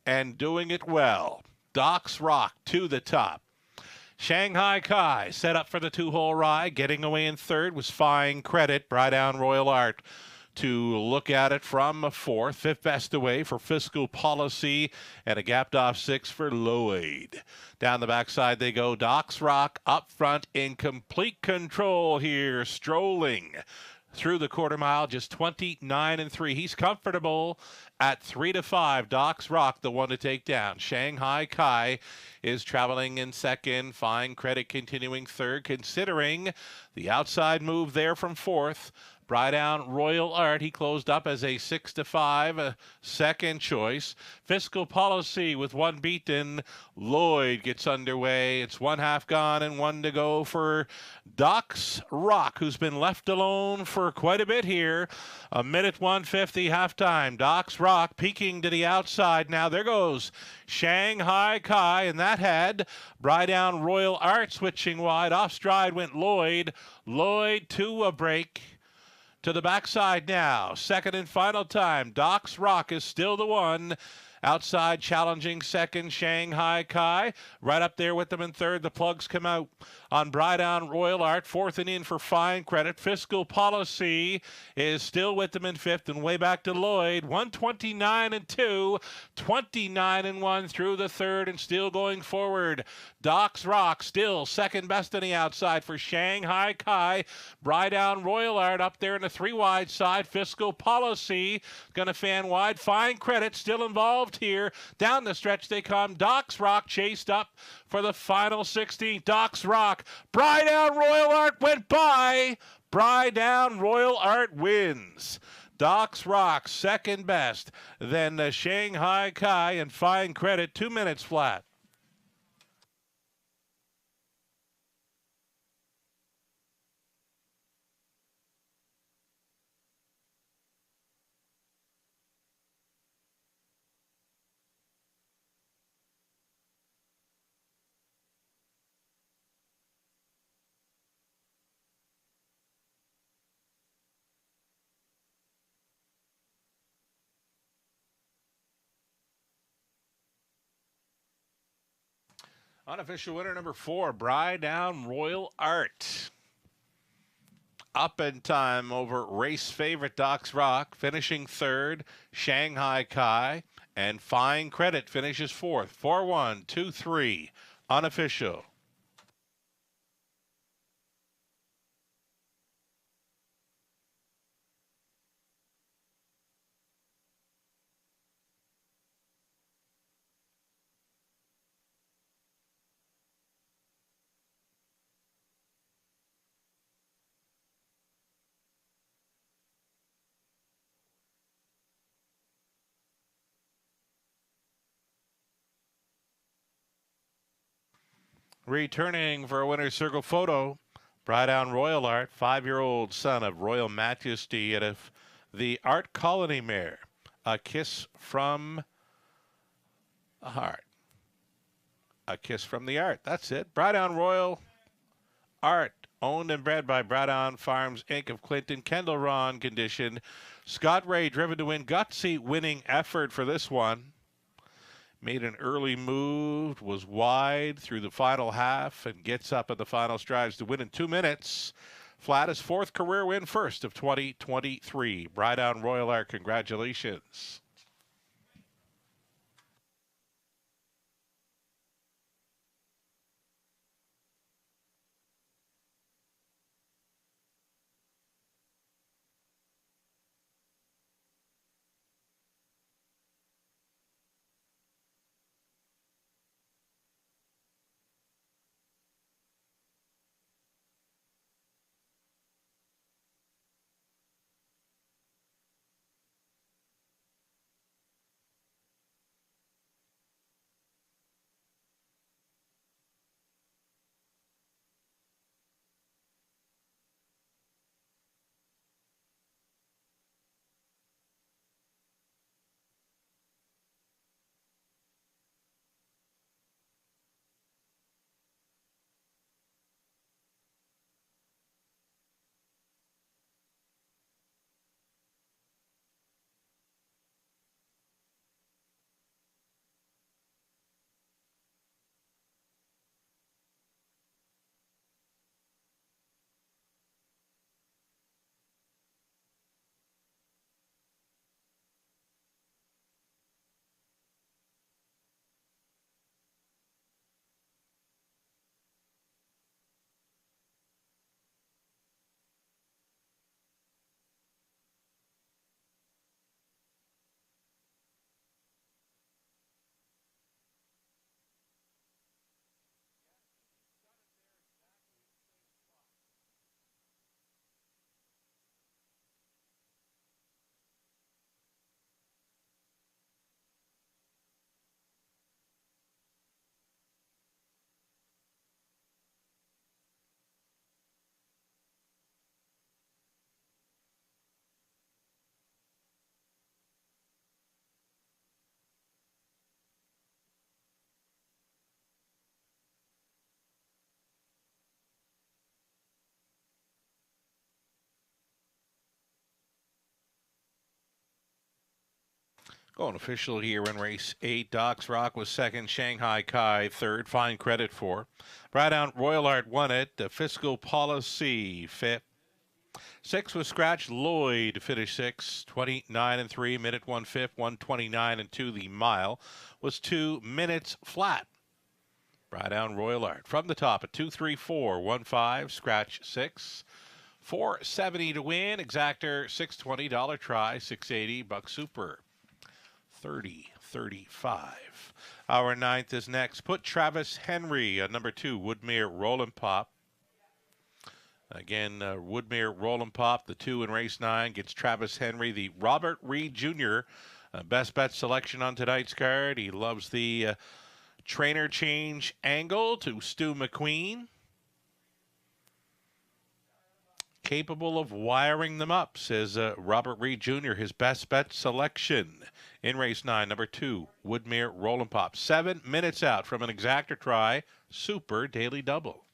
and doing it well. Docs Rock to the top. Shanghai Kai set up for the 2-hole ride. Getting away in third was Fine Credit, Brightdown Royal Art to look at it from 4th. 5th best away for Fiscal Policy, and a gapped off 6 for Lloyd. Down the backside they go. Docs Rock up front in complete control here. Strolling through the quarter mile, just 29-3. He's comfortable at 3-5. Doc's Rock, the one to take down. Shanghai Kai is traveling in second. Fine Credit continuing third, considering the outside move there from fourth. Brydown Royal Art, he closed up as a 6-5, a second choice. Fiscal Policy with one beaten. Lloyd gets underway. It's 1/2 gone and 1 to go for Doc's Rock, who's been left alone for quite a bit here. A minute 1:50 halftime. Doc's Rock peeking to the outside now. There goes Shanghai Kai, and that had Brydown Royal Art switching wide. Off stride went Lloyd. Lloyd to a break. To the backside now. Second and final time. Doc's Rock is still the one. Outside challenging second, Shanghai Kai. Right up there with them in third. The plugs come out on Brydown Royal Art. Fourth and in for Fine Credit. Fiscal Policy is still with them in fifth, and way back to Lloyd. 129-2, 29-1 through the third, and still going forward. Doc's Rock still second best on the outside for Shanghai Kai. Brydown Royal Art up there in the 3 wide side. Fiscal Policy going to fan wide. Fine Credit still involved here. Down the stretch they come. Doc's Rock chased up for the final 16. Doc's Rock. Brydown Royal Art went by. Brydown Royal Art wins. Doc's Rock second best. Then the Shanghai Kai and Fine Credit 2 minutes flat. Unofficial winner number 4, Brydown Royal Art. Up in time over race favorite Doc's Rock, finishing third, Shanghai Kai, and Fine Credit finishes fourth. 4-1, 2-3, unofficial. Returning for a winner's circle photo, Brydown Royal Art, 5-year-old son of Royal Majesty out of the Art Colony mare. A Kiss from the Heart. A Kiss from the Art. That's it. Brydown Royal Art, owned and bred by Brydown Farms Inc. of Clinton. Kendall Ron condition. Scott Ray driven to win. Gutsy winning effort for this one. Made an early move, was wide through the final half, and gets up at the final strides to win in 2 minutes. Flat his 4th career win, first of 2023. Brydown Royal Art, congratulations. Going official here in race 8. Doc's Rock was second. Shanghai Kai third. Fine Credit for. Right out Royal Art won it. The Fiscal Policy fifth. 6 was Scratch Lloyd, finished 6, 29 and 3, minute 1/5, 129 and 2. The mile was 2 minutes flat. Right down Royal Art from the top at 23415, Scratch 6, 470 to win. Exactor $620 try, 680. Buck Super 30-35. Our 9th is next. Put Travis Henry, number 2, Woodmere Rollin' Pop. Again, Woodmere Rollin' Pop, the 2 in race 9, gets Travis Henry, the Robert Reed Jr. Best bet selection on tonight's card. He loves the trainer change angle to Stu McQueen. Capable of wiring them up, says Robert Reed Jr., his best bet selection. In race 9, number 2, Woodmere Rollin' Pop. 7 minutes out from an exactor try, Super Daily Double.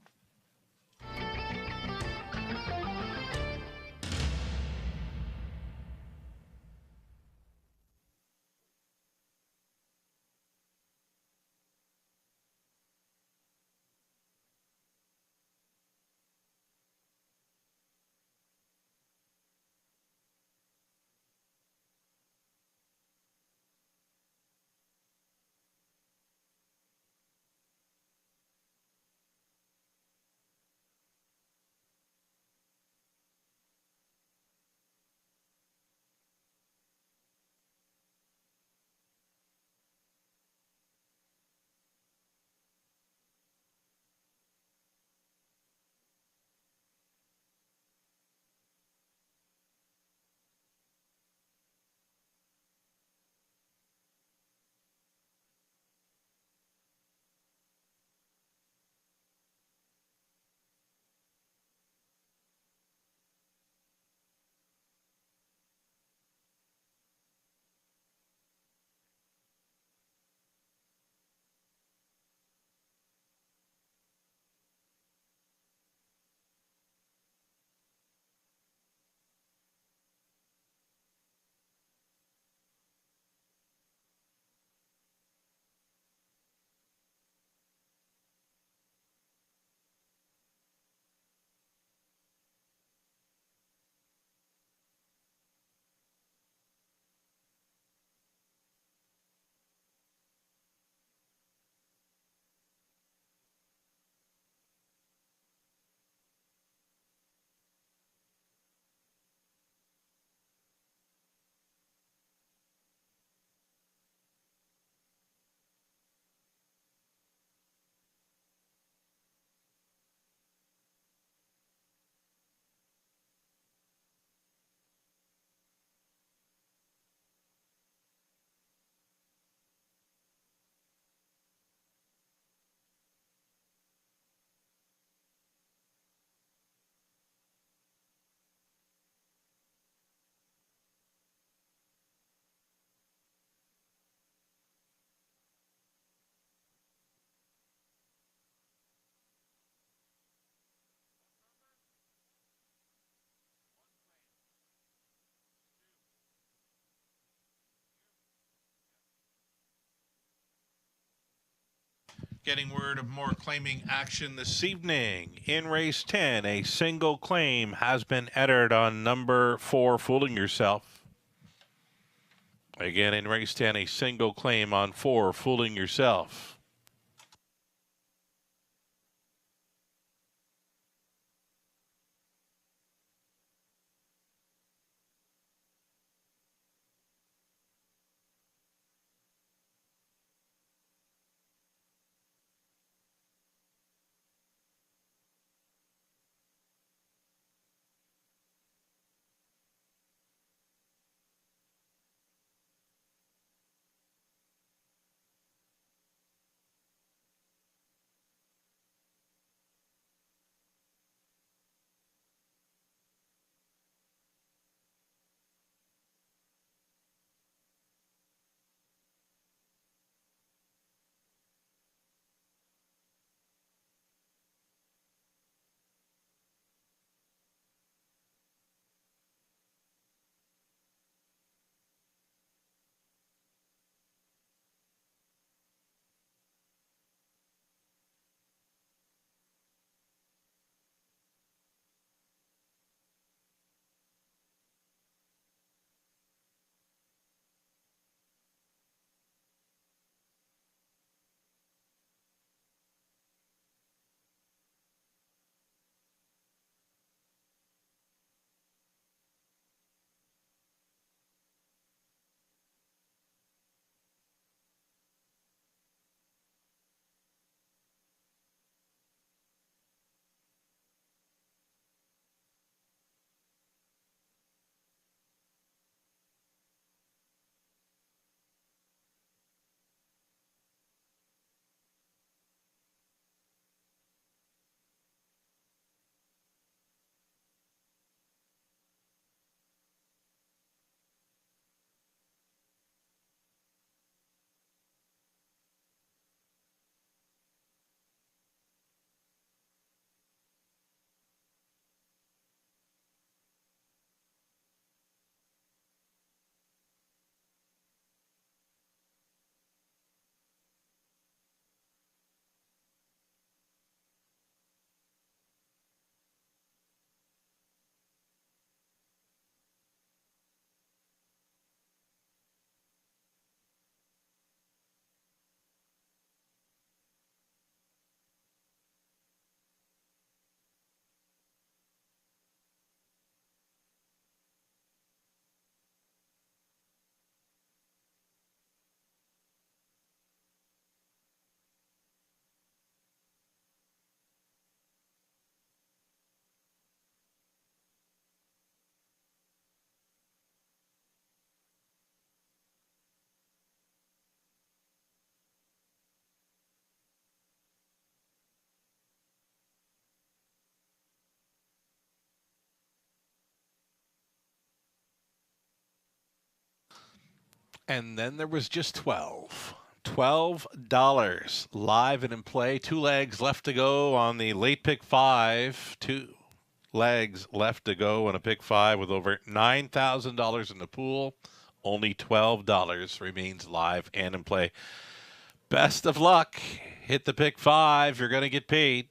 Getting word of more claiming action this evening. In race 10, a single claim has been entered on number 4, Fooling Yourself. Again, in race 10, a single claim on 4, Fooling Yourself. And then there was just 12. $12 live and in play. 2 legs left to go on the late pick 5. 2 legs left to go on a pick 5 with over $9,000 in the pool. Only $12 remains live and in play. Best of luck. Hit the pick 5. You're going to get paid.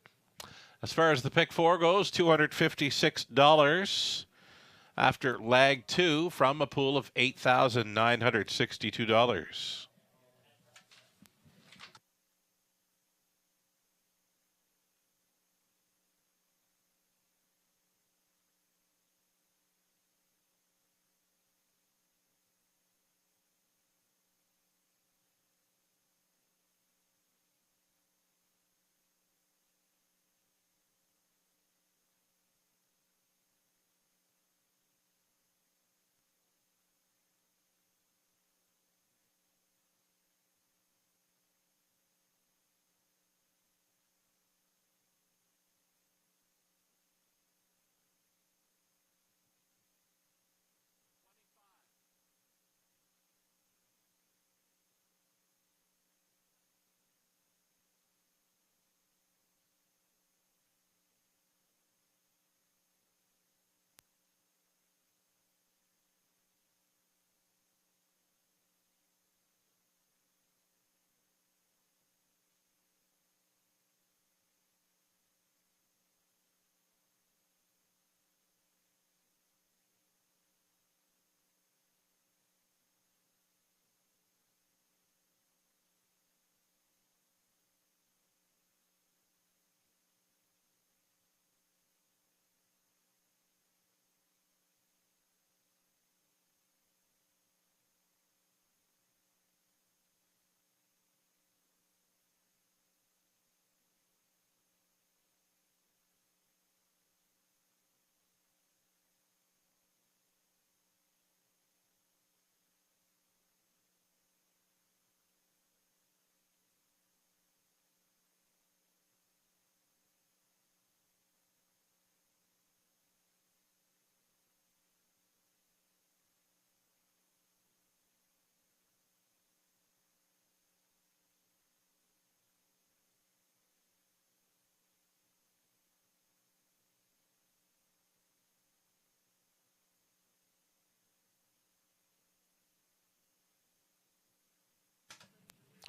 As far as the pick 4 goes, $256 after leg 2 from a pool of $8,962.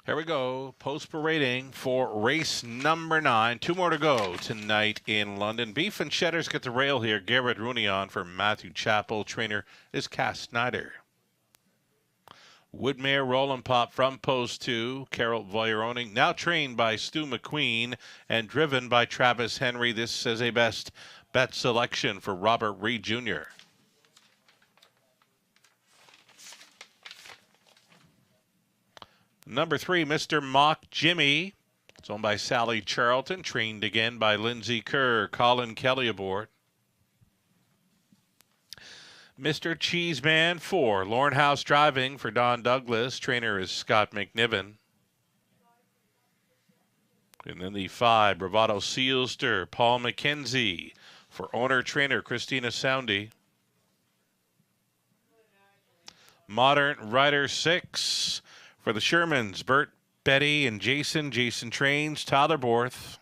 Here we go. Post parading for race number 9. 2 more to go tonight in London. Beef and Cheddars get the rail here. Garrett Rooney on for Matthew Chappell. Trainer is Cass Snyder. Woodmere Roland Pop from Post 2. Carol Voyeroning, now trained by Stu McQueen and driven by Travis Henry. This is a best bet selection for Robert Reed Jr. Number 3, Mr. Mock Jimmy. It's owned by Sally Charlton, trained again by Lindsay Kerr. Colin Kelly aboard. Mr. Cheeseman 4, Lorne House driving for Don Douglas. Trainer is Scott McNiven. And then the 5, Bravado Sealster, Paul McKenzie. For owner-trainer Christina Soundy. Modern Rider 6. For the Shermans, Bert, Betty, and Jason. Jason trains. Tyler Borth.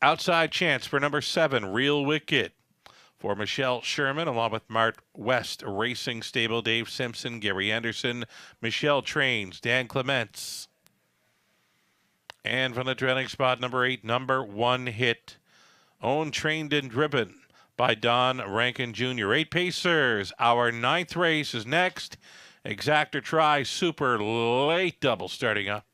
Outside Chance for number 7, Real Wicked. For Michelle Sherman, along with Mart West Racing Stable, Dave Simpson, Gary Anderson. Michelle trains. Dan Clements. And from the trailing spot, number 8, Number 1 Hit. Owned, trained, and driven by Don Rankin Jr. 8 Pacers. Our 9th race is next. Exactor Try Super late double starting up.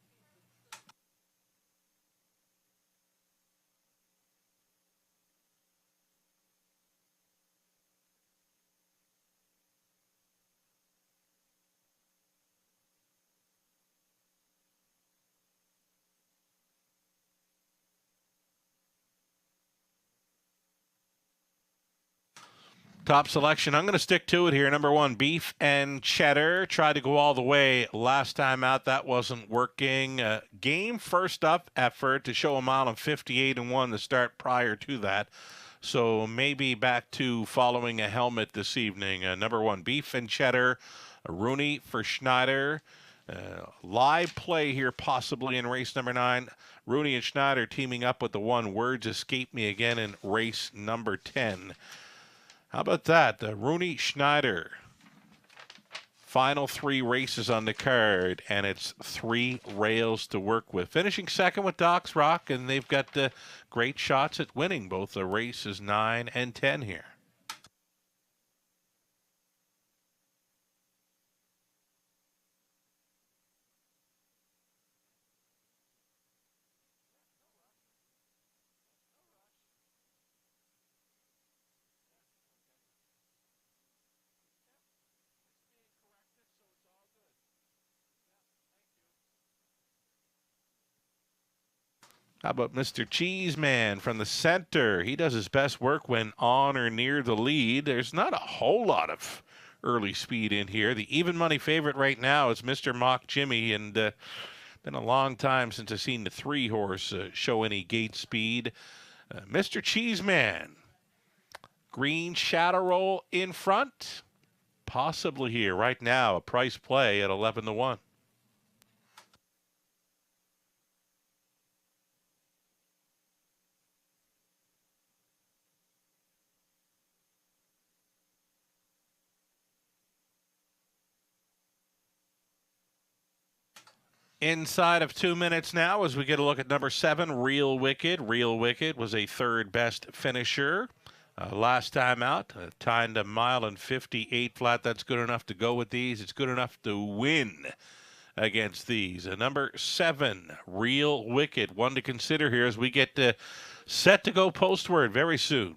Top selection. I'm going to stick to it here. Number 1, Beef and Cheddar. Tried to go all the way last time out. That wasn't working. Game first up effort to show a mile of 58-1 the start prior to that. So maybe back to following a helmet this evening. Number 1, Beef and Cheddar. Rooney for Schneider. Live play here possibly in race number 9. Rooney and Schneider teaming up with the 1 Words Escape Me again in race number 10. How about that? Rooney Schneider. Final 3 races on the card, and it's 3 rails to work with. Finishing second with Doc's Rock, and they've got great shots at winning both the races 9 and 10 here. How about Mr. Cheeseman from the center? He does his best work when on or near the lead. There's not a whole lot of early speed in here. The even money favorite right now is Mr. Mock Jimmy, and been a long time since I've seen the 3-horse show any gate speed. Mr. Cheeseman, green shadow roll in front, possibly here right now. A price play at 11-1. Inside of 2 minutes now as we get a look at number 7, Real Wicked. Real Wicked was a 3rd best finisher last time out. Timed 1:58 flat. That's good enough to go with these. It's good enough to win against these. Number 7, Real Wicked. One to consider here as we get set to go postward very soon.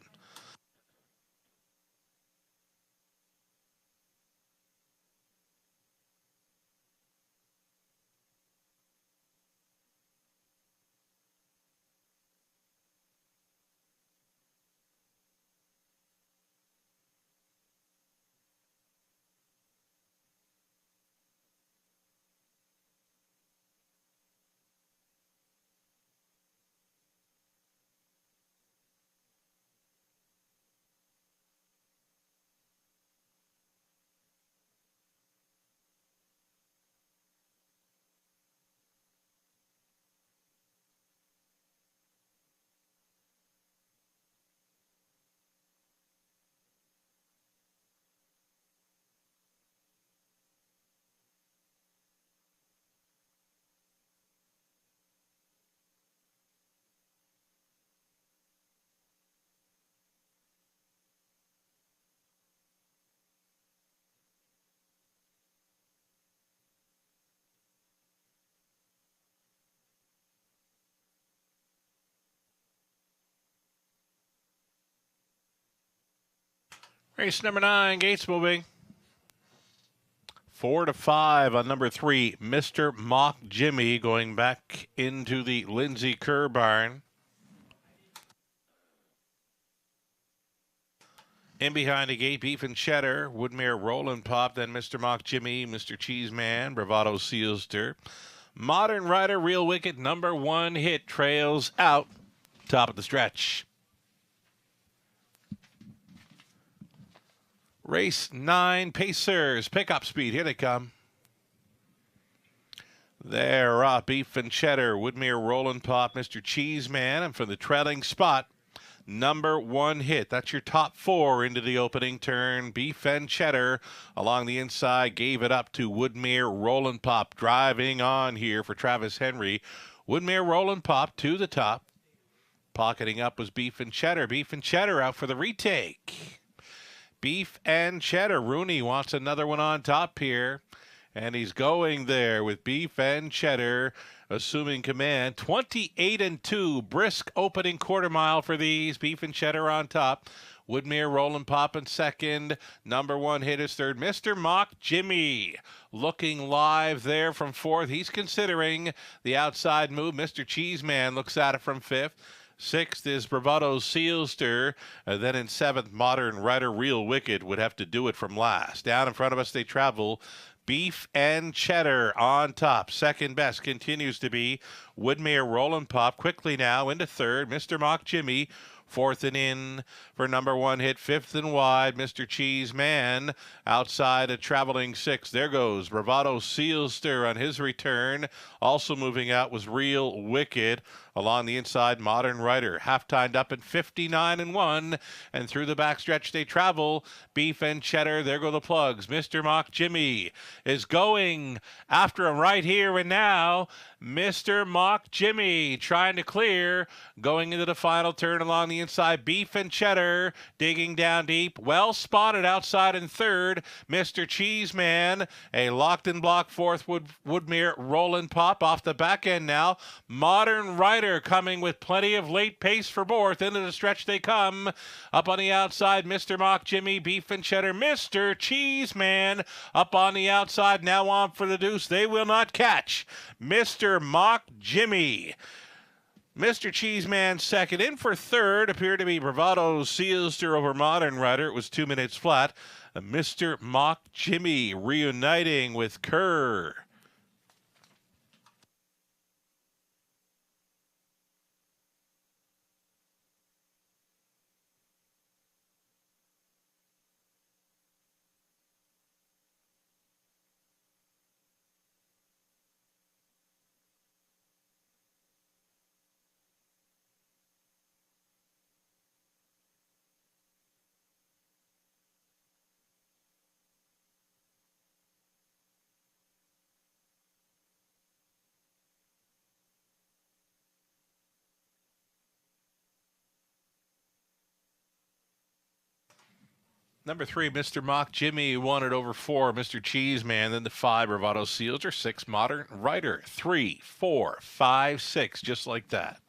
Race number 9, gates moving. 4-5 on number 3, Mr. Mock Jimmy, going back into the Lindsay Kerr barn. In behind the gate, Beef and Cheddar, Woodmere Roland Pop, then Mr. Mock Jimmy, Mr. Cheeseman, Bravado Sealster. Modern Rider, Real Wicked, number 1 hit, trails out, top of the stretch. Race 9, Pacers, pickup speed. Here they come. They're up. Beef and Cheddar, Woodmere Roland Pop, Mr. Cheeseman. And from the trailing spot, number 1 hit. That's your top 4 into the opening turn. Beef and Cheddar along the inside gave it up to Woodmere Roland Pop. Driving on here for Travis Henry. Woodmere Roland Pop to the top. Pocketing up was Beef and Cheddar. Beef and Cheddar out for the retake. Beef and Cheddar. Rooney wants another one on top here. And he's going there with Beef and Cheddar assuming command. 28-2. Brisk opening quarter mile for these. Beef and Cheddar on top. Woodmere Roland Pop in second. Number 1 hit is third. Mr. Mock Jimmy looking live there from 4th. He's considering the outside move. Mr. Cheeseman looks at it from 5th. 6th is Bravado Sealster. Then in 7th, Modern Rider Real Wicked would have to do it from last. Down in front of us, they travel. Beef and Cheddar on top. Second best continues to be Woodmere Roland Pop. Quickly now into 3rd. Mr. Mock Jimmy. Fourth and in for number one hit. Fifth and wide, Mr. Cheeseman outside a traveling six. There goes Bravado Sealster on his return. Also moving out was Real Wicked. Along the inside, Modern Rider, half-timed up at 59-1, and through the backstretch they travel. Beef and Cheddar, there go the plugs. Mr. Mock Jimmy is going after him right here and now. Mr. Mock Jimmy trying to clear, going into the final turn along the inside. Beef and Cheddar digging down deep, well spotted outside in third. Mr. Cheeseman, a locked and block fourth. Woodmere Roland Pop off the back end now. Modern Rider coming with plenty of late pace for fourth. Into the stretch they come. Up on the outside, Mr. Mock Jimmy, Beef and Cheddar, Mr. Cheeseman up on the outside, now on for the deuce. They will not catch Mr. Mock Jimmy. Mr. Cheeseman second. In for third appeared to be Bravado Sealster over Modern Rider. It was 2 minutes flat. Mr. Mock Jimmy reuniting with Kerr. Number 3, Mr. Mock Jimmy won it over 4, Mr. Cheeseman. Then the 5, Bravado Sealster. 6, Modern Rider. 3, 4, 5, 6, just like that.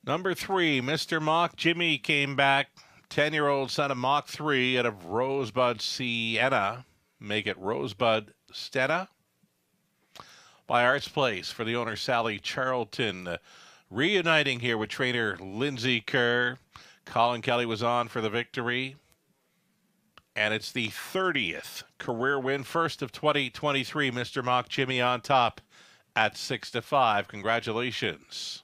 Number 3, Mr. Mock Jimmy came back. 10-year-old son of Mach 3 out of Rosebud Sienna. Make it Rosebud Stena. By Arts Place for the owner Sally Charlton. Reuniting here with trainer Lindsay Kerr. Colin Kelly was on for the victory. And it's the 30th career win. First of 2023. Mr. Mock Jimmy on top at 6-5. Congratulations.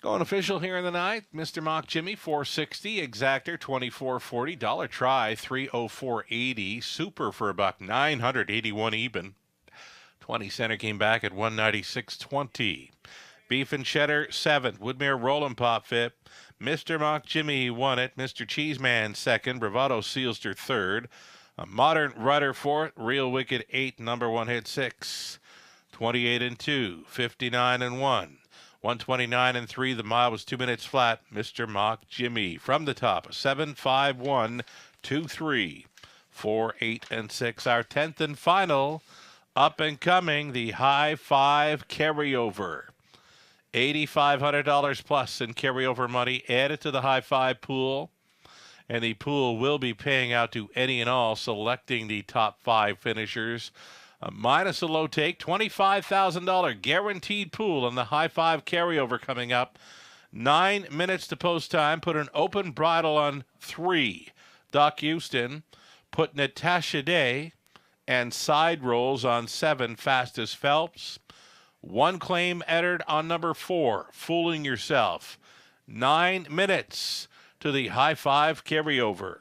Going official here in the ninth, Mr. Mock Jimmy, 460. Exactor, 2440. Dollar try, 304.80. Super for $1,981 even. 20 center came back at 196.20. Beef and Cheddar, 7th. Woodmere Roland Pop fit. Mr. Mock Jimmy won it. Mr. Cheeseman, 2nd. Bravado Sealster, 3rd. A Modern Rider, 4th. Real Wicked, 8th. Number 1 hit, 6. 28-2. 59-1. 129-3. The mile was 2 minutes flat. Mr. Mock Jimmy from the top. 7, 5, 1, 2, 3, 4, 8, and 6. Our 10th and final up and coming, the High Five carryover. $8,500 plus in carryover money added to the High Five pool. And the pool will be paying out to any and all selecting the top 5 finishers. Minus a low take, $25,000 guaranteed pool on the High Five carryover coming up. 9 minutes to post time. Put an open bridle on 3. Doc Houston. Put Natasha Day and side rolls on 7. Fastest Phelps. 1 claim entered on number 4. Fooling Yourself. 9 minutes to the High Five carryover.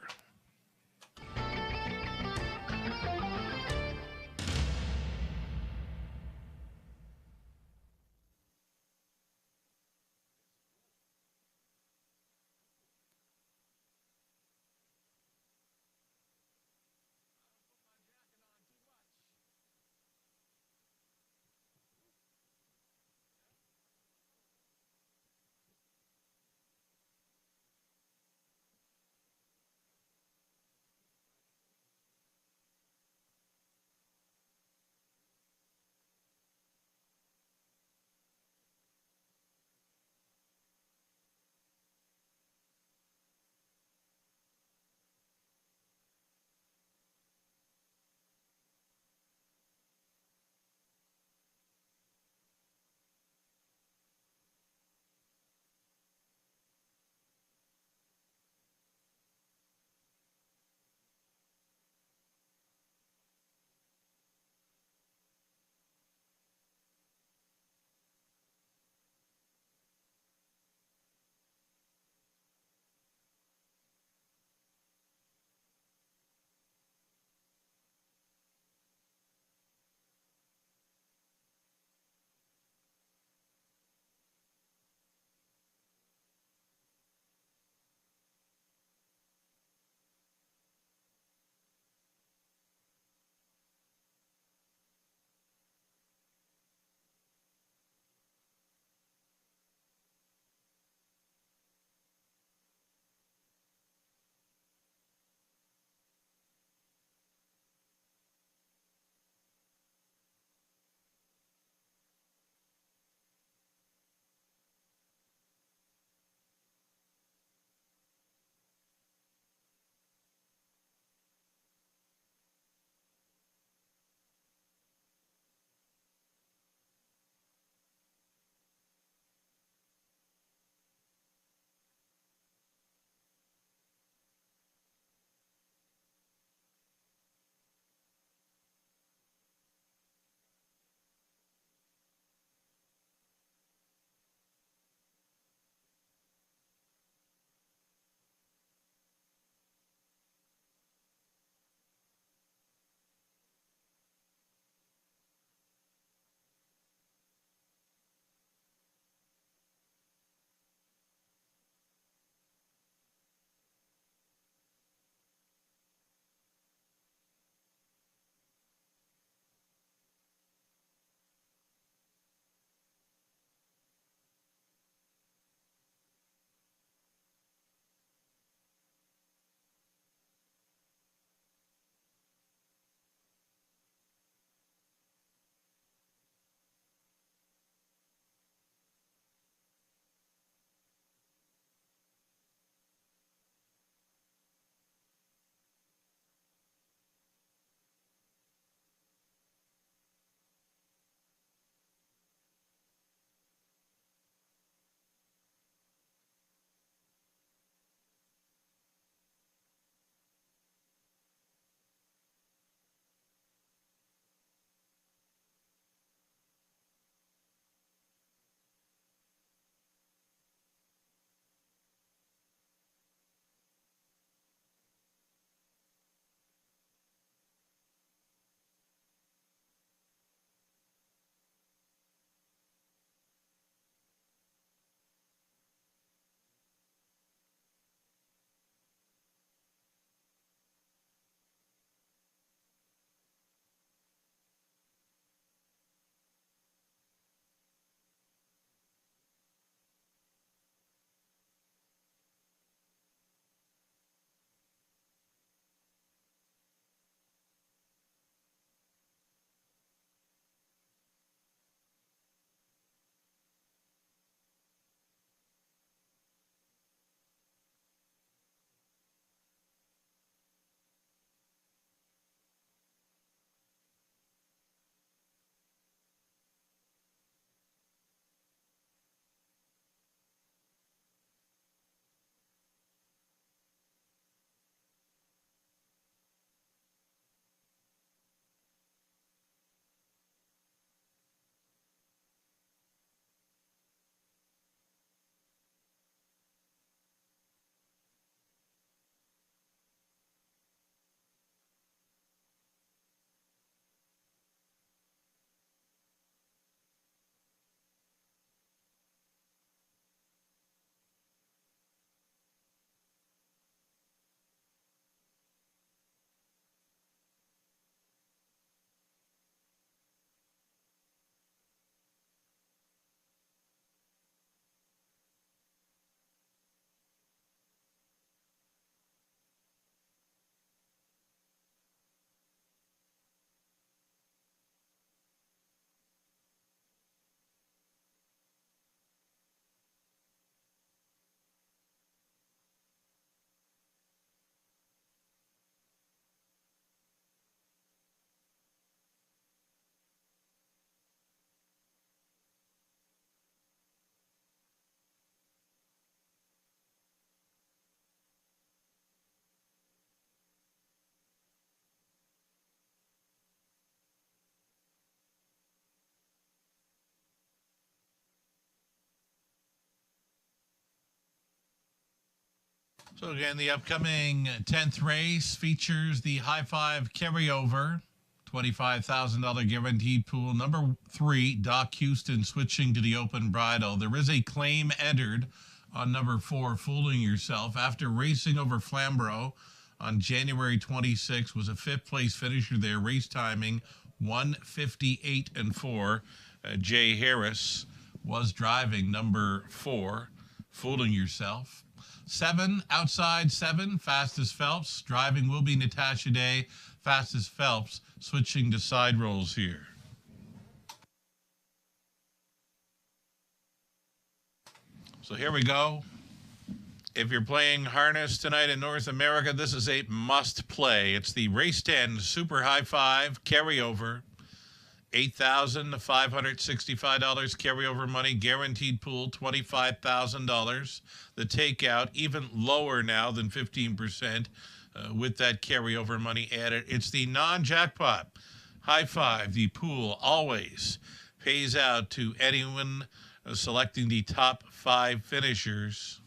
So again, the upcoming 10th race features the High Five Carryover, $25,000 guaranteed pool. Number 3, Doc Houston switching to the open bridle. There is a claim entered on number 4, Fooling Yourself. After racing over Flamborough on January 26, was a 5th place finisher there. Race timing 1:58 and 4. Jay Harris was driving number 4, Fooling Yourself. 7, Outside 7, Fastest Phelps. Driving will be Natasha Day. Fastest Phelps switching to side rolls here. So here we go. If you're playing harness tonight in North America, this is a must play. It's the Race 10 Super High Five Carryover. $8,565 carryover money, guaranteed pool $25,000. The takeout even lower now than 15% with that carryover money added. It's the non-jackpot High Five. The pool always pays out to anyone selecting the top 5 finishers.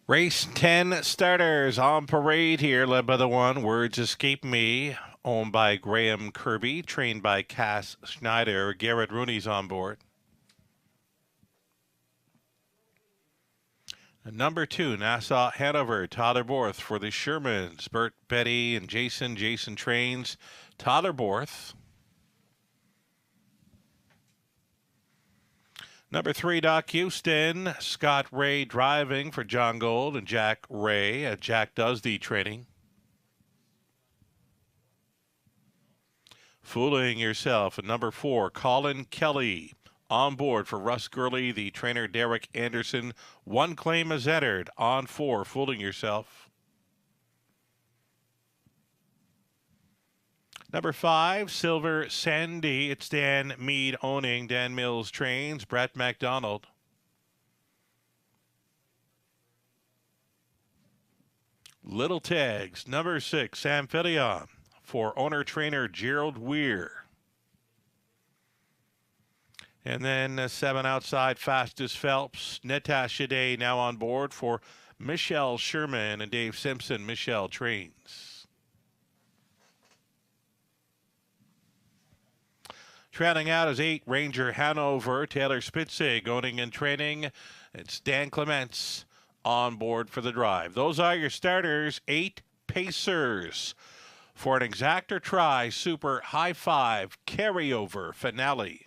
Race 10 starters on parade here, led by the one, Words Escape Me, owned by Graham Kirby, trained by Cass Schneider. Garrett Rooney's on board. And number 2, Nassau Hanover, Tyler Borth for the Shermans. Bert, Betty, and Jason. Jason trains Tyler Borth. Number 3, Doc Houston, Scott Ray driving for John Gold and Jack Ray. Jack does the training. Fooling Yourself at number 4, Colin Kelly, On board for Russ Gurley, the trainer Derek Anderson. One claim is entered. On 4, Fooling Yourself. Number 5, Silver Sandy. It's Dan Mead owning Dan Mills Trains. Brett McDonald. Little Tags. Number 6, Amphibian for owner-trainer Gerald Weir. And then 7 outside, Fastest Phelps. Natasha Day now on board for Michelle Sherman and Dave Simpson. Michelle Trains. Trailing out is 8, Ranger Hanover. Taylor Spitzig owning and training. It's Dan Clements on board for the drive. Those are your starters. 8 Pacers for an Exactor Tri Super High Five Carryover Finale.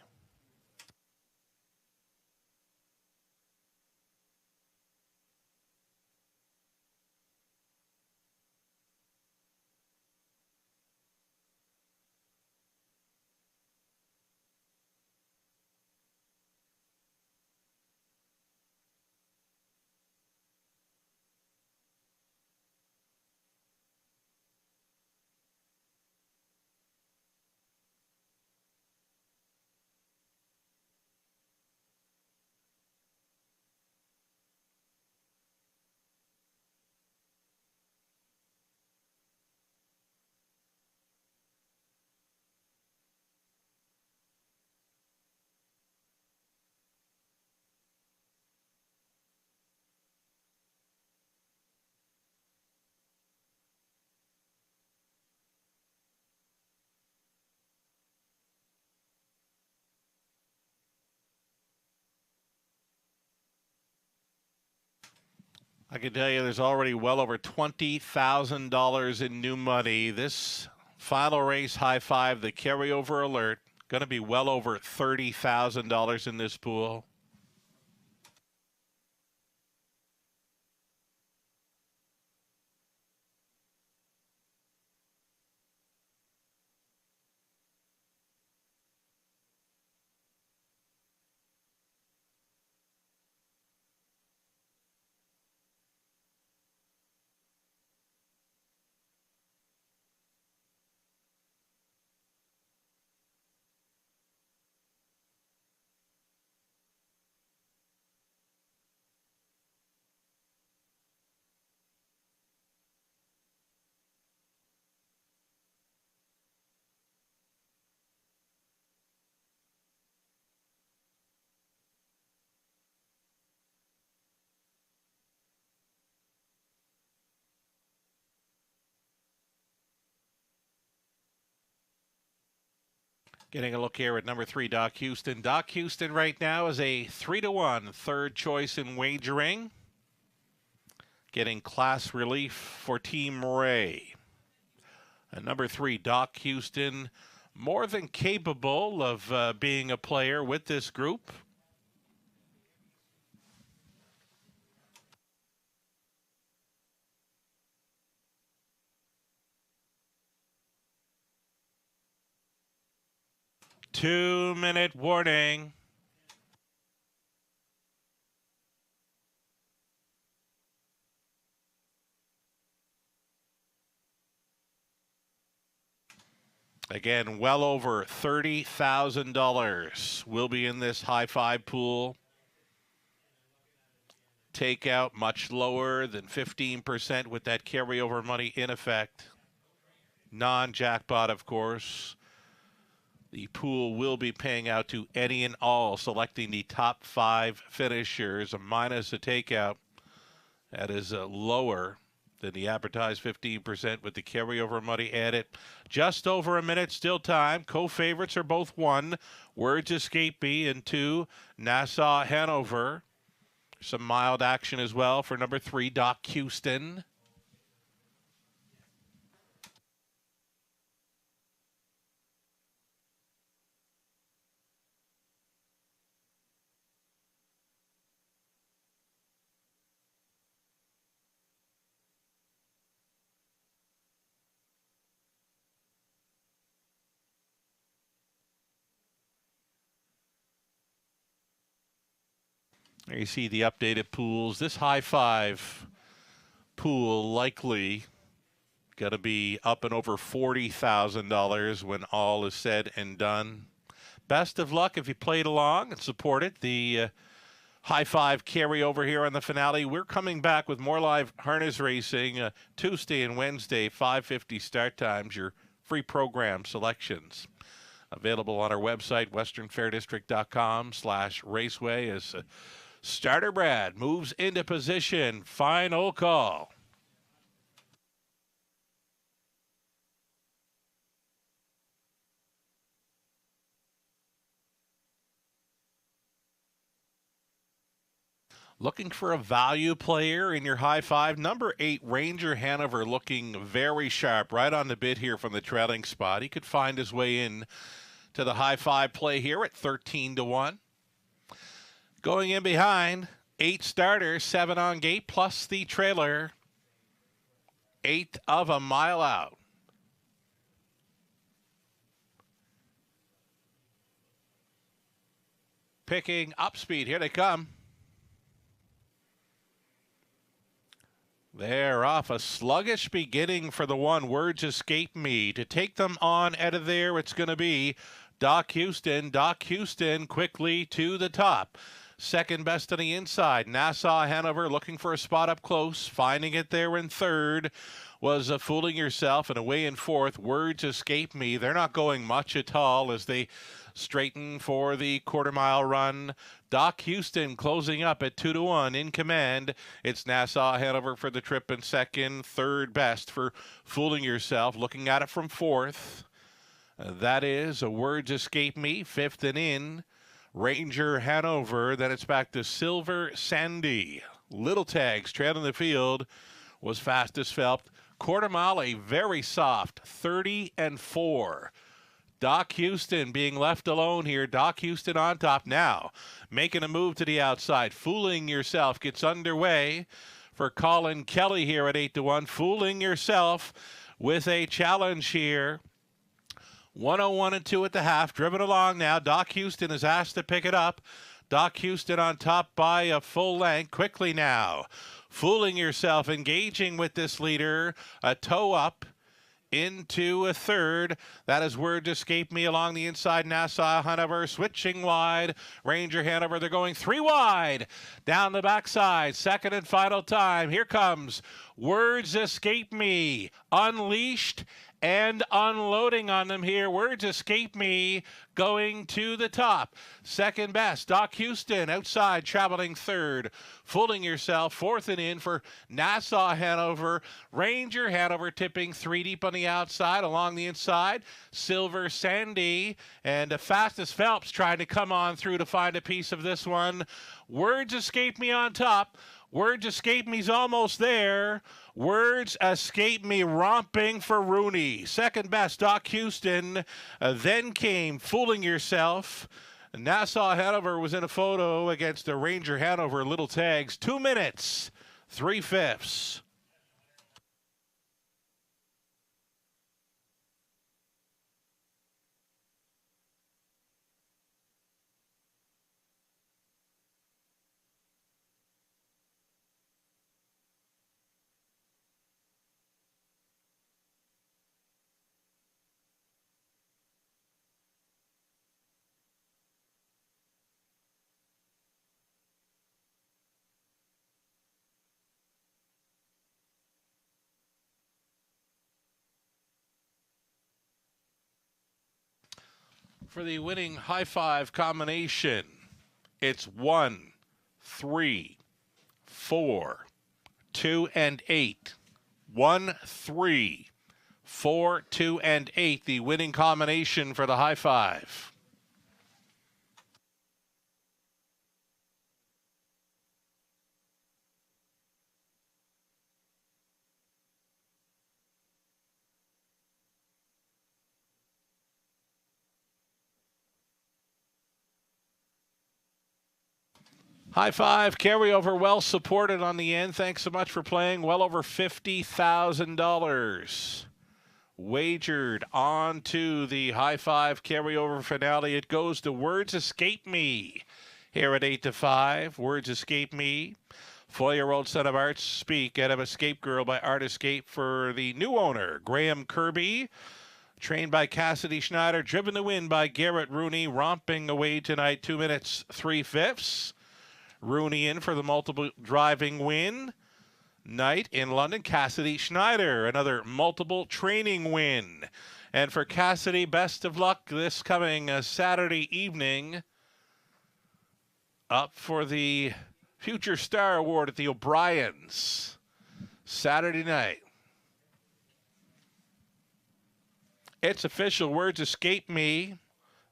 I can tell you there's already well over $20,000 in new money. This final race, High Five, the Carryover Alert, going to be well over $30,000 in this pool. Getting a look here at number 3, Doc Houston. Doc Houston right now is a 3-1 third choice in wagering. Getting class relief for Team Ray. And number 3, Doc Houston, more than capable of being a player with this group. Two-minute warning. Again, well over $30,000 will be in this High Five pool. Takeout much lower than 15% with that carryover money in effect. Non-jackpot, of course. The pool will be paying out to any and all, selecting the top 5 finishers, minus a takeout. That is lower than the advertised 15% with the carryover money added. Just over a minute, still time. Co-favorites are both 1, Words Escape Me, and 2, Nassau Hanover. Some mild action as well for number 3, Doc Houston. There you see the updated pools. This high five pool likely going to be up and over $40,000 when all is said and done. Best of luck if you played along and supported the high five carryover here on the finale. We're coming back with more live harness racing Tuesday and Wednesday, 5:50 start times. Your free program selections available on our website, westernfairdistrict.com/raceway, as starter Brad moves into position. Final call. Looking for a value player in your high five? Number 8, Ranger Hanover, looking very sharp, right on the bid here from the trailing spot. He could find his way in to the high five play here at 13-1. Going in behind, 8 starters, 7 on gate, plus the trailer, 1/8 of a mile out. Picking up speed, here they come. They're off. A sluggish beginning for the one. Words escape me. To take them on out of there, it's going to be Doc Houston. Doc Houston quickly to the top. Second best on the inside. Nassau Hanover looking for a spot up close. Finding it there in third was Fooling Yourself, and away in fourth. Words escape me. They're not going much at all as they straighten for the quarter-mile run. Doc Houston closing up at 2-1 in command. It's Nassau Hanover for the trip in second. Third best for Fooling Yourself. Looking at it from fourth. That is a Words Escape Me. Fifth and in. Ranger Hanover. Then it's back to Silver Sandy. Little Tags trailing the field was fastest Phelps. Quarter mile, a very soft 30-4. Doc Houston being left alone here. Doc Houston on top now, making a move to the outside. Fooling Yourself gets underway for Colin Kelly here at 8-1. Fooling Yourself with a challenge here. 101 and 2 at the half. Driven along now. Doc Houston is asked to pick it up. Doc Houston on top by a full length. Quickly now. Fooling Yourself engaging with this leader. A toe up into a third. That is Words Escape Me along the inside. Nassau Hanover switching wide. Ranger Hanover, they're going 3 wide down the backside. Second and final time. Here comes Words Escape Me. Unleashed and unloading on them here. Words Escape Me going to the top. Second best, Doc Houston outside traveling third. Fooling Yourself, fourth and in for Nassau Hanover. Ranger Hanover tipping 3 deep on the outside. Along the inside, Silver Sandy and the fastest Phelps trying to come on through to find a piece of this one. Words Escape Me on top. Words Escape Me's almost there. Words Escape Me romping for Rooney. Second best, Doc Houston. Then came Fooling Yourself. Nassau Hanover was in a photo against the Ranger Hanover Little Tags. 2 minutes, 3/5. For the winning high five combination, it's 1, 3, 4, 2, and 8. 1, 3, 4, 2, and 8. The winning combination for the high five. High five carryover, well supported on the end. Thanks so much for playing. Well over $50,000 wagered onto the high five carryover finale. It goes to Words Escape Me. here at 8 to 5. Words Escape Me. 4-year-old Son of Arts Speak out of Escape Girl by Art Escape for the new owner, Graham Kirby. Trained by Cassidy Schneider, driven to win by Garrett Rooney, romping away tonight, 2 minutes, 3/5. Rooney in for the multiple driving win. Night in London, Cassidy Schneider, another multiple training win. And for Cassidy, best of luck this coming Saturday evening. Up for the Future Star Award at the O'Briens. Saturday night. It's official. Words Escape Me.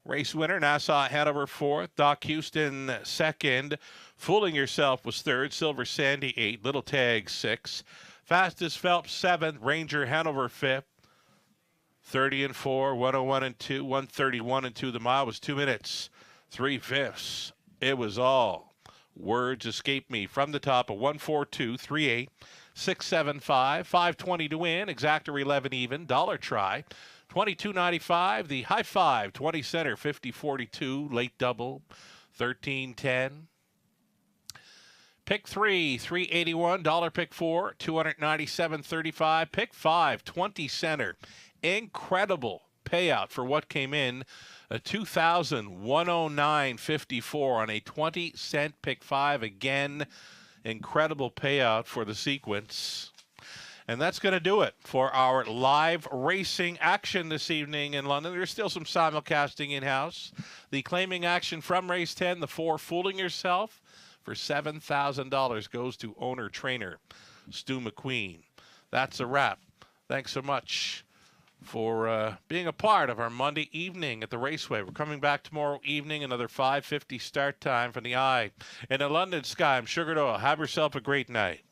Race winner, Nassau Hanover 4th. Doc Houston 2nd. Fooling Yourself was 3rd. Silver Sandy 8th. Little Tag 6th. Fastest Phelps 7th. Ranger Hanover 5th. 30 and 4. 101 and 2. 131 and 2. The mile was 2 minutes, 3/5. It was all Words Escape Me from the top of 142.38. 675. 520 to win. Exactor 11 even. Dollar try. 22.95. The high five. 20 center. 50.42. Late double. 13.10. Pick 3, 381. Dollar pick 4, 297.35. Pick 5, 20 center. Incredible payout for what came in. A 2,109.54 on a 20-cent pick 5. Again, incredible payout for the sequence. And that's going to do it for our live racing action this evening in London. There's still some simulcasting in-house. The claiming action from race 10, the 4 Fooling Yourself, for $7,000 goes to owner-trainer Stu McQueen. That's a wrap. Thanks so much for being a part of our Monday evening at the Raceway. We're coming back tomorrow evening, another 5:50 start time from the Eye. In the London Sky, I'm Sugar Doyle. Have yourself a great night.